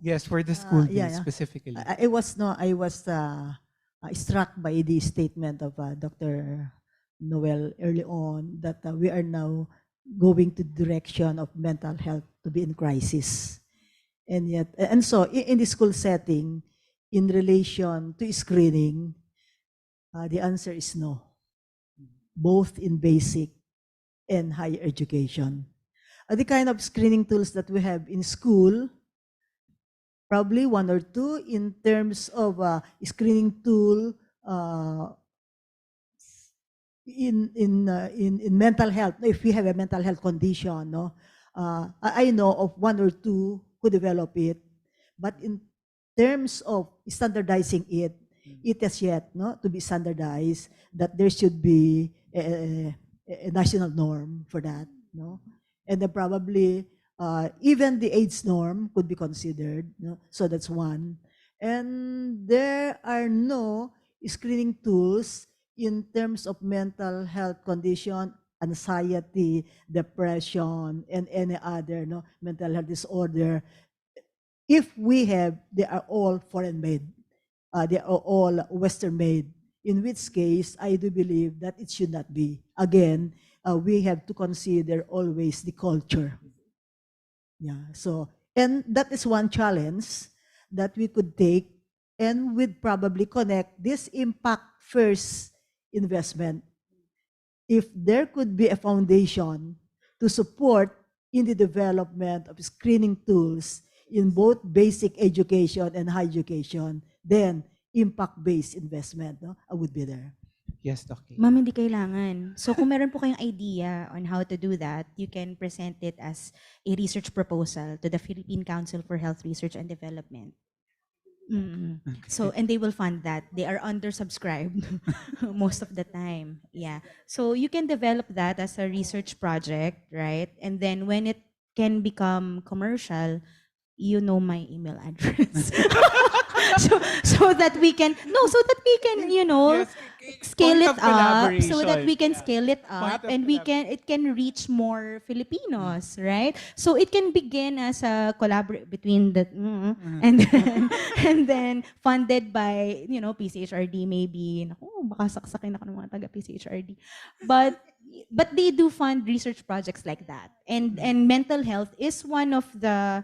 Yes, for the school Yeah, days yeah. specifically. I was struck by the statement of Dr. Noel early on that we are now going to the direction of mental health to be in crisis. And so in the school setting, in relation to screening, the answer is no, both in basic and higher education. The kind of screening tools that we have in school, probably one or two in terms of screening tool in mental health. If we have a mental health condition, no, I know of one or two who develop it, but in terms of standardizing it, it has yet to be standardized that there should be a national norm for that, no, and then probably even the AIDS norm could be considered. So that's one. And there are no screening tools in terms of mental health condition, anxiety, depression, and any other mental health disorder. If we have, they are all foreign made. They are all Western made. In which case, I do believe that it should not be. Again, we have to consider always the culture. Yeah, so, and that is one challenge that we could take, and we'd probably connect this impact first investment. If there could be a foundation to support in the development of screening tools in both basic education and higher education, then impact-based investment would be there. Yes, Doc Kay. Ma'am, hindi kailangan. So kung meron po kayong idea on how to do that, you can present it as a research proposal to the Philippine Council for Health Research and Development. So, and they will fund that. They are undersubscribed most of the time. Yeah. So you can develop that as a research project, right? And then when it can become commercial, you know my email address. so that we can Yes, scale point it of up so that collaboration. we can Yeah. scale it Point up of and it can reach more Filipinos, right? So it can begin as a collaborate between the and then and then funded by PCHRD maybe. Naku, baka saksakin ako ng mga taga PCHRD. But they do fund research projects like that. And mental health is one of the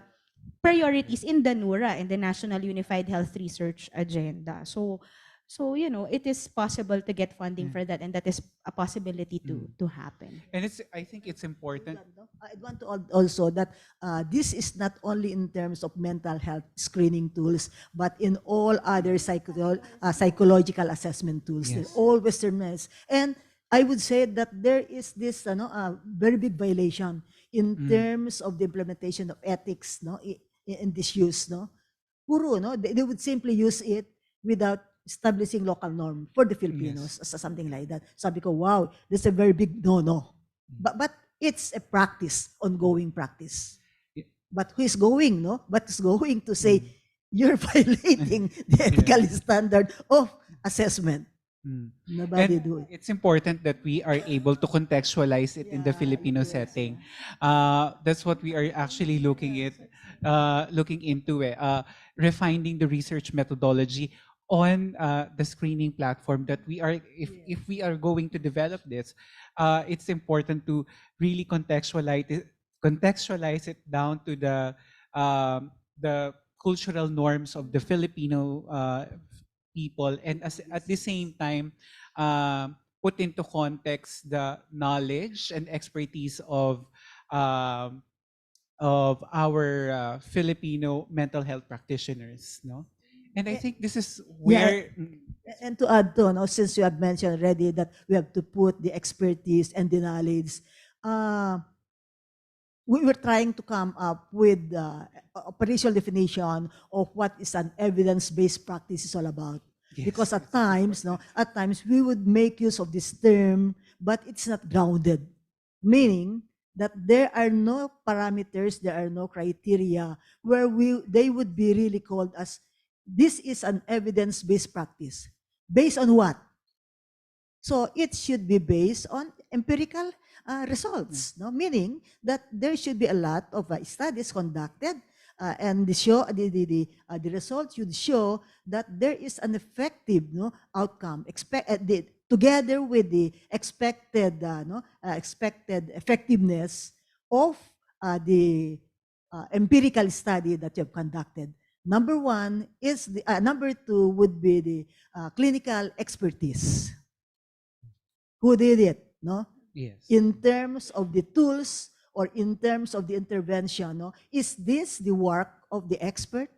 priorities in the NURA, in the National Unified Health Research Agenda. So it is possible to get funding for that, and that is a possibility to happen. And I think it's important. I want to add also that this is not only in terms of mental health screening tools, but in all other psychological assessment tools, Yes. all westernized. And I would say that there is this very big violation in terms of the implementation of ethics in this use. Puro, they would simply use it without establishing local norm for the Filipinos, something like that. Sabi ko, wow, that's a very big no-no. But it's a practice, ongoing practice. Yeah. But who is going, But is going to say, you're violating the ethical standard of assessment. Nobody And do it. it's important that we are able to contextualize it in the Yeah, Filipino yes, setting. That's what we are actually looking into, refining the research methodology on the screening platform that we are, if we are going to develop this, it's important to really contextualize it down to the cultural norms of the Filipino people, and at the same time put into context the knowledge and expertise of our Filipino mental health practitioners, no? And I think this is where And to add to, since you have mentioned already that we have to put the expertise and the knowledge, we were trying to come up with operational definition of what is an evidence-based practice is all about. Yes, Because at times we would make use of this term, but it's not grounded, meaning that there are no parameters, there are no criteria where they would be really called as this is an evidence-based practice. Based on what? So it should be based on empirical results, meaning that there should be a lot of studies conducted, and the results should show that there is an effective outcome together with the expected effectiveness of the empirical study that you have conducted. Number two would be the clinical expertise. Who did it? yes, In terms of the tools or in terms of the intervention, is this the work of the expert?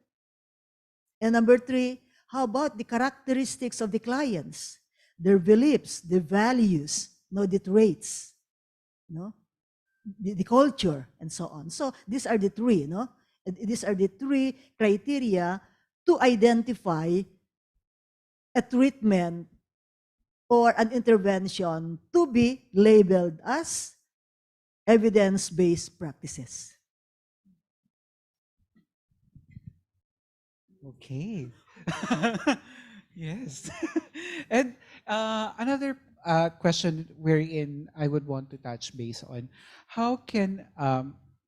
And number three, how about the characteristics of the clients, their beliefs, their values, the traits, the culture, and so on. So these are the three, These are the three criteria to identify a treatment or an intervention to be labeled as evidence-based practices. okay. Yes. And another question wherein I would want to touch base on, how can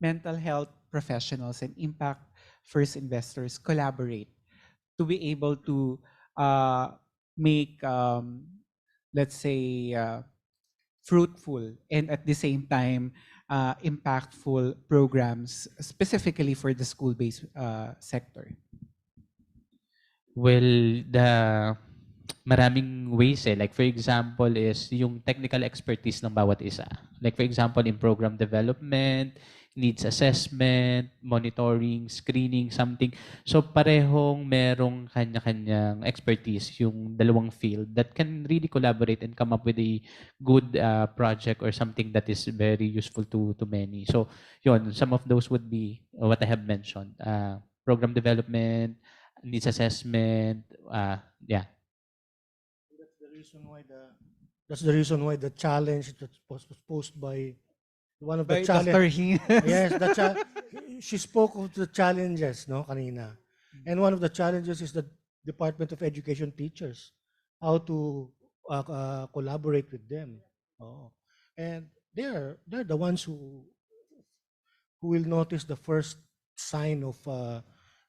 mental health professionals and impact first investors collaborate to be able to make, let's say, fruitful and at the same time impactful programs specifically for the school-based sector? Well, maraming ways eh. Like for example is yung technical expertise ng bawat isa. Like for example in program development, needs assessment, monitoring, screening, something. So parehong merong kanya-kanyang expertise yung dalawang field that can really collaborate and come up with a good project or something that is very useful to many. So yun, some of those would be what I have mentioned. Program development, needs assessment, yeah. That's the reason why the challenge that was posed by one of the By Dr. challenge. Hing. Yes, she spoke of the challenges, no, kanina. And one of the challenges is the Department of Education teachers, how to collaborate with them. Oh. And they're the ones who will notice the first sign of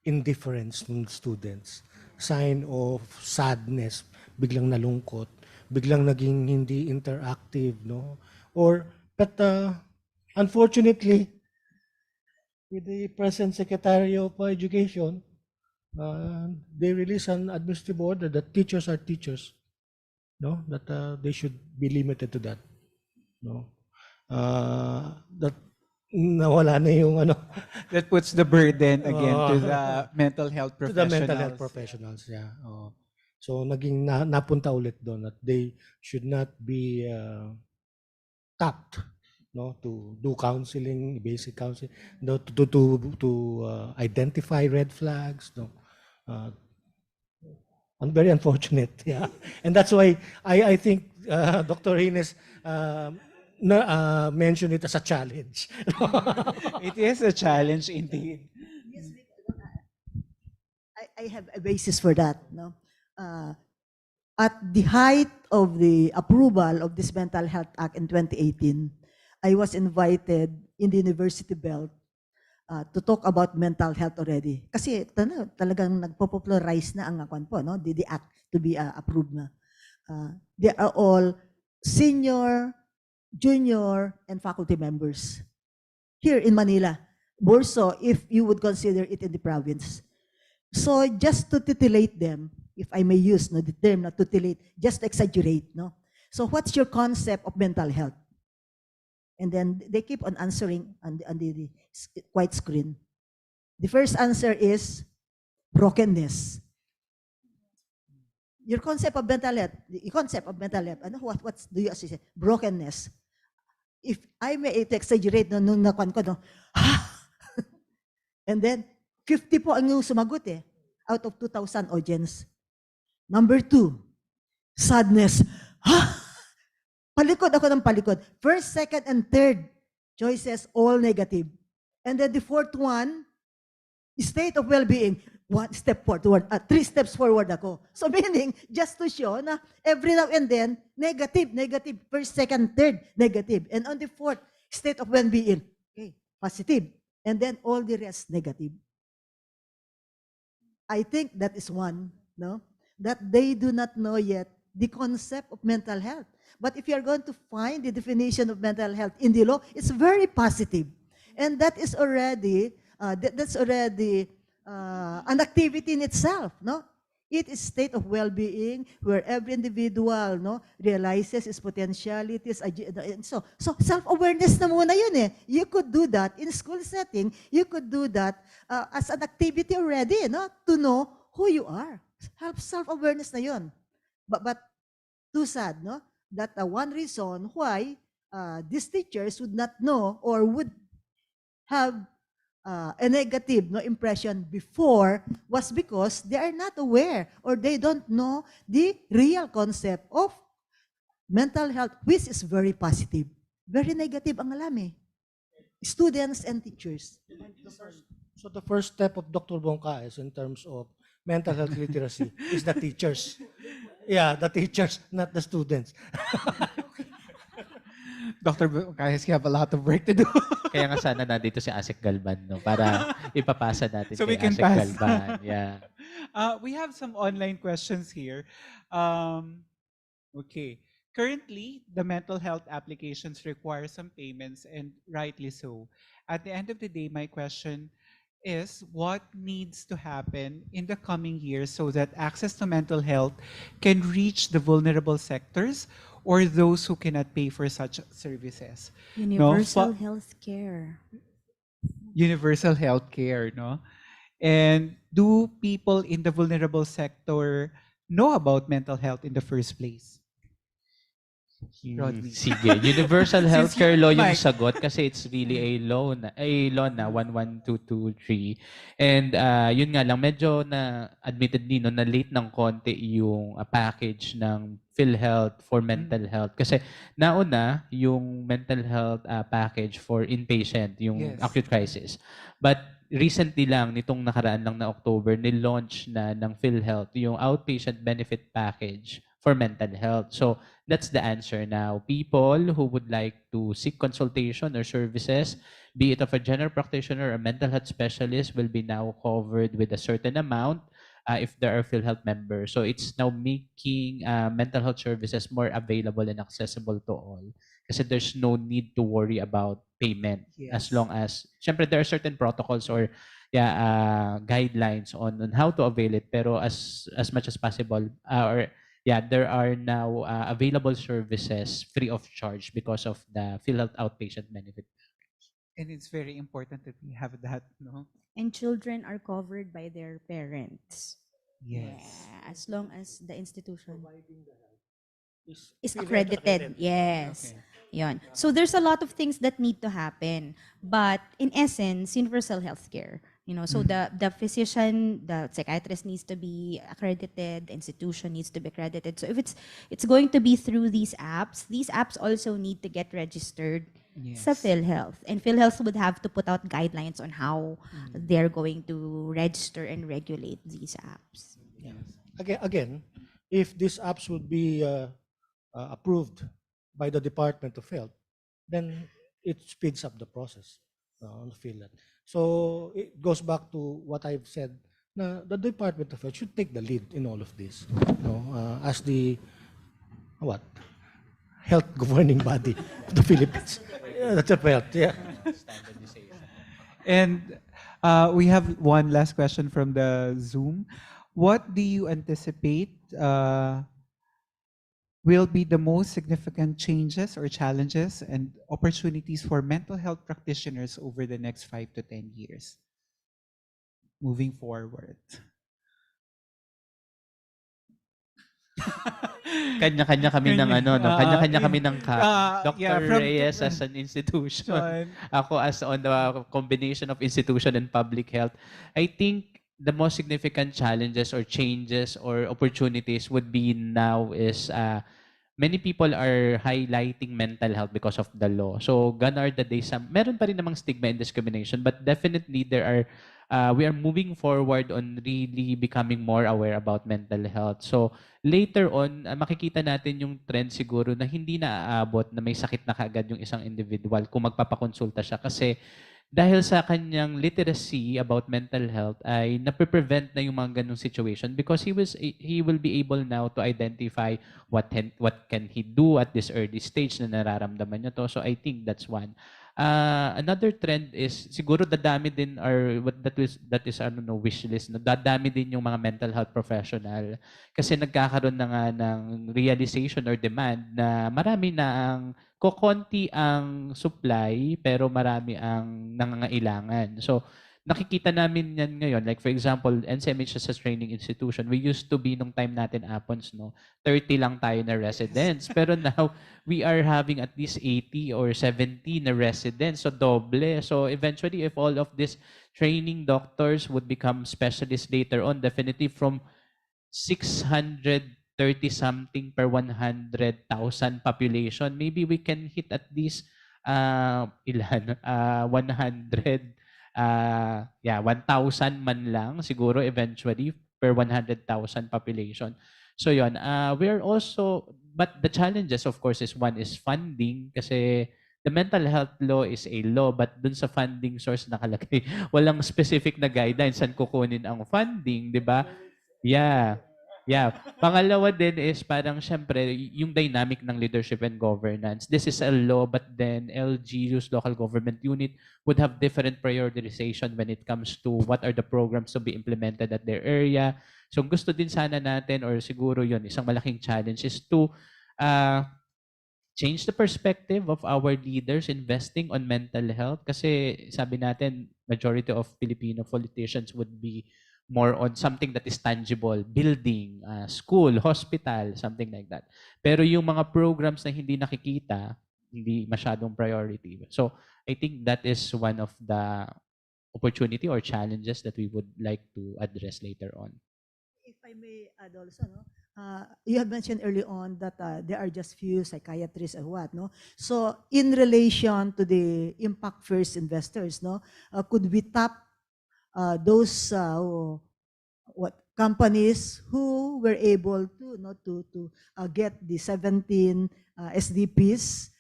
indifference ng students, sign of sadness, biglang nalungkot, biglang naging hindi interactive, no? But unfortunately, with the present Secretary of Education, they release an administrative order that teachers are teachers, no? That they should be limited to that, no? That nawala na yung ano That puts the burden again to the mental health to professionals. the mental health professionals, yeah. So naging napunta ulit doon that they should not be tapped, no, to do counseling, basic counseling, no, to identify red flags, no. Very unfortunate, yeah. And that's why I think Dr. Reynes mentioned it as a challenge. It is a challenge indeed. I have a basis for that. No? At the height of the approval of this Mental Health Act in 2018, I was invited in the University Belt to talk about mental health already. Kasi talagang nagpo-popularize na ang kwan po, no? The act to be approved na. They are all senior, junior, and faculty members here in Manila. More so if you would consider it in the province. So just to titillate them, if I may use the term na titillate, just exaggerate. No? So what's your concept of mental health? And then they keep on answering on the white screen. The first answer is brokenness. Your concept of mental health, ano, what do you associate? Brokenness. If I may exaggerate, nung nakuan ko, and then 50 po ang yung sumagot out of 2,000 audience. Number 2, sadness. Palikod ako ng palikod. First, second, and third choices, all negative. And then the fourth one, state of well-being. 1 step forward, 3 steps forward ako. So meaning, just to show na every now and then, negative, first, second, third, negative. And on the fourth, state of well-being, okay, positive. And then all the rest, negative. I think that is one, no? That they do not know yet the concept of mental health. But if you are going to find the definition of mental health in the law, it's very positive. And that is already, an activity in itself, no? It is state of well-being where every individual, no, realizes his potentialities. So self-awareness na muna yun You could do that in school setting. You could do that as an activity already, no? To know who you are. Self-awareness na yun. But too sad, no? That one reason why these teachers would not know or would have a negative impression before was because they are not aware or they don't know the real concept of mental health, which is very positive. Very negative ang alam students and teachers. So the first step of Dr. Bongkaes in terms of mental health literacy is the teachers. Yeah, the teachers, not the students. Dr. Bongkaes, you have a lot of work to do. Kaya nga sana nandito si Asik Galban, no? Para ipapasa natin So we kay can Asik pass. Galban. Yeah. We have some online questions here. Okay. Currently, the mental health applications require some payments, and rightly so. At the end of the day, my question is what needs to happen in the coming years so that access to mental health can reach the vulnerable sectors or those who cannot pay for such services? Universal fa- health care. universal health care, no? And do people in the vulnerable sector know about mental health in the first place? Rodney. Sige, universal Since healthcare law yung Mike. sagot kasi it's really a law na 11223. And yun nga lang medyo na admittedly no na late ng konti yung package ng PhilHealth for mental health kasi nauna yung mental health package for inpatient, yung Yes. acute crisis. But recently lang nitong nakaraan lang na October ni-launch na ng PhilHealth yung outpatient benefit package for mental health. So that's the answer now. People who would like to seek consultation or services, be it of a general practitioner or mental health specialist, will be now covered with a certain amount if there are PhilHealth members. So it's now making mental health services more available and accessible to all. Kasi there's no need to worry about payment as Yes. long as, syempre there are certain protocols or guidelines on how to avail it. Pero as much as possible, there are now available services free of charge because of the PhilHealth outpatient benefit. And it's very important that we have that, no? And children are covered by their parents. Yes. Yeah, as long as the institution is PhilHealth accredited. Yes. Okay. Yon. So there's a lot of things that need to happen. But in essence, universal healthcare. So the physician, the psychiatrist needs to be accredited, the institution needs to be accredited. So if it's going to be through these apps also need to get registered sa Yes. PhilHealth. And PhilHealth would have to put out guidelines on how they're going to register and regulate these apps. Again, if these apps would be approved by the Department of Health, then it speeds up the process on PhilHealth. So it goes back to what I've said. Na the Department of Health should take the lead in all of this, as the health governing body of the Philippines. Yeah, that's a health. Yeah. And we have one last question from the Zoom. What do you anticipate will be the most significant changes or challenges and opportunities for mental health practitioners over the next 5 to 10 years? Moving forward. Kanya-kanya kami ng kanya-kanya kami ng yeah, Dr. from- Reyes as an institution. John. Ako as on the combination of institution and public health. I think the most significant challenges or changes or opportunities would be now is many people are highlighting mental health because of the law. So gone are the days. Meron pa rin namang stigma and discrimination, but definitely we are moving forward on really becoming more aware about mental health. So later on, makikita natin yung trend siguro na hindi na aabot na may sakit na kaagad yung isang individual kung magpapakonsulta siya kasi dahil sa kanyang literacy about mental health ay nape-prevent na yung mga ganung situation because he will be able now to identify what can he do at this early stage na nararamdaman niya to. So I think that's one. Another trend is siguro dadami din or that is wish list no, dadami din yung mga mental health professional kasi nagkakaroon na nga ng realization or demand na marami na ang kokonti ang supply pero marami ang nangangailangan. So nakikita namin yan ngayon. Like for example, NCMH as a training institution, we used to be nung time natin Apons, 30 lang tayo na residents. Pero now, we are having at least 80 or 70 na residents. So doble. So eventually, if all of these training doctors would become specialists later on, definitely from 630 something per 100,000 population, maybe we can hit at least 100 1,000 man lang siguro eventually per 100,000 population. So yun, we're also, but the challenges of course is one is funding kasi the mental health law is a law but dun sa funding source nakalagay walang specific na guidelines saan kukunin ang funding, di ba? Yeah. Pangalawa din is parang syempre yung dynamic ng leadership and governance. This is a law but then LGUs, local government unit, would have different prioritization when it comes to what are the programs to be implemented at their area. So gusto din sana natin or siguro yun, isang malaking challenge is to change the perspective of our leaders investing on mental health? Kasi sabi natin, majority of Filipino politicians would be more on something that is tangible, building, school, hospital, something like that. Pero yung mga programs na hindi nakikita, hindi masyadong priority. So I think that is one of the opportunity or challenges that we would like to address later on. If I may add also, no, you have mentioned early on that there are just few psychiatrists and what, no? So in relation to the impact first investors, no, could we tap those what companies who were able to, no, to get the 17 SDPs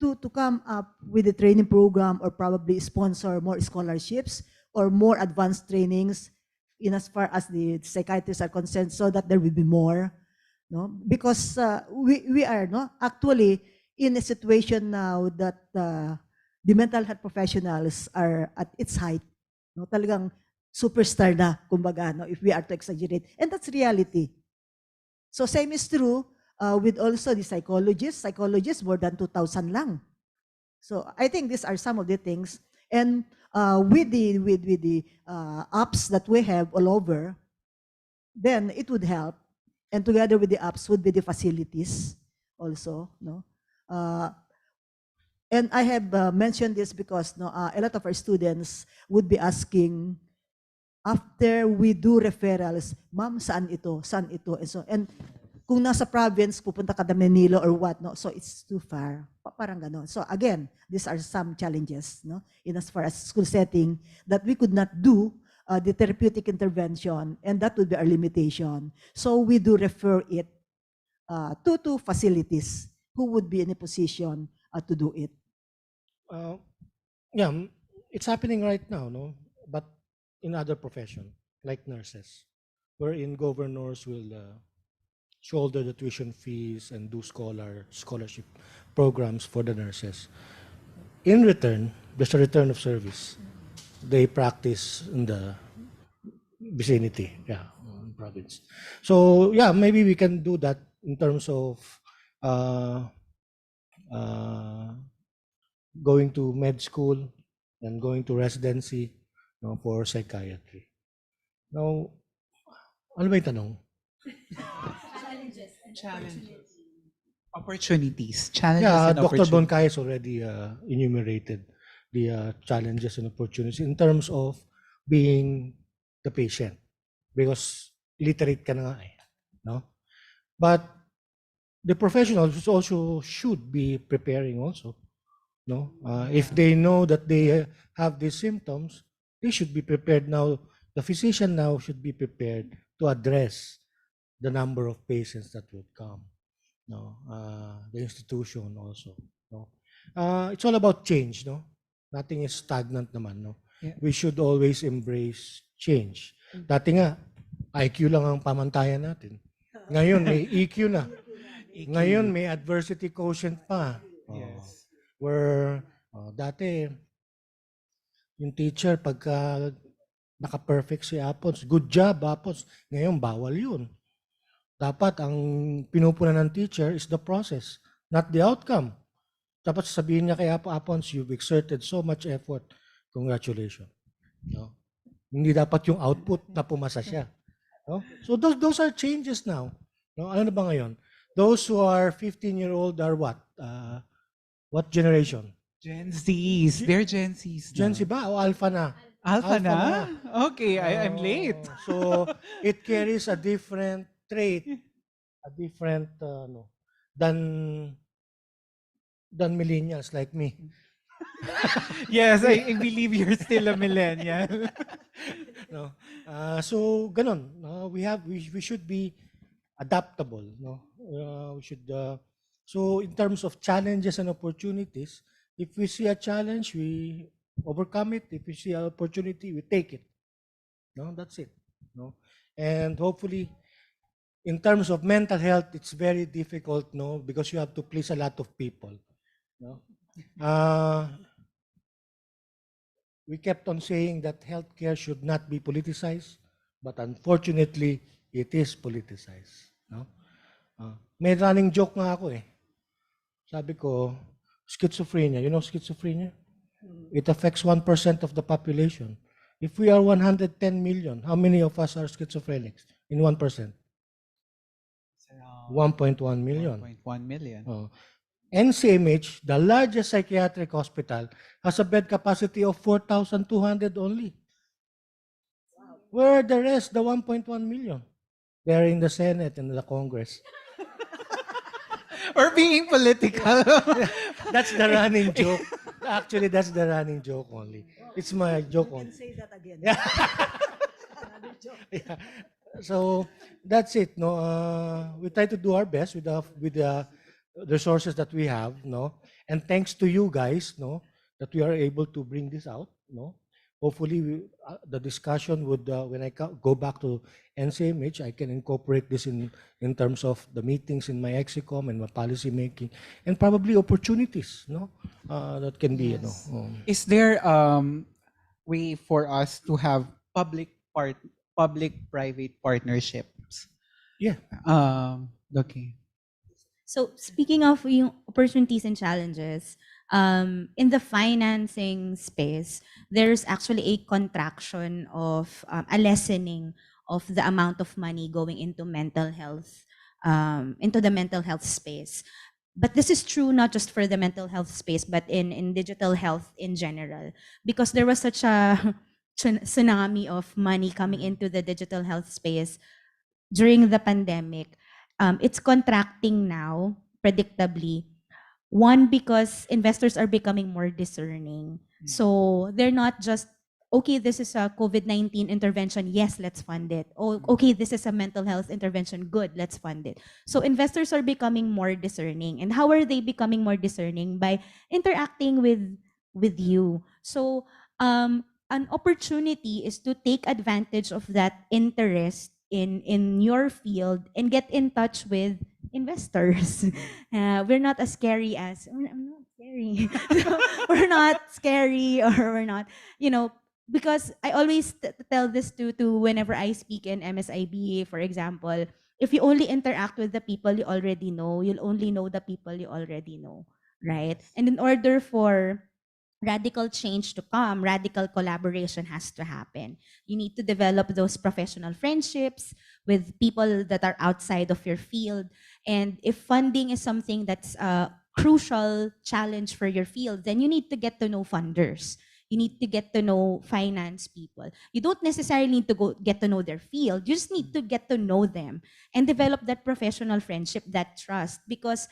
to come up with a training program or probably sponsor more scholarships or more advanced trainings in as far as the psychiatrists are concerned, so that there will be more, no? Because we are, no, actually in a situation now that the mental health professionals are at its height, no? Talagang superstar na, kumbaga, no, if we are to exaggerate. And that's reality. So same is true with also the psychologists more than 2,000 lang. So I think these are some of the things. And with the apps that we have all over, then it would help. And together with the apps would be the facilities also, no. And I have mentioned this because, no, a lot of our students would be asking after we do referrals, ma'am, saan ito, and so. And kung nasa province, pupunta ka na Manila or what, no? So it's too far. Parang gano'n. So again, these are some challenges, no? In as far as school setting, that we could not do the therapeutic intervention, and that would be our limitation. So we do refer it to facilities who would be in a position to do it. Yeah, it's happening right now, no? But in other profession, like nurses, wherein governors will shoulder the tuition fees and do scholarship programs for the nurses. In return, there's a return of service. They practice in the vicinity, province. So yeah, maybe we can do that in terms of going to med school and going to residency, for psychiatry. Now, ano ba yung tanong? Challenges. Opportunities. Challenges Yeah, and Dr. opportunities. Boncay already enumerated the challenges and opportunities in terms of being the patient, because literate ka na nga eh, no? But the professionals also should be preparing also, no? If they know that they have these symptoms, they should be prepared now. The physician now should be prepared to address the number of patients that would come. No, the institution also. No, it's all about change. No, nothing is stagnant naman. No, Yeah. we should always embrace change. Dati nga, IQ lang ang pamantayan natin. Ngayon may EQ na. Ngayon may adversity quotient pa. Yes. Where dati yung teacher pagka naka-perfect si Apons, good job Apons. Ngayon bawal yun. Dapat ang pinupunan ng teacher is the process, not the outcome. Dapat sabihin niya kay Apons, you've exerted so much effort. Congratulations. No? Hindi dapat yung output na pumasa siya. No? So those are changes now. No? Ano na ba ngayon? Those who are 15-year-old are what? What generation? Gen Zs. They're Gen Zs. Gen Z ba o Alpha na? Alpha Alpha na? na. Okay, I'm late. So it carries a different trait, a different than millennials like me. Yes, I believe you're still a millennial. No, so ganon. We should be adaptable. No, we should. So in terms of challenges and opportunities, if we see a challenge, we overcome it. If we see an opportunity, we take it. No, that's it. No, and hopefully, in terms of mental health, it's very difficult, no, because you have to please a lot of people. No, we kept on saying that healthcare should not be politicized, but unfortunately, it is politicized. No, may running joke nga ako eh. Sabi ko, schizophrenia. You know schizophrenia? It affects 1% of the population. If we are 110 million, how many of us are schizophrenics in 1%? It's around 1.1 million. 1.1 million. Oh. NCMH, the largest psychiatric hospital, has a bed capacity of 4,200 only. Where are the rest, the 1.1 million? They're in the Senate and the Congress. Or being political. That's the running joke. Actually, that's the running joke only. It's my joke You only. can say that again. Yeah. Another joke. Yeah. So that's it. No, we try to do our best with the resources that we have. No, and thanks to you guys. No, that we are able to bring this out. No, hopefully the discussion would when I go back to NCMH, I can incorporate this in terms of the meetings in my exicom and my policy making, and probably opportunities. No, that can be. Yes. You know, Is there way for us to have public-private partnerships? yeah. Okay. So speaking of yung opportunities and challenges, in the financing space, there's actually a contraction of a lessening of the amount of money going into mental health, into the mental health space. But this is true not just for the mental health space, but in digital health in general, because there was such a tsunami of money coming into the digital health space during the pandemic. It's contracting now, predictably. One, because investors are becoming more discerning. So they're not just, okay, this is a COVID-19 intervention. Yes, let's fund it. Oh, okay, this is a mental health intervention. Good, let's fund it. So investors are becoming more discerning. And how are they becoming more discerning? By interacting with you. So an opportunity is to take advantage of that interest in your field and get in touch with investors. We're not as scary as I'm not scary. We're not scary, or we're not, you know, because I always tell this to whenever I speak in MSIBA, for example. If you only interact with the people you already know, you'll only know the people you already know, right? And in order for radical change to come, radical collaboration has to happen. You need to develop those professional friendships with people that are outside of your field. And if funding is something that's a crucial challenge for your field, then you need to get to know funders. You need to get to know finance people. You don't necessarily need to go get to know their field. You just need to get to know them and develop that professional friendship, that trust. Because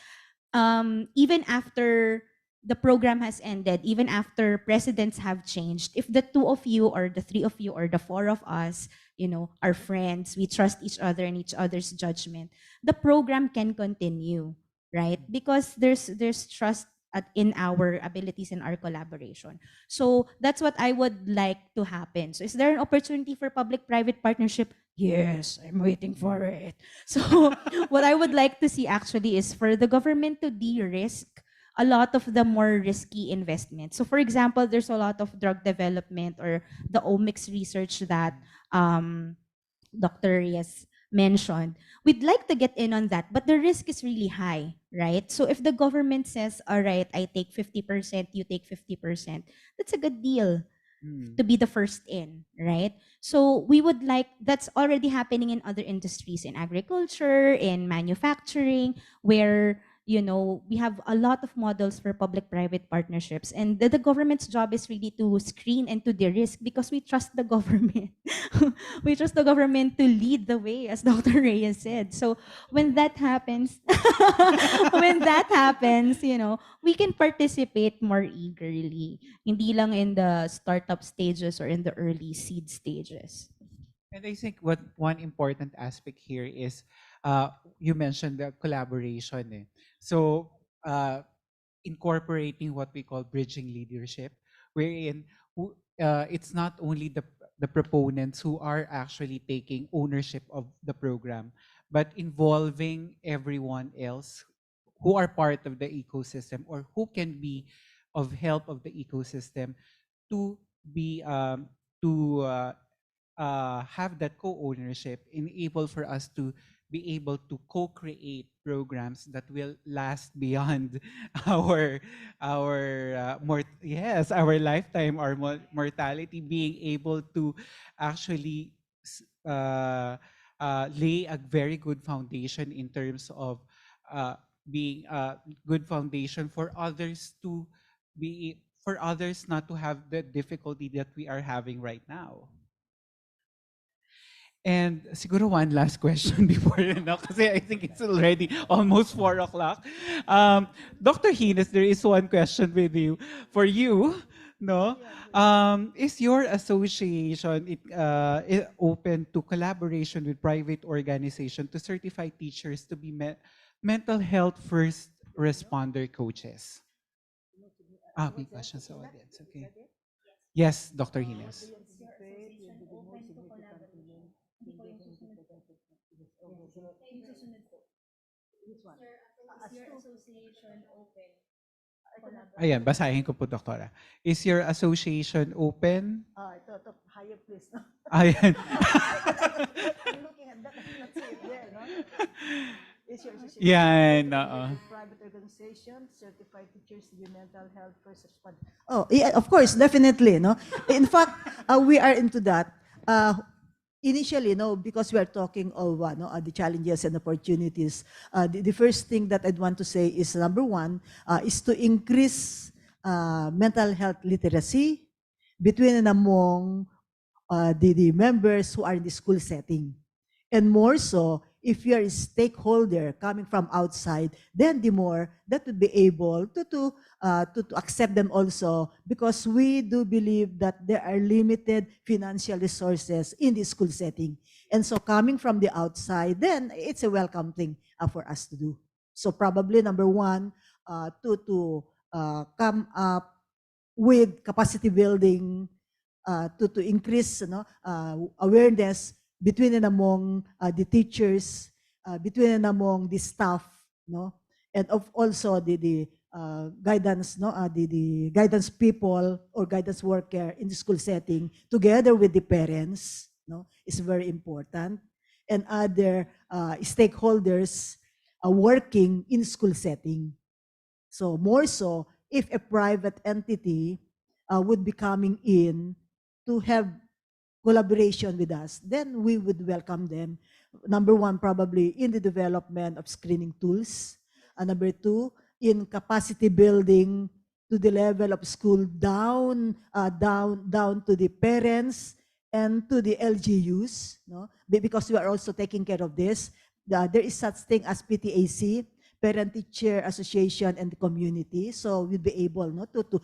even after the program has ended, even after presidents have changed, if the two of you or the three of you or the four of us, you know, are friends, we trust each other and each other's judgment, the program can continue, right? Because there's trust in our abilities and our collaboration. So that's what I would like to happen. So is there an opportunity for public-private partnership? Yes, I'm waiting for it. So what I would like to see actually is for the government to de-risk a lot of the more risky investments. So for example, there's a lot of drug development or the omics research that Dr. Reyes mentioned. We'd like to get in on that, but the risk is really high, right? So if the government says, all right, I take 50%, you take 50%, that's a good deal to be the first in, right? So we would like, that's already happening in other industries, in agriculture, in manufacturing, where, you know, we have a lot of models for public-private partnerships. And the government's job is really to screen and to de-risk, because we trust the government. We trust the government to lead the way, as Dr. Reyes said. So when that happens, when that happens, you know, we can participate more eagerly. Hindi lang in the startup stages or in the early seed stages. And I think what one important aspect here is you mentioned the collaboration. So incorporating what we call bridging leadership, wherein it's not only the proponents who are actually taking ownership of the program, but involving everyone else who are part of the ecosystem or who can be of help of the ecosystem to be to have that co-ownership, enable for us to be able to co-create programs that will last beyond our lifetime, our mortality, being able to actually lay a very good foundation in terms of being a good foundation for others to be for others not to have the difficulty that we are having right now. And siguro one last question before kasi I think it's already almost 4 o'clock. Dr. Hines, there is one question with you. For you, no? Is your association open to collaboration with private organization to certify teachers to be mental health first responder coaches? May questions sa audience. Okay. Yes, Dr. Hines. Ayan, basahin ko po, Doktora. Is your association open? Ito, higher please. No? Ayan. I'm looking at that, I'm not seeing it there, no? Is your association Yan, open oo. to private organization, certified teachers to be mental health first responder? Oh, yeah, of course, definitely, no? In fact, we are into that. Initially, no, because we are talking of the challenges and opportunities. The first thing that I'd want to say is number one is to increase mental health literacy between and among the members who are in the school setting. And more so, if you are a stakeholder coming from outside, then the more that would be able to accept them also, because we do believe that there are limited financial resources in the school setting. And so coming from the outside, then it's a welcome thing for us to do. So probably number one, to come up with capacity building to increase awareness between and among the teachers, between and among the staff, no, and also the guidance, no, the guidance people or guidance worker in the school setting, together with the parents, no, is very important, and other stakeholders working in school setting. So more so, if a private entity would be coming in to have collaboration with us, then we would welcome them. Number one, probably in the development of screening tools. Number two, in capacity building to the level of school down to the parents and to the LGUs, no? Because we are also taking care of this. There is such thing as PTAC, Parent-Teacher Association, and the community. So we'll be able, no, to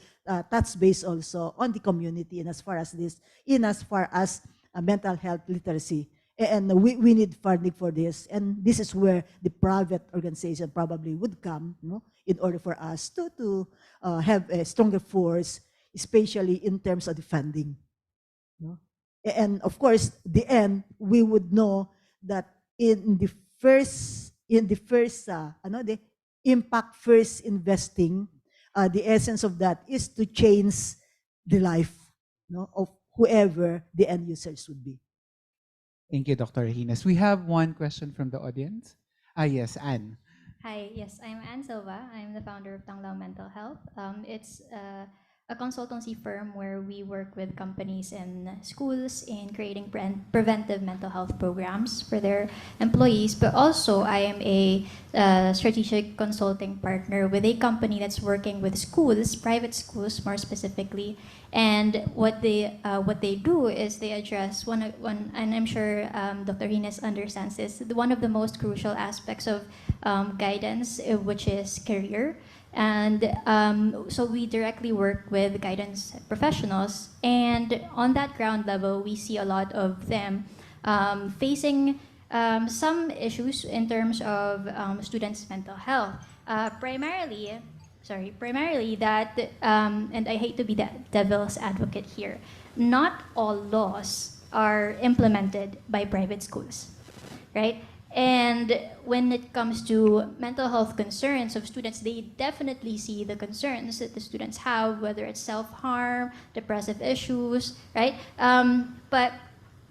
touch base also on the community in as far as mental health literacy. And we need funding for this. And this is where the private organization probably would come, no, in order for us to have a stronger force, especially in terms of the funding. No? And of course, the end, we would know that in the the impact first investing, the essence of that is to change the life, no, of whoever the end users would be. Thank you, Dr. Hines. We have one question from the audience. Yes, Anne. Hi, yes, I'm Anne Silva. I'm the founder of Tanglao Mental Health. It's a consultancy firm where we work with companies and schools in creating preventive mental health programs for their employees. But also, I am a strategic consulting partner with a company that's working with schools, private schools more specifically. And what they do is they address one, and I'm sure Dr. Hines understands this. One of the most crucial aspects of guidance, which is career. And so we directly work with guidance professionals, and on that ground level, we see a lot of them facing some issues in terms of students' mental health. Primarily that, and I hate to be the devil's advocate here, not all laws are implemented by private schools, right? And when it comes to mental health concerns of students, they definitely see the concerns that the students have, whether it's self-harm, depressive issues, right? But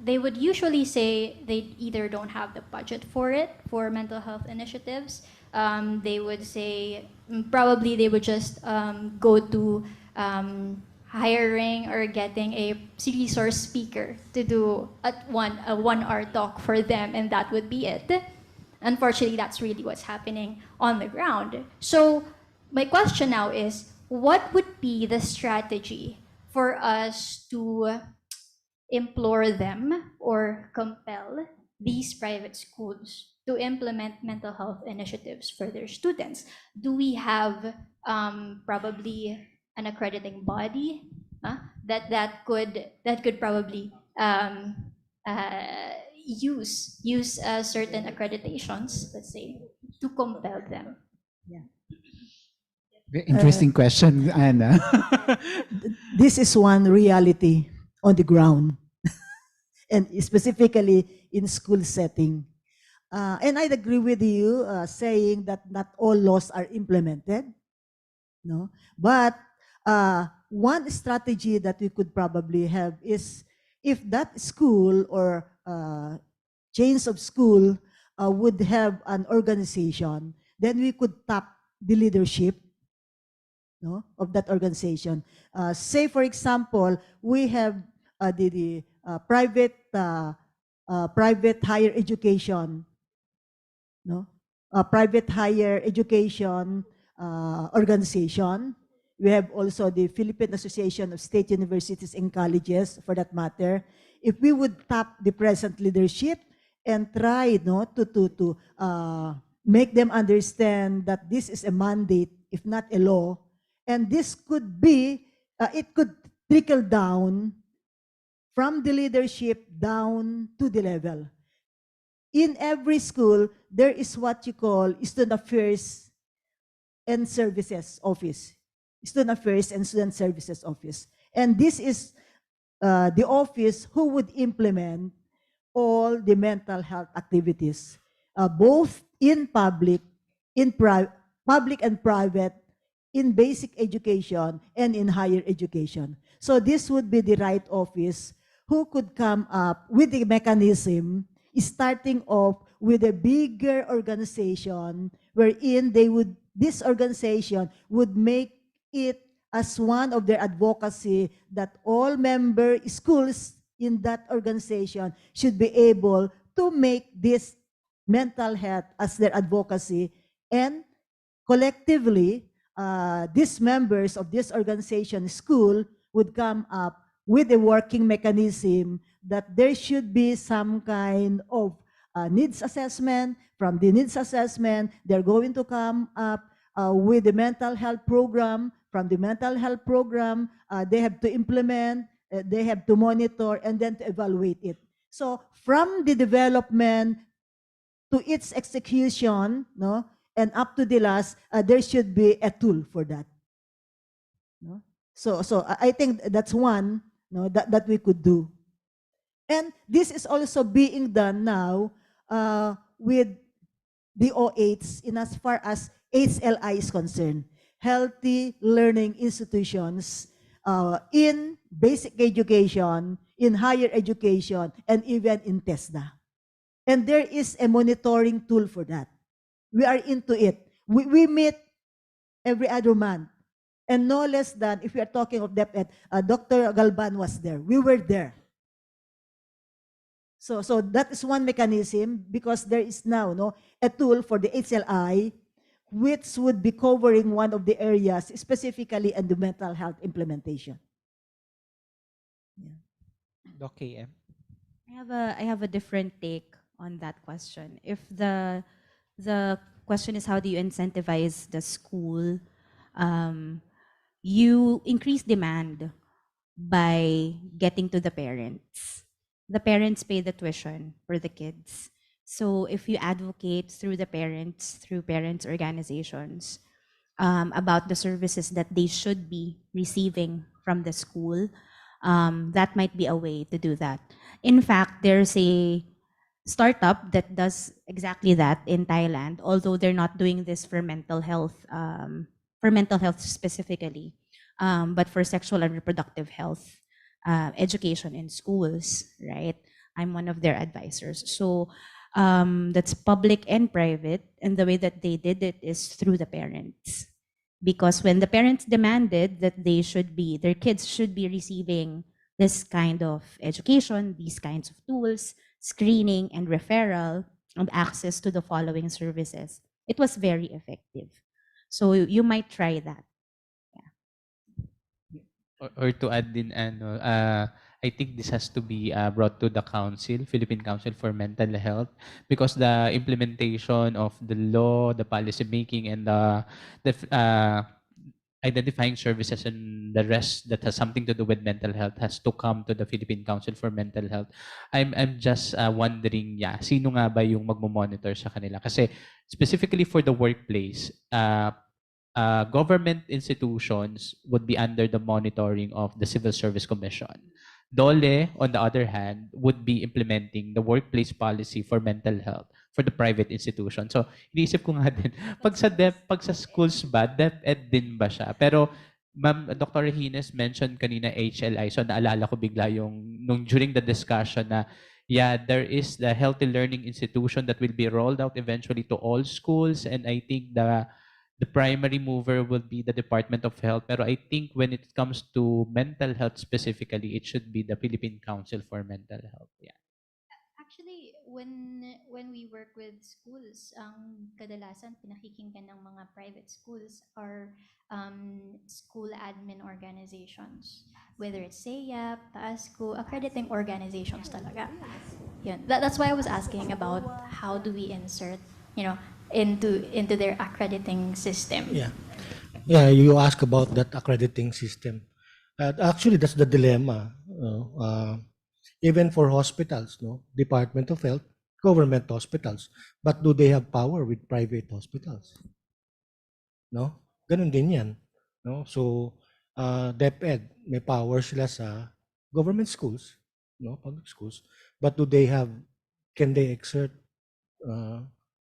they would usually say they either don't have the budget for it, for mental health initiatives. They would say probably they would just go to hiring or getting a resource speaker to do a 1 hour talk for them, and that would be it. Unfortunately, that's really what's happening on the ground. So my question now is, what would be the strategy for us to implore them or compel these private schools to implement mental health initiatives for their students? Do we have probably an accrediting body that could probably use certain accreditations, let's say, to compel them? Very interesting question, Anna. This is one reality on the ground, and specifically in school setting. And I'd agree with you saying that not all laws are implemented, no. But one strategy that we could probably have is if that school or chains of school would have an organization, then we could tap the leadership, no, of that organization. Say, for example, we have the private higher education, no, private higher education organization. We have also the Philippine Association of State Universities and Colleges, for that matter. If we would tap the present leadership and try, no, to make them understand that this is a mandate, if not a law, and this could be, it could trickle down from the leadership down to the level. In every school, there is what you call Student Affairs and Services Office. Student Affairs and Student Services Office. And this is the office who would implement all the mental health activities, both in public and private, in basic education and in higher education. So this would be the right office who could come up with the mechanism, starting off with a bigger organization wherein this organization would make it as one of their advocacy that all member schools in that organization should be able to make this mental health as their advocacy, and collectively, these members of this organization school would come up with a working mechanism that there should be some kind of needs assessment. From the needs assessment, they're going to come up with the mental health program. From the mental health program, they have to implement, they have to monitor, and then to evaluate it. So from the development to its execution, no, and up to the last, there should be a tool for that. No? So I think that's one, no, that we could do. And this is also being done now with the OH in as far as HLI is concerned. Healthy learning institutions in basic education, in higher education, and even in TESDA. And there is a monitoring tool for that. We are into it. We meet every other month. And no less than, if we are talking of DepEd, Dr. Galban was there. We were there. So that is one mechanism, because there is now, no, a tool for the HLI which would be covering one of the areas, specifically in the mental health implementation. Yeah. Okay. I have a different take on that question. If the question is how do you incentivize the school, you increase demand by getting to the parents. The parents pay the tuition for the kids. So if you advocate through the parents, through parents' organizations, about the services that they should be receiving from the school, that might be a way to do that. In fact, there's a startup that does exactly that in Thailand, although they're not doing this for mental health specifically, but for sexual and reproductive health education in schools, right? I'm one of their advisors. So that's public and private, and the way that they did it is through the parents. Because when the parents demanded that their kids should be receiving this kind of education, these kinds of tools, screening and referral, and access to the following services, it was very effective. So you might try that. Or to add din ano, I think this has to be brought to the council, Philippine Council for Mental Health, because the implementation of the law, the policy making, and the identifying services and the rest that has something to do with mental health has to come to the Philippine Council for Mental Health. I'm just wondering, sino nga ba yung magmo-monitor sa kanila? Kasi specifically for the workplace, government institutions would be under the monitoring of the Civil Service Commission. DOLE, on the other hand, would be implementing the workplace policy for mental health for the private institution. So, iniisip ko nga din, pag sa schools ba, DepEd din ba siya? Pero, Ma'am Dr. Regines mentioned kanina HLI, so naalala ko bigla yung during the discussion na there is the healthy learning institution that will be rolled out eventually to all schools, and I think the primary mover will be the Department of Health. Pero I think when it comes to mental health specifically, it should be the Philippine Council for Mental Health. Yeah. Actually, when we work with schools, ang kadalasan pinakikinggan ng mga private schools are school admin organizations. Whether it's SEYAP, TASCO, accrediting organizations talaga. Yun. That's why I was asking about how do we insert, into their accrediting system. Yeah, you ask about that accrediting system. Actually, that's the dilemma. Even for hospitals, Department of Health, government hospitals, but do they have power with private hospitals? No? Ganun din yan. No? So, DepEd, may power sila sa government schools, public schools, but can they exert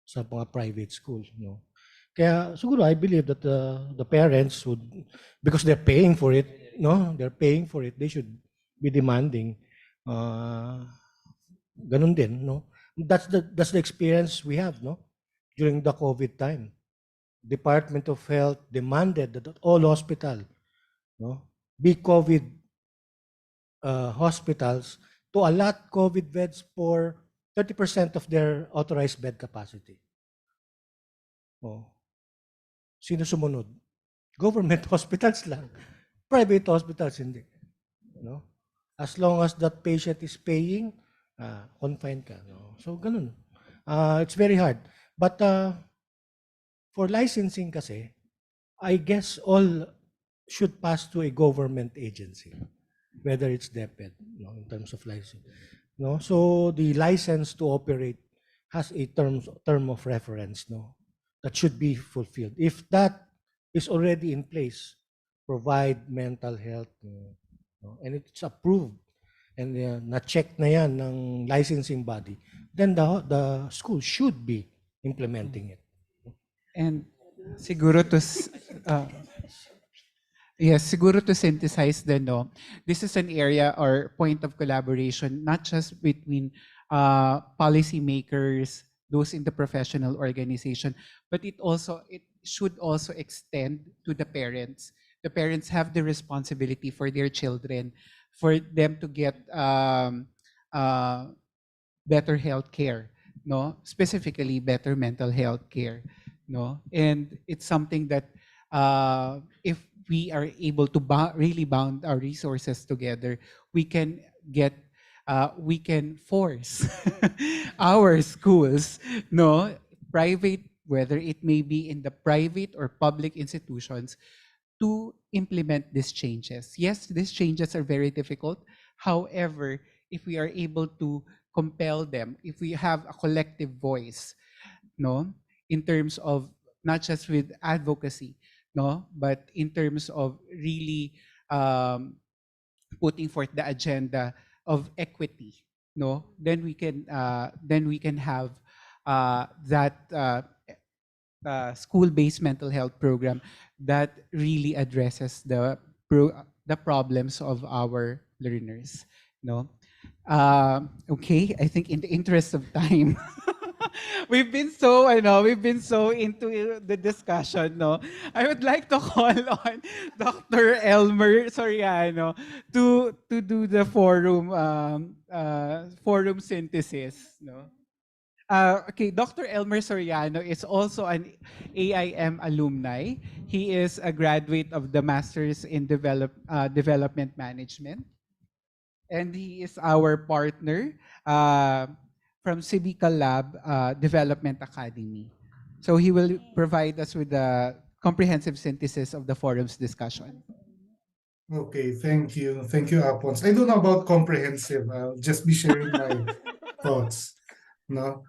sa mga private schools, Kaya siguro I believe that the parents would, because they're paying for it, they should be demanding ganun din, That's the experience we have, during the COVID time. Department of Health demanded that all hospital, be COVID hospitals to allot COVID beds for 30% of their authorized bed capacity. Sino sumunod? Government hospitals lang. Private hospitals hindi. As long as that patient is paying, confined ka. So, ganun. It's very hard. But for licensing kasi, I guess all should pass to a government agency, whether it's DepEd, in terms of licensing. So the license to operate has a term of reference, that should be fulfilled. If that is already in place, provide mental health, and it's approved, and na-check na yan ng licensing body, then the school should be implementing it. And siguro siguro to synthesize then, this is an area or point of collaboration, not just between policymakers, those in the professional organization, but it should also extend to the parents. The parents have the responsibility for their children, for them to get better health care, specifically better mental health care, and it's something that if we are able to really bound our resources together, we can force our schools, private, whether it may be in the private or public institutions, to implement these changes. Yes, these changes are very difficult. However, if we are able to compel them, if we have a collective voice, in terms of not just with advocacy, but in terms of really putting forth the agenda of equity, then we can have that school-based mental health program that really addresses the problems of our learners. Okay, I think in the interest of time, we've been so into the discussion, no. I would like to call on Dr. Elmer Soriano to do the forum synthesis, no. Okay, Dr. Elmer Soriano is also an AIM alumni. He is a graduate of the Masters in Development Management, and he is our partner from Civica Lab Development Academy. So he will provide us with a comprehensive synthesis of the forum's discussion. Okay, thank you. Thank you, Apons. I don't know about comprehensive. I'll just be sharing my thoughts. No?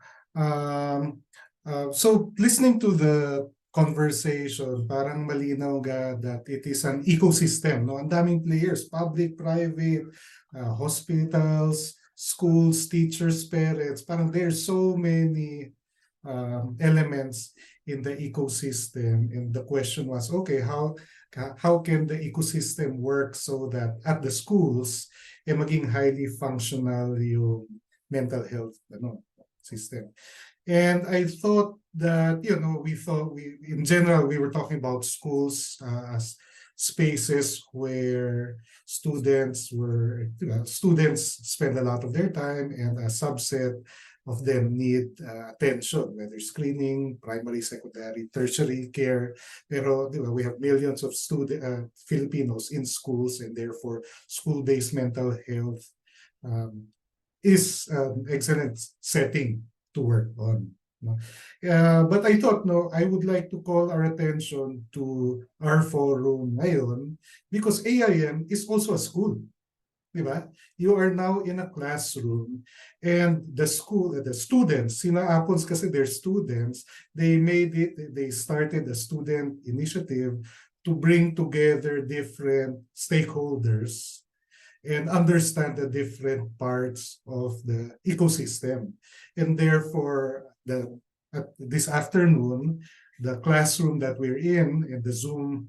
So listening to the conversation, parang malinaw ga that it is an ecosystem. No? Ang daming players, public, private, hospitals, schools, teachers, parents. Parang there's so many elements in the ecosystem. And the question was, okay, how can the ecosystem work so that at the schools, maging highly functional yung mental health system. And I thought that, in general, we were talking about schools as spaces where students spend a lot of their time, and a subset of them need attention, whether screening, primary, secondary, tertiary care. Pero we have millions of Filipinos in schools, and therefore school-based mental health is an excellent setting to work on. But I thought, I would like to call our attention to our forum ngayon, because AIM is also a school. Diba? You are now in a classroom, and the students, Apons kasi they're students, they started a student initiative to bring together different stakeholders and understand the different parts of the ecosystem. And therefore, this afternoon, the classroom that we're in, and the Zoom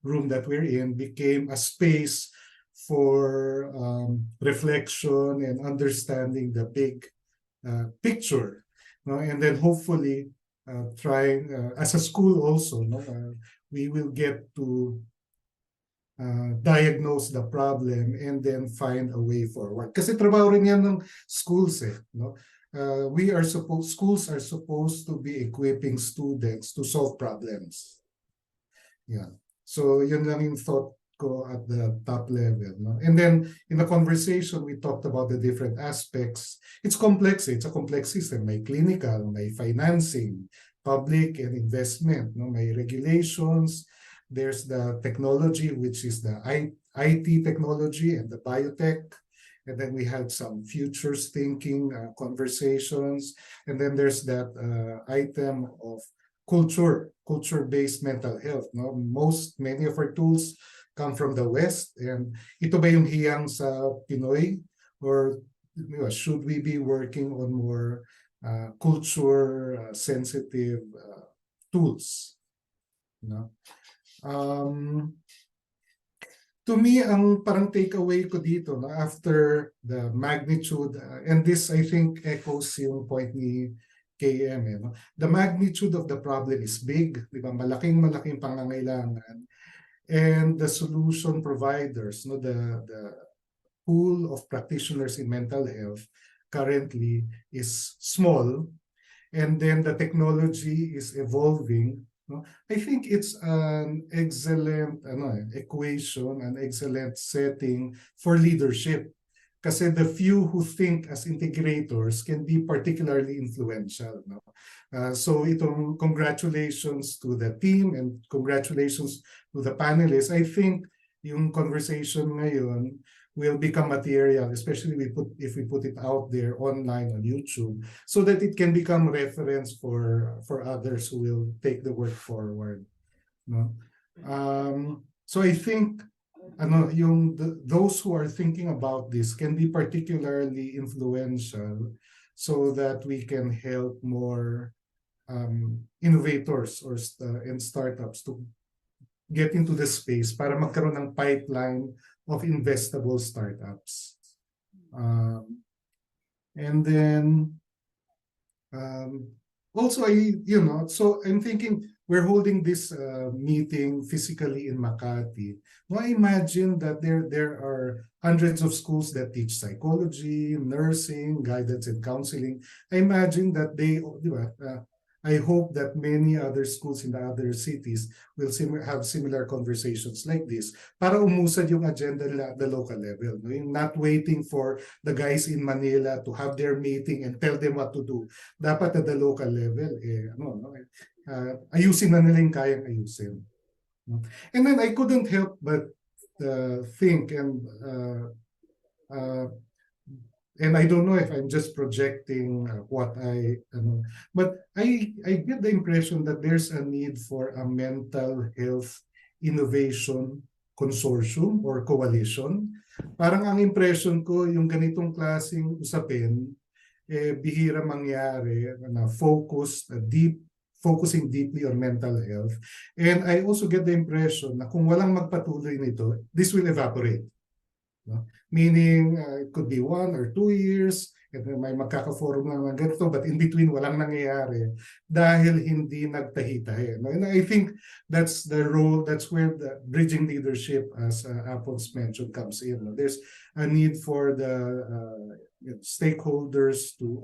room that we're in, became a space for reflection and understanding the big picture, and then hopefully trying as a school also, we will get to diagnose the problem and then find a way forward. Kasi trabaho rin yan ng schools, no? Schools are supposed to be equipping students to solve problems. Yeah. So yun lang yung thought ko at the top level. No? And then in the conversation, we talked about the different aspects. It's complex. It's a complex system. May clinical, may financing, public and investment, may regulations. There's the technology, which is the IT technology and the biotech. And then we had some futures thinking conversations. And then there's that item of culture-based mental health. Many of our tools come from the West, and ito ba yung hiyang sa Pinoy, or should we be working on more culture sensitive tools? To me, ang parang takeaway ko dito, after the magnitude, and this I think echoes yung point ni KM, the magnitude of the problem is big, di ba? Malaking pangangailangan. And the solution providers, the pool of practitioners in mental health currently is small, and then the technology is evolving. I think it's an excellent equation, an excellent setting for leadership. Kasi the few who think as integrators can be particularly influential. So congratulations to the team and congratulations to the panelists. I think yung conversation ngayon will become material, especially if we put it out there online on YouTube, so that it can become reference for others who will take the work forward. So I think those who are thinking about this can be particularly influential, so that we can help more innovators and startups to get into the space para magkaroon ng pipeline of investable startups. And then also, so I'm thinking we're holding this meeting physically in Makati. Now, I imagine that there are hundreds of schools that teach psychology, nursing, guidance and counseling. I imagine that I hope that many other schools in the other cities will have similar conversations like this para umusad yung agenda nila at the local level. No? Yung not waiting for the guys in Manila to have their meeting and tell them what to do. Dapat at the local level, ayusin na nila yung kayang ayusin. No? And then I couldn't help but think and I don't know if I'm just projecting what but I get the impression that there's a need for a mental health innovation consortium or coalition. Parang ang impression ko, yung ganitong klaseng usapin, bihira mangyari na focusing deeply on mental health. And I also get the impression na kung walang magpatuloy nito, this will evaporate. No? Meaning, it could be 1 or 2 years, and then may magkaka-forum ng ganito, but in between, walang nangyayari dahil hindi nagtahi-tahi. No? And I think that's the role, that's where the bridging leadership, as Apons mentioned, comes in. No? There's a need for the stakeholders to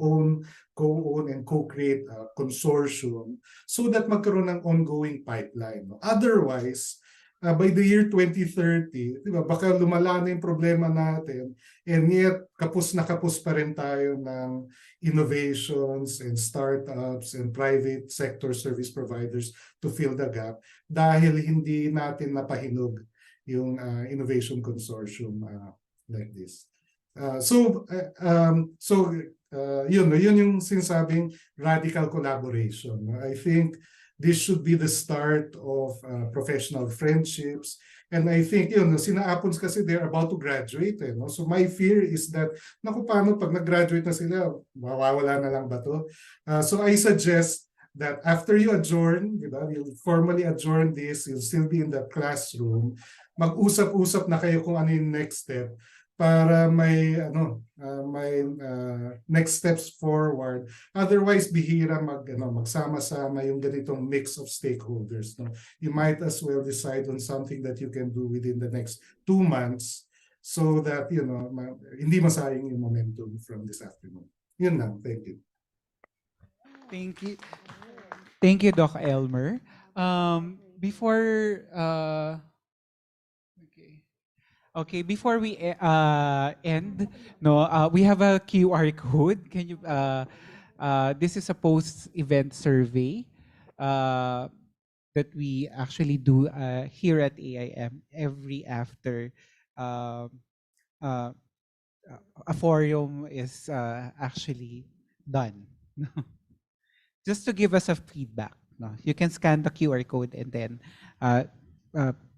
co-own and co-create a consortium so that magkaroon ng ongoing pipeline. No? Otherwise, by the year 2030, di ba, baka lumala na yung problema natin, and yet kapos na kapos pa rin tayo ng innovations and startups and private sector service providers to fill the gap dahil hindi natin napahinog yung innovation consortium like this. Yun yung sinasabing radical collaboration. I think this should be the start of professional friendships. And I think, sina Apons kasi they're about to graduate. No? So my fear is that, paano pag nag-graduate na sila, mawawala na lang ba to? So I suggest that after you adjourn, you formally adjourn this, you'll still be in the classroom, mag-usap-usap na kayo kung ano yung next step para may next steps forward. Otherwise, bihira magsama-sama yung ganitong mix of stakeholders. No? You might as well decide on something that you can do within the next 2 months so that hindi masayang yung momentum from this afternoon. Yun lang. Thank you. Thank you. Thank you, Doc Elmer. Before we end, we have a QR code. Can you? This is a post-event survey that we actually do here at AIM every after a forum is actually done. Just to give us a feedback. No? You can scan the QR code and then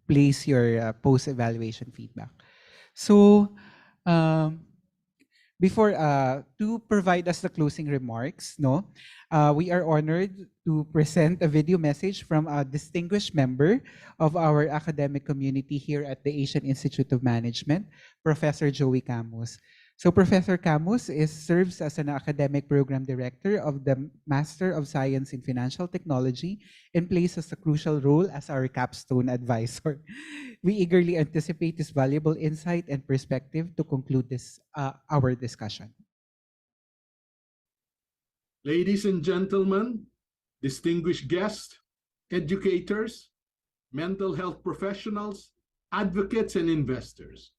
place your post-evaluation feedback. So, before to provide us the closing remarks, we are honored to present a video message from a distinguished member of our academic community here at the Asian Institute of Management, Professor Joey Camus. So Professor Camus serves as an academic program director of the Master of Science in Financial Technology and plays a crucial role as our capstone advisor. We eagerly anticipate this valuable insight and perspective to conclude this our discussion. Ladies and gentlemen, distinguished guests, educators, mental health professionals, advocates, and investors.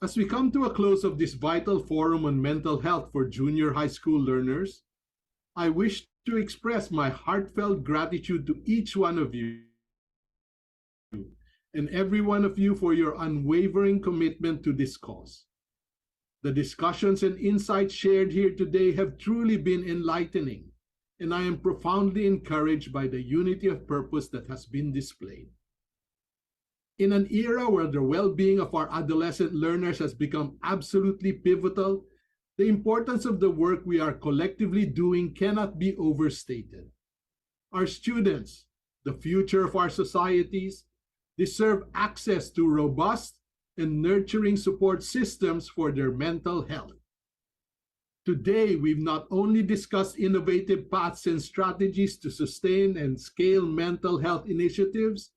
As we come to a close of this vital forum on mental health for junior high school learners, I wish to express my heartfelt gratitude to each one of you and every one of you for your unwavering commitment to this cause. The discussions and insights shared here today have truly been enlightening, and I am profoundly encouraged by the unity of purpose that has been displayed. In an era where the well-being of our adolescent learners has become absolutely pivotal, the importance of the work we are collectively doing cannot be overstated. Our students, the future of our societies, deserve access to robust and nurturing support systems for their mental health. Today, we've not only discussed innovative paths and strategies to sustain and scale mental health initiatives,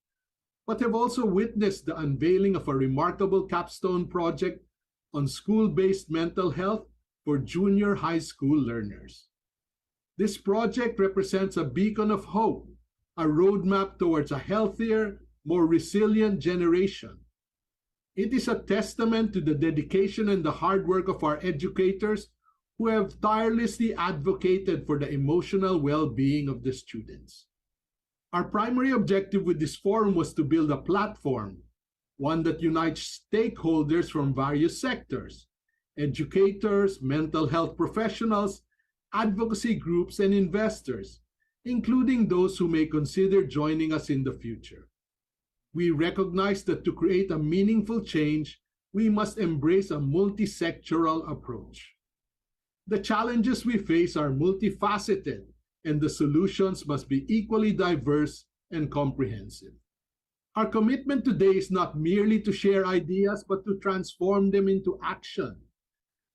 but have also witnessed the unveiling of a remarkable capstone project on school-based mental health for junior high school learners. This project represents a beacon of hope, a roadmap towards a healthier, more resilient generation. It is a testament to the dedication and the hard work of our educators who have tirelessly advocated for the emotional well-being of the students. Our primary objective with this forum was to build a platform, one that unites stakeholders from various sectors, educators, mental health professionals, advocacy groups, and investors, including those who may consider joining us in the future. We recognize that to create a meaningful change, we must embrace a multi-sectoral approach. The challenges we face are multifaceted, and the solutions must be equally diverse and comprehensive. Our commitment today is not merely to share ideas, but to transform them into action.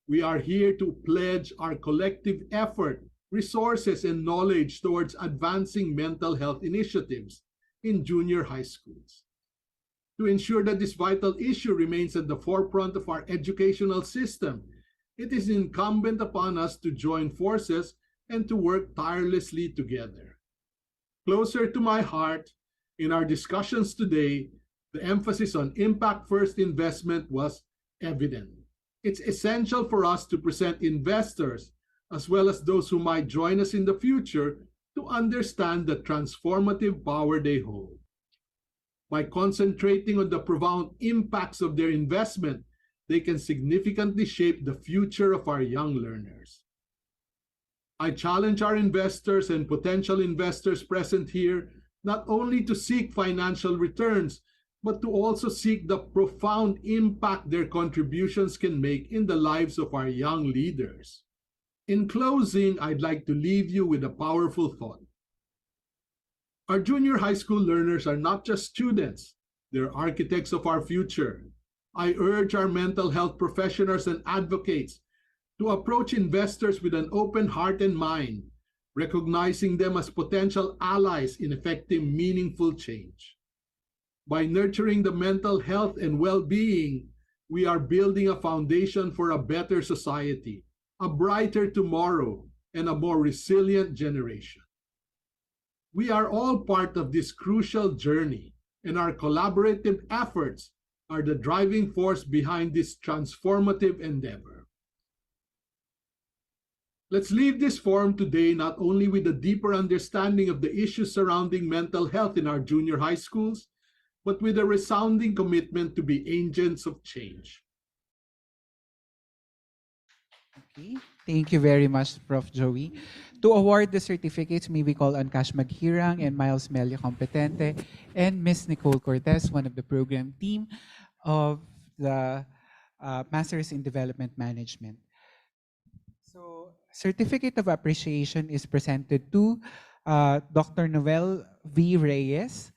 We are here to pledge our collective effort, resources, and knowledge towards advancing mental health initiatives in junior high schools. To ensure that this vital issue remains at the forefront of our educational system, it is incumbent upon us to join forces and to work tirelessly together. Closer to my heart, in our discussions today, the emphasis on impact-first investment was evident. It's essential for us to present investors, as well as those who might join us in the future, to understand the transformative power they hold. By concentrating on the profound impacts of their investment, they can significantly shape the future of our young learners. I challenge our investors and potential investors present here not only to seek financial returns, but to also seek the profound impact their contributions can make in the lives of our young leaders. In closing, I'd like to leave you with a powerful thought. Our junior high school learners are not just students, they're architects of our future. I urge our mental health professionals and advocates to approach investors with an open heart and mind, recognizing them as potential allies in effecting meaningful change. By nurturing the mental health and well-being, we are building a foundation for a better society, a brighter tomorrow, and a more resilient generation. We are all part of this crucial journey, and our collaborative efforts are the driving force behind this transformative endeavor. Let's leave this forum today not only with a deeper understanding of the issues surrounding mental health in our junior high schools, but with a resounding commitment to be agents of change. Okay. Thank you very much, Prof. Joey. To award the certificates, may we call on Cash Maghirang and Miles Melio Competente and Ms. Nicole Cortez, one of the program team of the Masters in Development Management. So, Certificate of Appreciation is presented to Dr. Noel V. Reyes,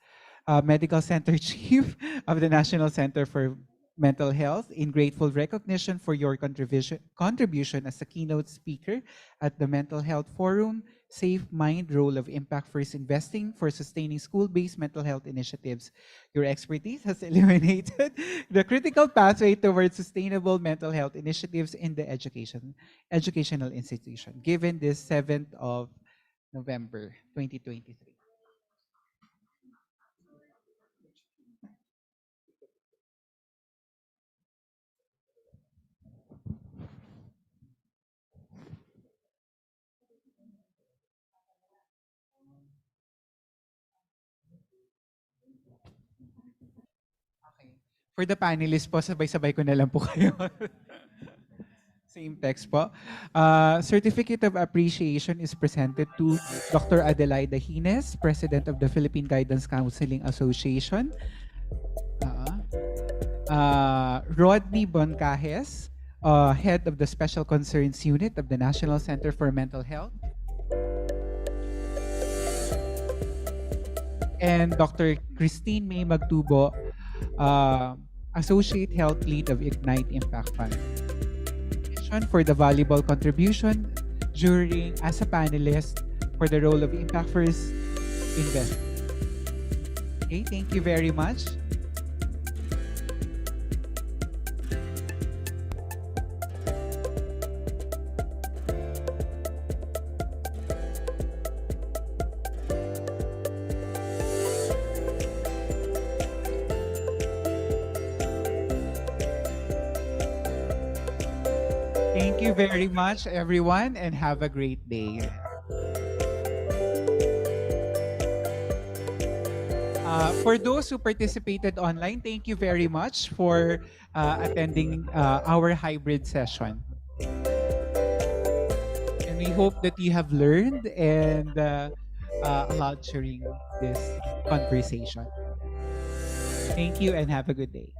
Medical Center Chief of the National Center for Mental Health, in grateful recognition for your contribution as a keynote speaker at the Mental Health Forum, Safe Mind Role of Impact First Investing for Sustaining School-Based Mental Health Initiatives. Your expertise has illuminated the critical pathway towards sustainable mental health initiatives in the educational institution, given this 7th of November, 2023. For the panelists po, sabay-sabay ko na lang po kayo. Same text po. Certificate of Appreciation is presented to Dr. Adelaida Hines, President of the Philippine Guidance Counseling Association. Rodney Boncajes, Head of the Special Concerns Unit of the National Center for Mental Health. And Dr. Christine May Magtubo, Associate Health Lead of Ignite Impact Fund. For the valuable contribution during as a panelist for the role of Impact First Investment. Okay, thank you very much. Thank you very much, everyone, and have a great day. For those who participated online, thank you very much for attending our hybrid session. And we hope that you have learned and a lot during this conversation. Thank you and have a good day.